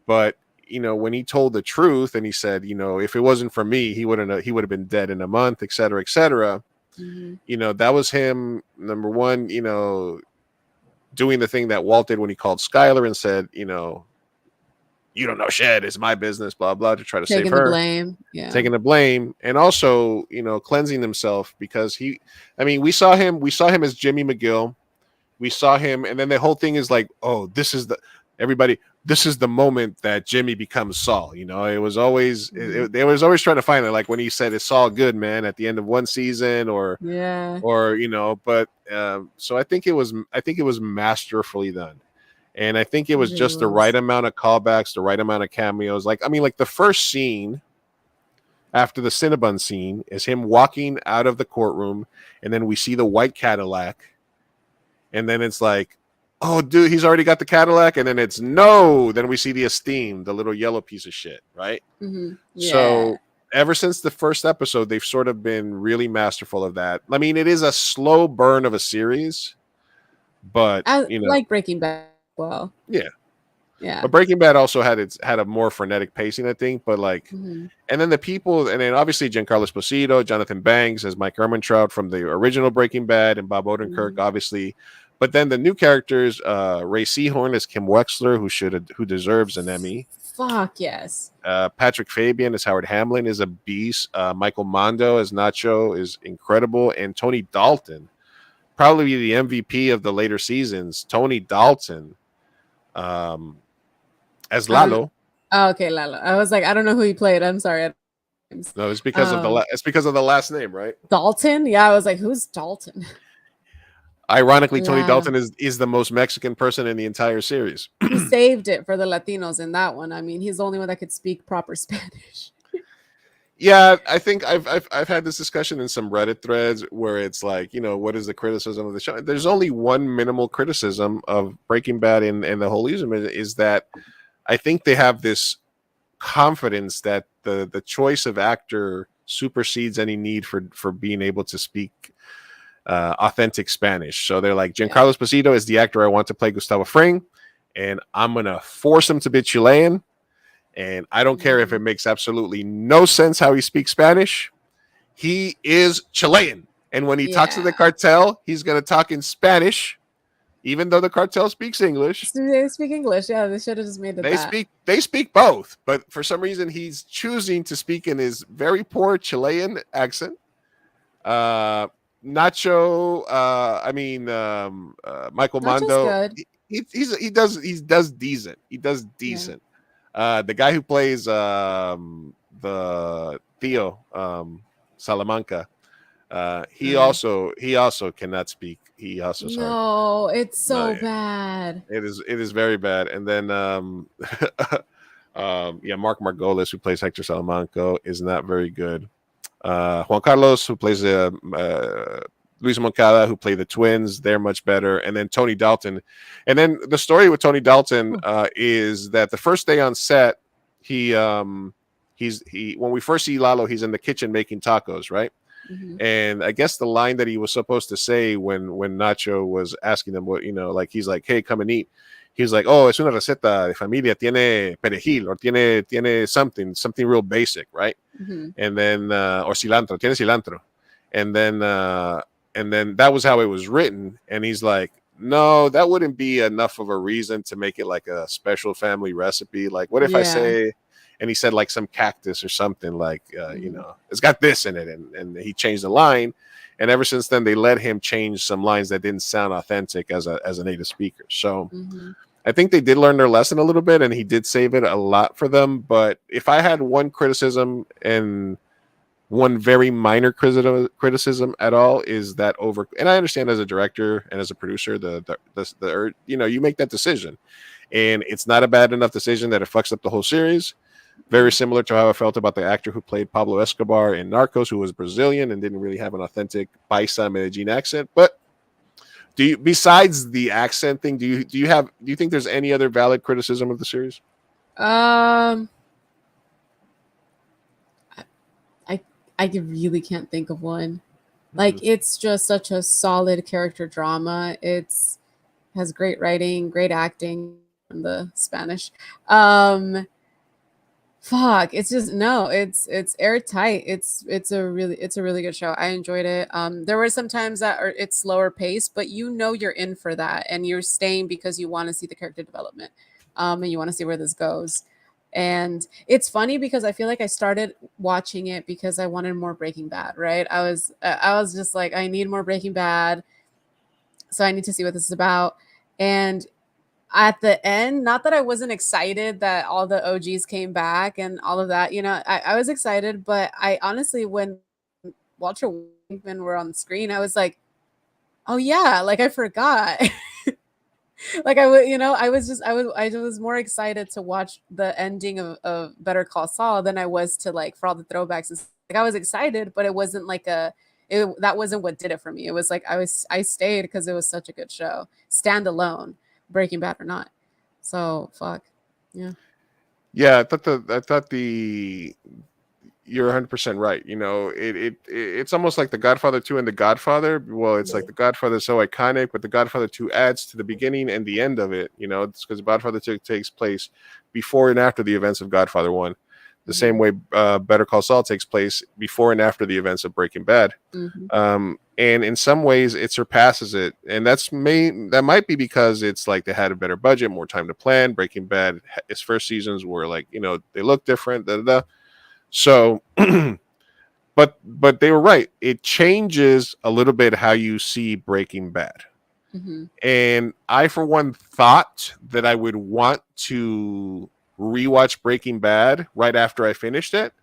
But you know, when he told the truth and he said, you know, if it wasn't for me, he would have been dead in a month, et cetera, et cetera. You know, that was him, number one, you know, doing the thing that Walt did when he called Skylar and said, you know, you don't know shit, it's my business, blah, blah, to try to save her. Taking the blame. Yeah. Taking the blame. And also, you know, cleansing himself because we saw him as Jimmy McGill. We saw him, and then the whole thing is like, oh, this is the moment that Jimmy becomes Saul. You know, it was always they was always trying to find it, like when he said it's Saul Goodman at the end of one season, or you know. But so I think it was masterfully done, and I think it was just the right amount of callbacks, the right amount of cameos. Like the first scene after the Cinnabon scene is him walking out of the courtroom, and then we see the white Cadillac, and then it's like, oh, dude, he's already got the Cadillac. And then it's no. Then we see the Esteem, the little yellow piece of shit, right? So ever since the first episode, they've sort of been really masterful of that. I mean, it is a slow burn of a series, but you know, like Breaking Bad. Well, yeah. But Breaking Bad also had a more frenetic pacing, I think. But like, and then the people, and then obviously Giancarlo Esposito, Jonathan Banks as Mike Ehrmantraut from the original Breaking Bad, and Bob Odenkirk, obviously. But then the new characters, Ray Seahorn as Kim Wexler, who deserves an Emmy. Fuck yes. Patrick Fabian as Howard Hamlin is a beast. Michael Mondo as Nacho is incredible, and Tony Dalton, probably the MVP of the later seasons. Tony Dalton, as Lalo. Okay, Lalo. I was like, I don't know who he played. I'm sorry. No, it's because of the last name, right? Dalton. Yeah, I was like, who's Dalton? Ironically, Tony Dalton is the most Mexican person in the entire series. He saved it for the Latinos in that one. I mean, he's the only one that could speak proper Spanish. Yeah, I think I've had this discussion in some Reddit threads where it's like, you know, what is the criticism of the show? There's only one minimal criticism of Breaking Bad and the whole season is that I think they have this confidence that the choice of actor supersedes any need for being able to speak authentic Spanish. So they're like, Giancarlo Esposito is the actor I want to play Gustavo Fring, and I'm gonna force him to be Chilean, And I don't care if it makes absolutely no sense how he speaks Spanish. He is Chilean. And when he talks to the cartel, he's going to talk in Spanish, even though the cartel speaks English. They speak English. Yeah, they should have just made it They speak both. But for some reason, he's choosing to speak in his very poor Chilean accent. Nacho, Michael Nacho's Mondo, good. he does decent. He does decent. The guy who plays the Theo Salamanca, he also cannot speak. He also No, it's so bad. It is very bad. And then Mark Margolis, who plays Hector Salamanca, is not very good. Juan Carlos, who plays Luis Moncada, who play the twins, they're much better. And then Tony Dalton. And then the story with Tony Dalton is that the first day on set, when we first see Lalo, he's in the kitchen making tacos, right? Mm-hmm. And I guess the line that he was supposed to say when Nacho was asking him what, like he's like, hey, come and eat. He's like, oh, es una receta de familia, tiene perejil, or tiene something real basic, right? Mm-hmm. And then or cilantro, tiene cilantro. And then that was how it was written. And he's like, no, that wouldn't be enough of a reason to make it like a special family recipe. Like, what if I say, and he said like some cactus or something, like it's got this in it, and he changed the line. And ever since then, they let him change some lines that didn't sound authentic as a native speaker. So I think they did learn their lesson a little bit, and he did save it a lot for them. But if I had one criticism, and one very minor criticism at all, is that and I understand as a director and as a producer, you make that decision, and it's not a bad enough decision that it fucks up the whole series. Very similar to how I felt about the actor who played Pablo Escobar in Narcos, who was Brazilian and didn't really have an authentic Paisa Medellin accent. But besides the accent thing, do you think there's any other valid criticism of the series? I really can't think of one. Like, it's just such a solid character drama. It's has great writing, great acting in the Spanish. It's just it's airtight. It's a really good show. I enjoyed it. There were some times that it's slower paced, but you're in for that, and you're staying because you want to see the character development, and you want to see where this goes. And it's funny because I feel like I started watching it because I wanted more Breaking Bad, right? I was just like, I need more Breaking Bad, so I need to see what this is about. And at the end, not that I wasn't excited that all the OGs came back and all of that, I was excited, but I honestly, when Walter Wankman were on the screen, I was like, oh yeah, like I forgot. Like I was more excited to watch the ending of Better Call Saul than I was to like for all the throwbacks. Like I was excited, but it wasn't like that wasn't what did it for me. It was like I stayed because it was such a good show, standalone, Breaking Bad or not. So fuck yeah. Yeah, I thought you're 100% right. It's almost like The Godfather 2 and The Godfather. Well, it's like The Godfather is so iconic, but The Godfather 2 adds to the beginning and the end of it. It's because Godfather 2 takes place before and after the events of Godfather 1. The same way Better Call Saul takes place before and after the events of Breaking Bad. And in some ways, it surpasses it. And that might be because it's like they had a better budget, more time to plan. Breaking Bad, its first seasons were like, they look different. So, but they were right. It changes a little bit how you see Breaking Bad. And I, for one, thought that I would want to rewatch Breaking Bad right after I finished it,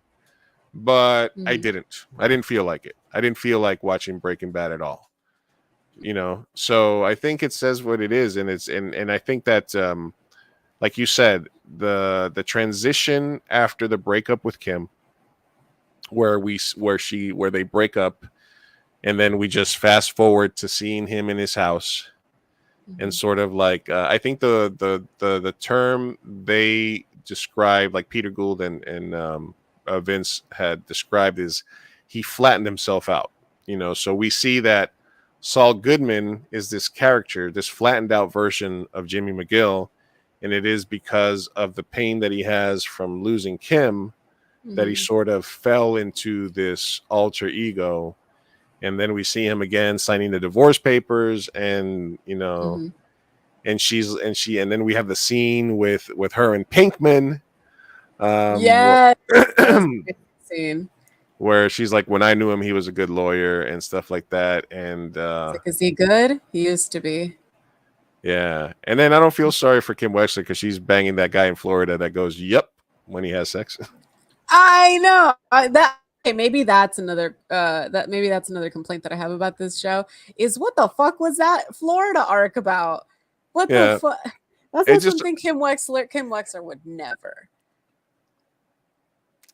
but I didn't. I didn't feel like it. I didn't feel like watching Breaking Bad at all. So I think it says what it is, and and I think that, like you said, the transition after the breakup with Kim, where they break up, and then we just fast forward to seeing him in his house, and sort of like I think the term they described, like Peter Gould and Vince had described, is he flattened himself out. So we see that Saul Goodman is this character, this flattened out version of Jimmy McGill, and it is because of the pain that he has from losing Kim that he sort of fell into this alter ego. And then we see him again signing the divorce papers, and and then we have the scene with her and Pinkman. Yeah, scene. Where she's like, when I knew him, he was a good lawyer and stuff like that. And Is he good? He used to be. yeah. And then I don't feel sorry for Kim Wexler because she's banging that guy in Florida that goes, "Yep," when he has sex. I know maybe that's another complaint that I have about this show is what the fuck was that Florida arc about? What the fuck? That's not something Kim Wexler would never.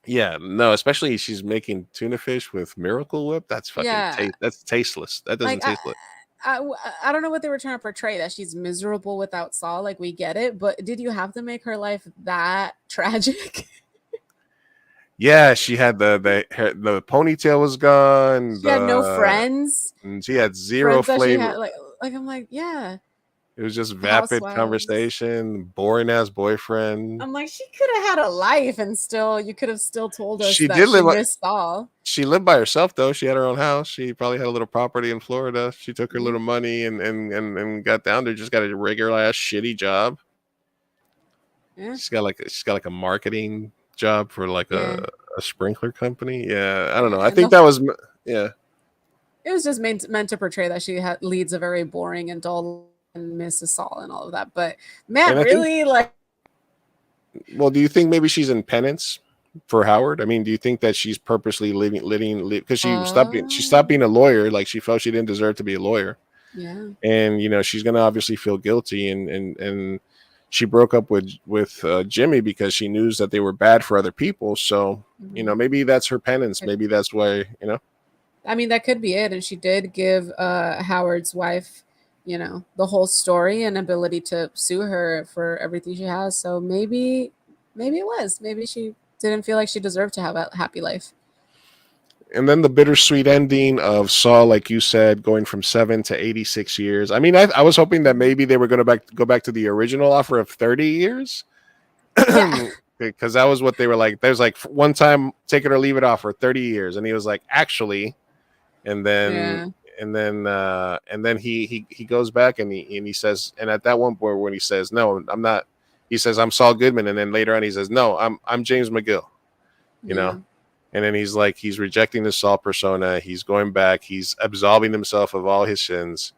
Yeah, no, especially she's making tuna fish with Miracle Whip. That's fucking that's tasteless. That doesn't taste good. I don't know what they were trying to portray, that she's miserable without Saul. Like, we get it, but did you have to make her life that tragic? Yeah, she had the ponytail was gone. She had no friends. And she had zero flavor. I'm like, yeah. It was just vapid conversation, boring ass boyfriend. I'm like, she could have had a life, and you could have still told us she missed Saul. She lived by herself though. She had her own house. She probably had a little property in Florida. She took her little money and got down there. Just got a regular ass shitty job. Yeah. She's got like a marketing job for like a sprinkler company. Yeah, I don't know. I think that was It was just meant to portray that she leads a very boring and dull and Mrs. Saul and all of that. But man, really, well, do you think maybe she's in penance for Howard? I mean, do you think that she's purposely living because she stopped being a lawyer, like she felt she didn't deserve to be a lawyer. Yeah. And she's gonna obviously feel guilty, and she broke up with Jimmy because she knew that they were bad for other people. So maybe that's her penance. Maybe that's why I mean, that could be it. And she did give Howard's wife, the whole story and ability to sue her for everything she has. So maybe it was. Maybe she didn't feel like she deserved to have a happy life. And then the bittersweet ending of Saul, like you said, going from 7 to 86 years. I mean, I was hoping that maybe they were going to go back to the original offer of 30 years. Because that was what they were like. There's like one time, take it or leave it offer, 30 years. And he was like, actually, and then he goes back and he says, and at that one point when he says, no, I'm not, he says, I'm Saul Goodman. And then later on he says, no, I'm James McGill, you know? And then he's like, he's rejecting the Saul persona. He's going back. He's absolving himself of all his sins.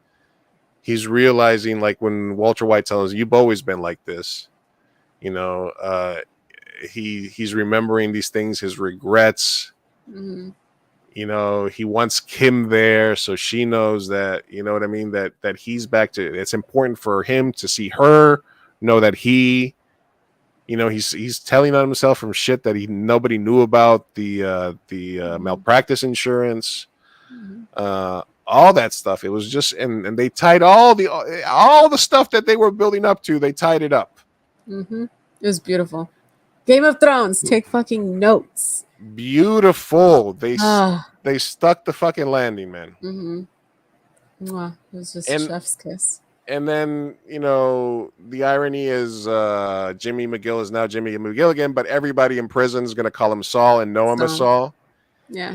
He's realizing, like when Walter White tells him, you've always been like this, he's remembering these things, his regrets. Mm-hmm. He wants Kim there, so she knows that, you know what I mean, that he's back to, it's important for him to see her, know that he's telling on himself from shit that nobody knew about, the malpractice insurance, all that stuff. It was just, and they tied all the stuff that they were building up to, they tied it up. Mm-hmm. It was beautiful. Game of Thrones, take fucking notes. Beautiful. They stuck the fucking landing, man. Mm-hmm. Mwah. It was just chef's kiss. And then, the irony is Jimmy McGill is now Jimmy McGill again, but everybody in prison is going to call him Saul and know him as Saul. Yeah.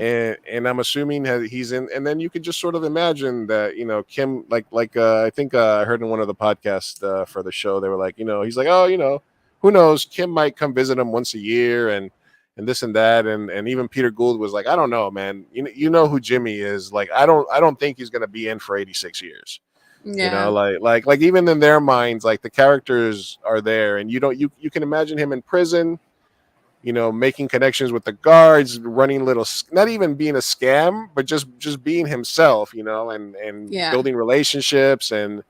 And I'm assuming he's in, and then you could just sort of imagine that, Kim, like I think I heard in one of the podcasts for the show, they were like, he's like, oh, who knows? Kim might come visit him once a year and this and that. And even Peter Gould was like, I don't know, man. You know who Jimmy is. Like, I don't think he's going to be in for 86 years. Yeah. Like even in their minds, like the characters are there, and you can imagine him in prison, making connections with the guards, running not even being a scam, but just being himself, and building relationships and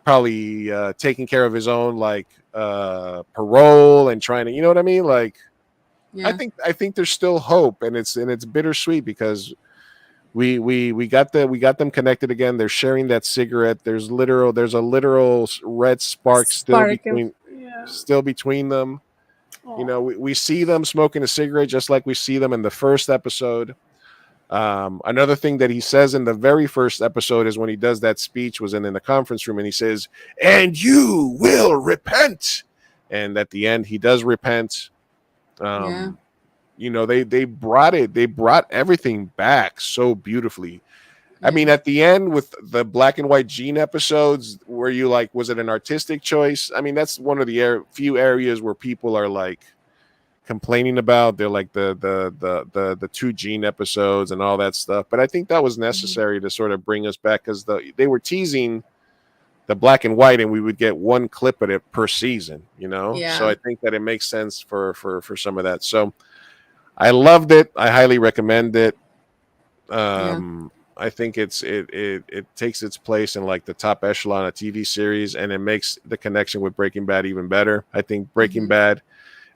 probably taking care of his own parole and trying to, you know what I mean? Like, I think there's still hope, and it's bittersweet because we got them connected again. They're sharing that cigarette. There's a literal red spark still between them. Aww. We see them smoking a cigarette just like we see them in the first episode. Another thing that he says in the very first episode is when he does that speech was in the conference room, and he says, "And you will repent." And at the end, he does repent. Yeah. You know, they brought everything back so beautifully. I mean, at the end with the black and white Gene episodes, where you like, was it an artistic choice? I mean, that's one of the few areas where people are like complaining about. They're like the two Gene episodes and all that stuff. But I think that was necessary to sort of bring us back, because they were teasing the black and white, and we would get one clip of it per season, you know? Yeah. So I think that it makes sense for some of that. So I loved it. I highly recommend it. I think it takes its place in like the top echelon of TV series, and it makes the connection with Breaking Bad even better. I think Breaking Bad,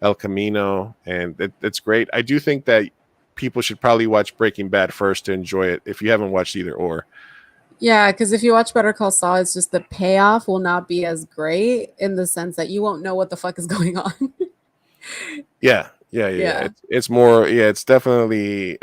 El Camino, and it's great. I do think that people should probably watch Breaking Bad first to enjoy it if you haven't watched either or. Yeah, because if you watch Better Call Saul, it's just the payoff will not be as great in the sense that you won't know what the fuck is going on. Yeah. It's more. Yeah, it's definitely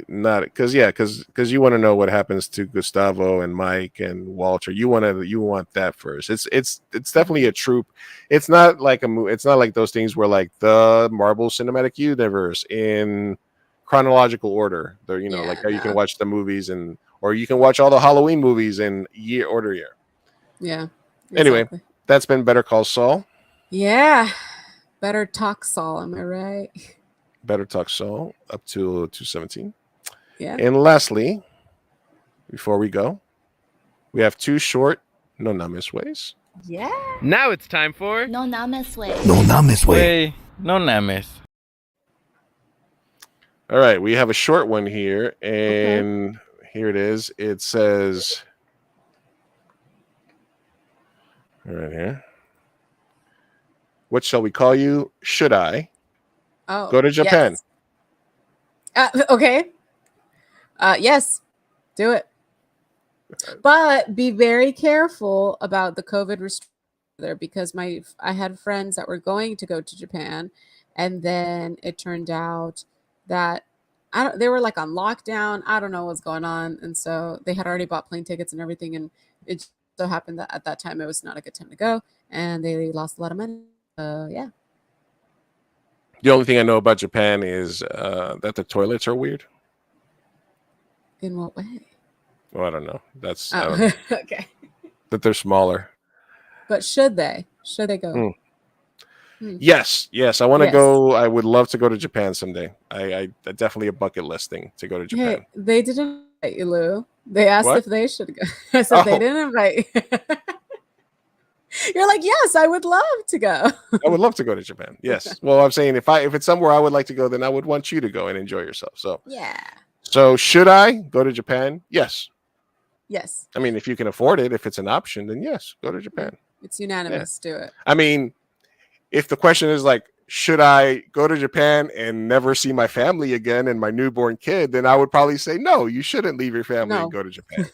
not because you want to know what happens to Gustavo and Mike and Walter. You want that first. It's definitely a troop. It's not like it's not like those things where like the Marvel Cinematic Universe in chronological order. They're like how you can watch the movies or you can watch all the Halloween movies in year. Yeah. Exactly. Anyway, that's been Better Call Saul. Yeah. Better Talk Saul, am I right? Better Talk Saul up to 217. Yeah. And lastly, before we go, we have two short no namez ways. Yeah. Now it's time for No namez way. No namez way. No namez. All right, we have a short one here, and here it is. It says, right here. What shall we call you? Should I go to Japan? Yes. Okay. Yes, do it. But be very careful about the COVID restrictions there, because I had friends that were going to go to Japan, and then it turned out that they were like on lockdown. I don't know what's going on, and so they had already bought plane tickets and everything, and it so happened that at that time it was not a good time to go, and they lost a lot of money. Yeah. The only thing I know about Japan is that the toilets are weird. In what way? Well, I don't know. That's okay. That they're smaller. But should they go? Yes. I want to go. I would love to go to Japan someday. I definitely a bucket list thing to go to Japan. Hey, they didn't invite you, Lou. They asked if they should go. I said they didn't invite you. You're like, yes, I would love to go. I would love to go to Japan. Yes. Well, I'm saying if it's somewhere I would like to go, then I would want you to go and enjoy yourself. So yeah. So should I go to Japan? Yes. Yes. I mean, if you can afford it, if it's an option, then yes, go to Japan. It's unanimous. Do it. I mean, if the question is like, should I go to Japan and never see my family again and my newborn kid, then I would probably say, no, you shouldn't leave your family and go to Japan.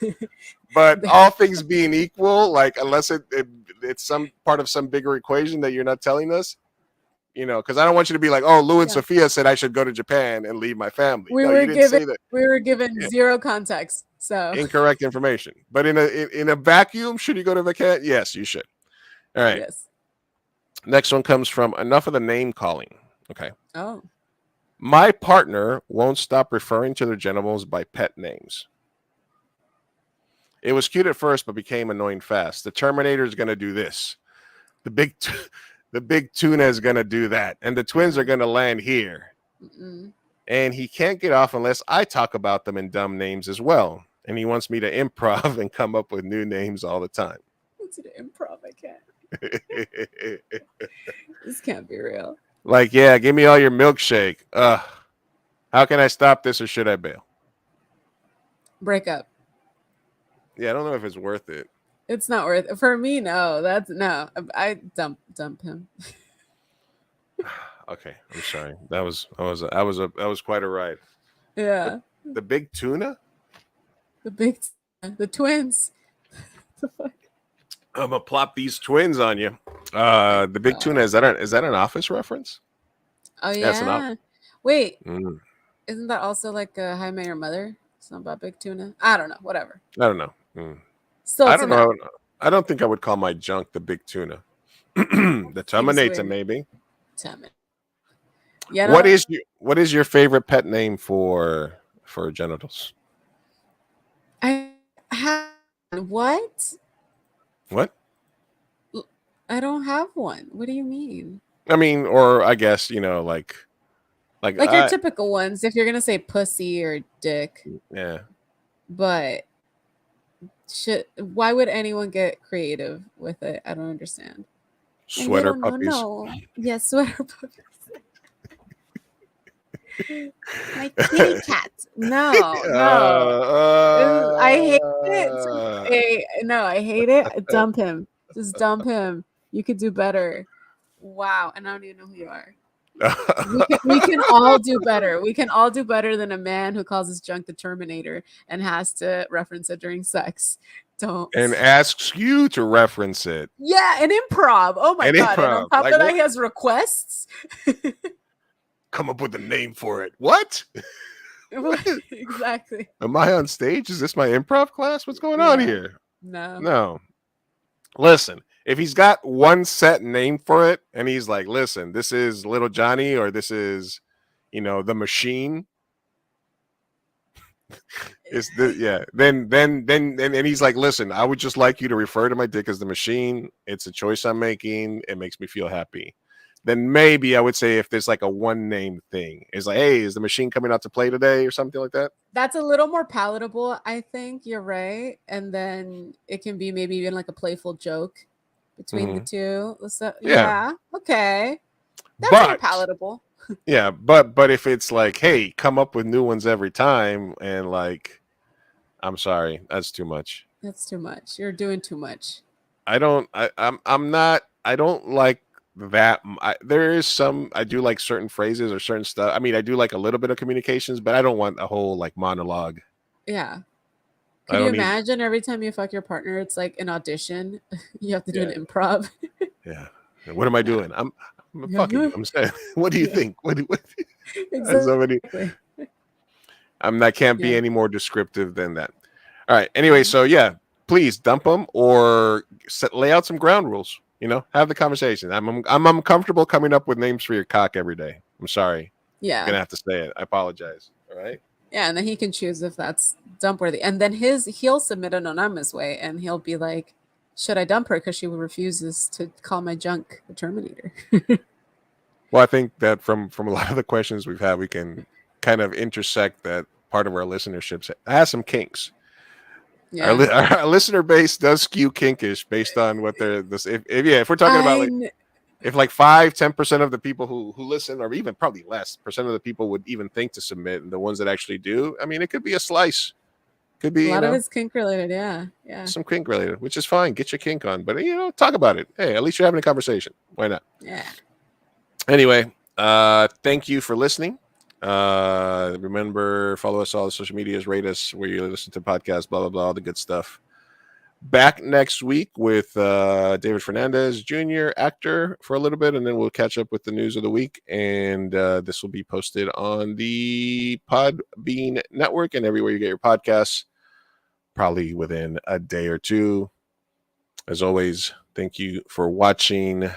But all things being equal, like unless it's some part of some bigger equation that you're not telling us, because I don't want you to be like, oh, Lou and Sofia said I should go to Japan and leave my family. We were given zero context. So incorrect information. But in a vacuum, should you go to Japan? Yes, you should. All right. Yes. Next one comes from enough of the name calling. Okay. Oh. My partner won't stop referring to their genitals by pet names. It was cute at first, but became annoying fast. The Terminator is going to do this. The big tuna is going to do that. And the twins are going to land here. Mm-mm. And he can't get off unless I talk about them in dumb names as well. And he wants me to improv and come up with new names all the time. What's an improv? I can't. This can't be real. Like, yeah, give me all your milkshake. How can I stop this or should I bail? Break up. Yeah, I don't know if it's worth it. It's not worth it. For me, no. I dump him. Okay, I'm sorry. That was quite a ride. Yeah. The big tuna? The twins. The fuck? I'm gonna plop these twins on you. The big tuna, is that an Office reference? Oh yeah. Wait. Isn't that also like How I Met Your Mother? It's not about big tuna. I don't know. Whatever. I don't know. Still, I it's a don't no. know. I don't think I would call my junk the big tuna. The Terminator, maybe. Terminator. Yeah. What is your favorite pet name for genitals? I have what? What? I don't have one. What do you mean? I mean, or I guess, you know, like your typical ones. If you're gonna say pussy or dick. Yeah. But why would anyone get creative with it? I don't understand. Sweater puppies. No. Yes, sweater puppies. My kitty cat. No. I hate it. No, I hate it. Dump him. Just dump him. You could do better. Wow. And I don't even know who you are. We can all do better. We can all do better than a man who calls his junk the Terminator and has to reference it during sex. Don't. And asks you to reference it. Yeah, an improv. Oh my God. Improv. And on top of that, he has requests. Come up with a name for it. What? Exactly. Am I on stage? Is this my improv class? What's going on here? No. Listen, if he's got one set name for it and he's like, listen, this is Little Johnny or this is, you know, the Machine. It's then and he's like, listen, I would just like you to refer to my dick as the Machine. It's a choice I'm making. It makes me feel happy. Then maybe I would say if there's like a one name thing, it's like, hey, is the Machine coming out to play today or something like that? That's a little more palatable, I think. You're right. And then it can be maybe even like a playful joke between the two. Yeah. Okay. That's more palatable. Yeah, but if it's like, hey, come up with new ones every time, and like, I'm sorry, that's too much. That's too much. You're doing too much. I don't like that. There is some, I do like certain phrases or certain stuff. I mean, I do like a little bit of communications, but I don't want a whole like monologue. Yeah. Can you imagine every time you fuck your partner, it's like an audition? You have to do an improv. Yeah. What am I doing? I'm fucking you. I'm saying, what do you think? What exactly. That can't be any more descriptive than that. All right. Anyway, so yeah, please dump them or lay out some ground rules. You know, have the conversation. I'm uncomfortable coming up with names for your cock every day. I'm sorry. Yeah. I'm gonna have to say it. I apologize. All right. Yeah, and then he can choose if that's dump worthy. And then he'll submit an anonymous way and he'll be like, should I dump her because she refuses to call my junk the Terminator? Well, I think that from a lot of the questions we've had, we can kind of intersect that part of our listenership has some kinks. Yeah. Our listener base does skew kinkish based on what they're if we're talking about like if like 5-10% of the people who listen, or even probably less percent of the people would even think to submit, and the ones that actually do, I mean, it could be a slice. Could be a lot of it's kink related, yeah. Some kink related, which is fine. Get your kink on, but talk about it. Hey, at least you're having a conversation. Why not? Yeah. Anyway, thank you for listening. Remember, follow us all the social medias, rate us where you listen to podcasts, blah blah blah, all the good stuff. Back next week with David Fernandez Jr., actor, for a little bit, and then we'll catch up with the news of the week. And this will be posted on the Podbean network and everywhere you get your podcasts, probably within a day or two. As always, thank you for watching.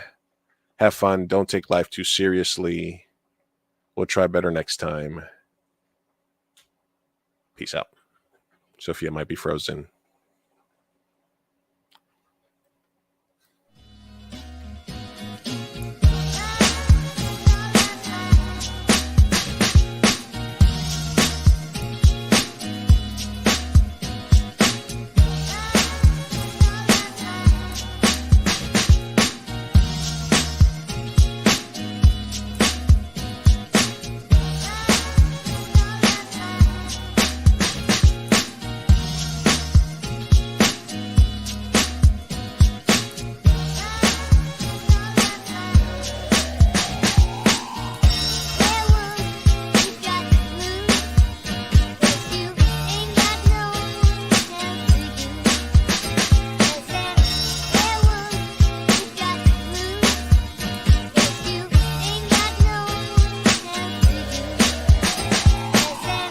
Have fun. Don't take life too seriously. We'll try better next time. Peace out. Sofia might be frozen.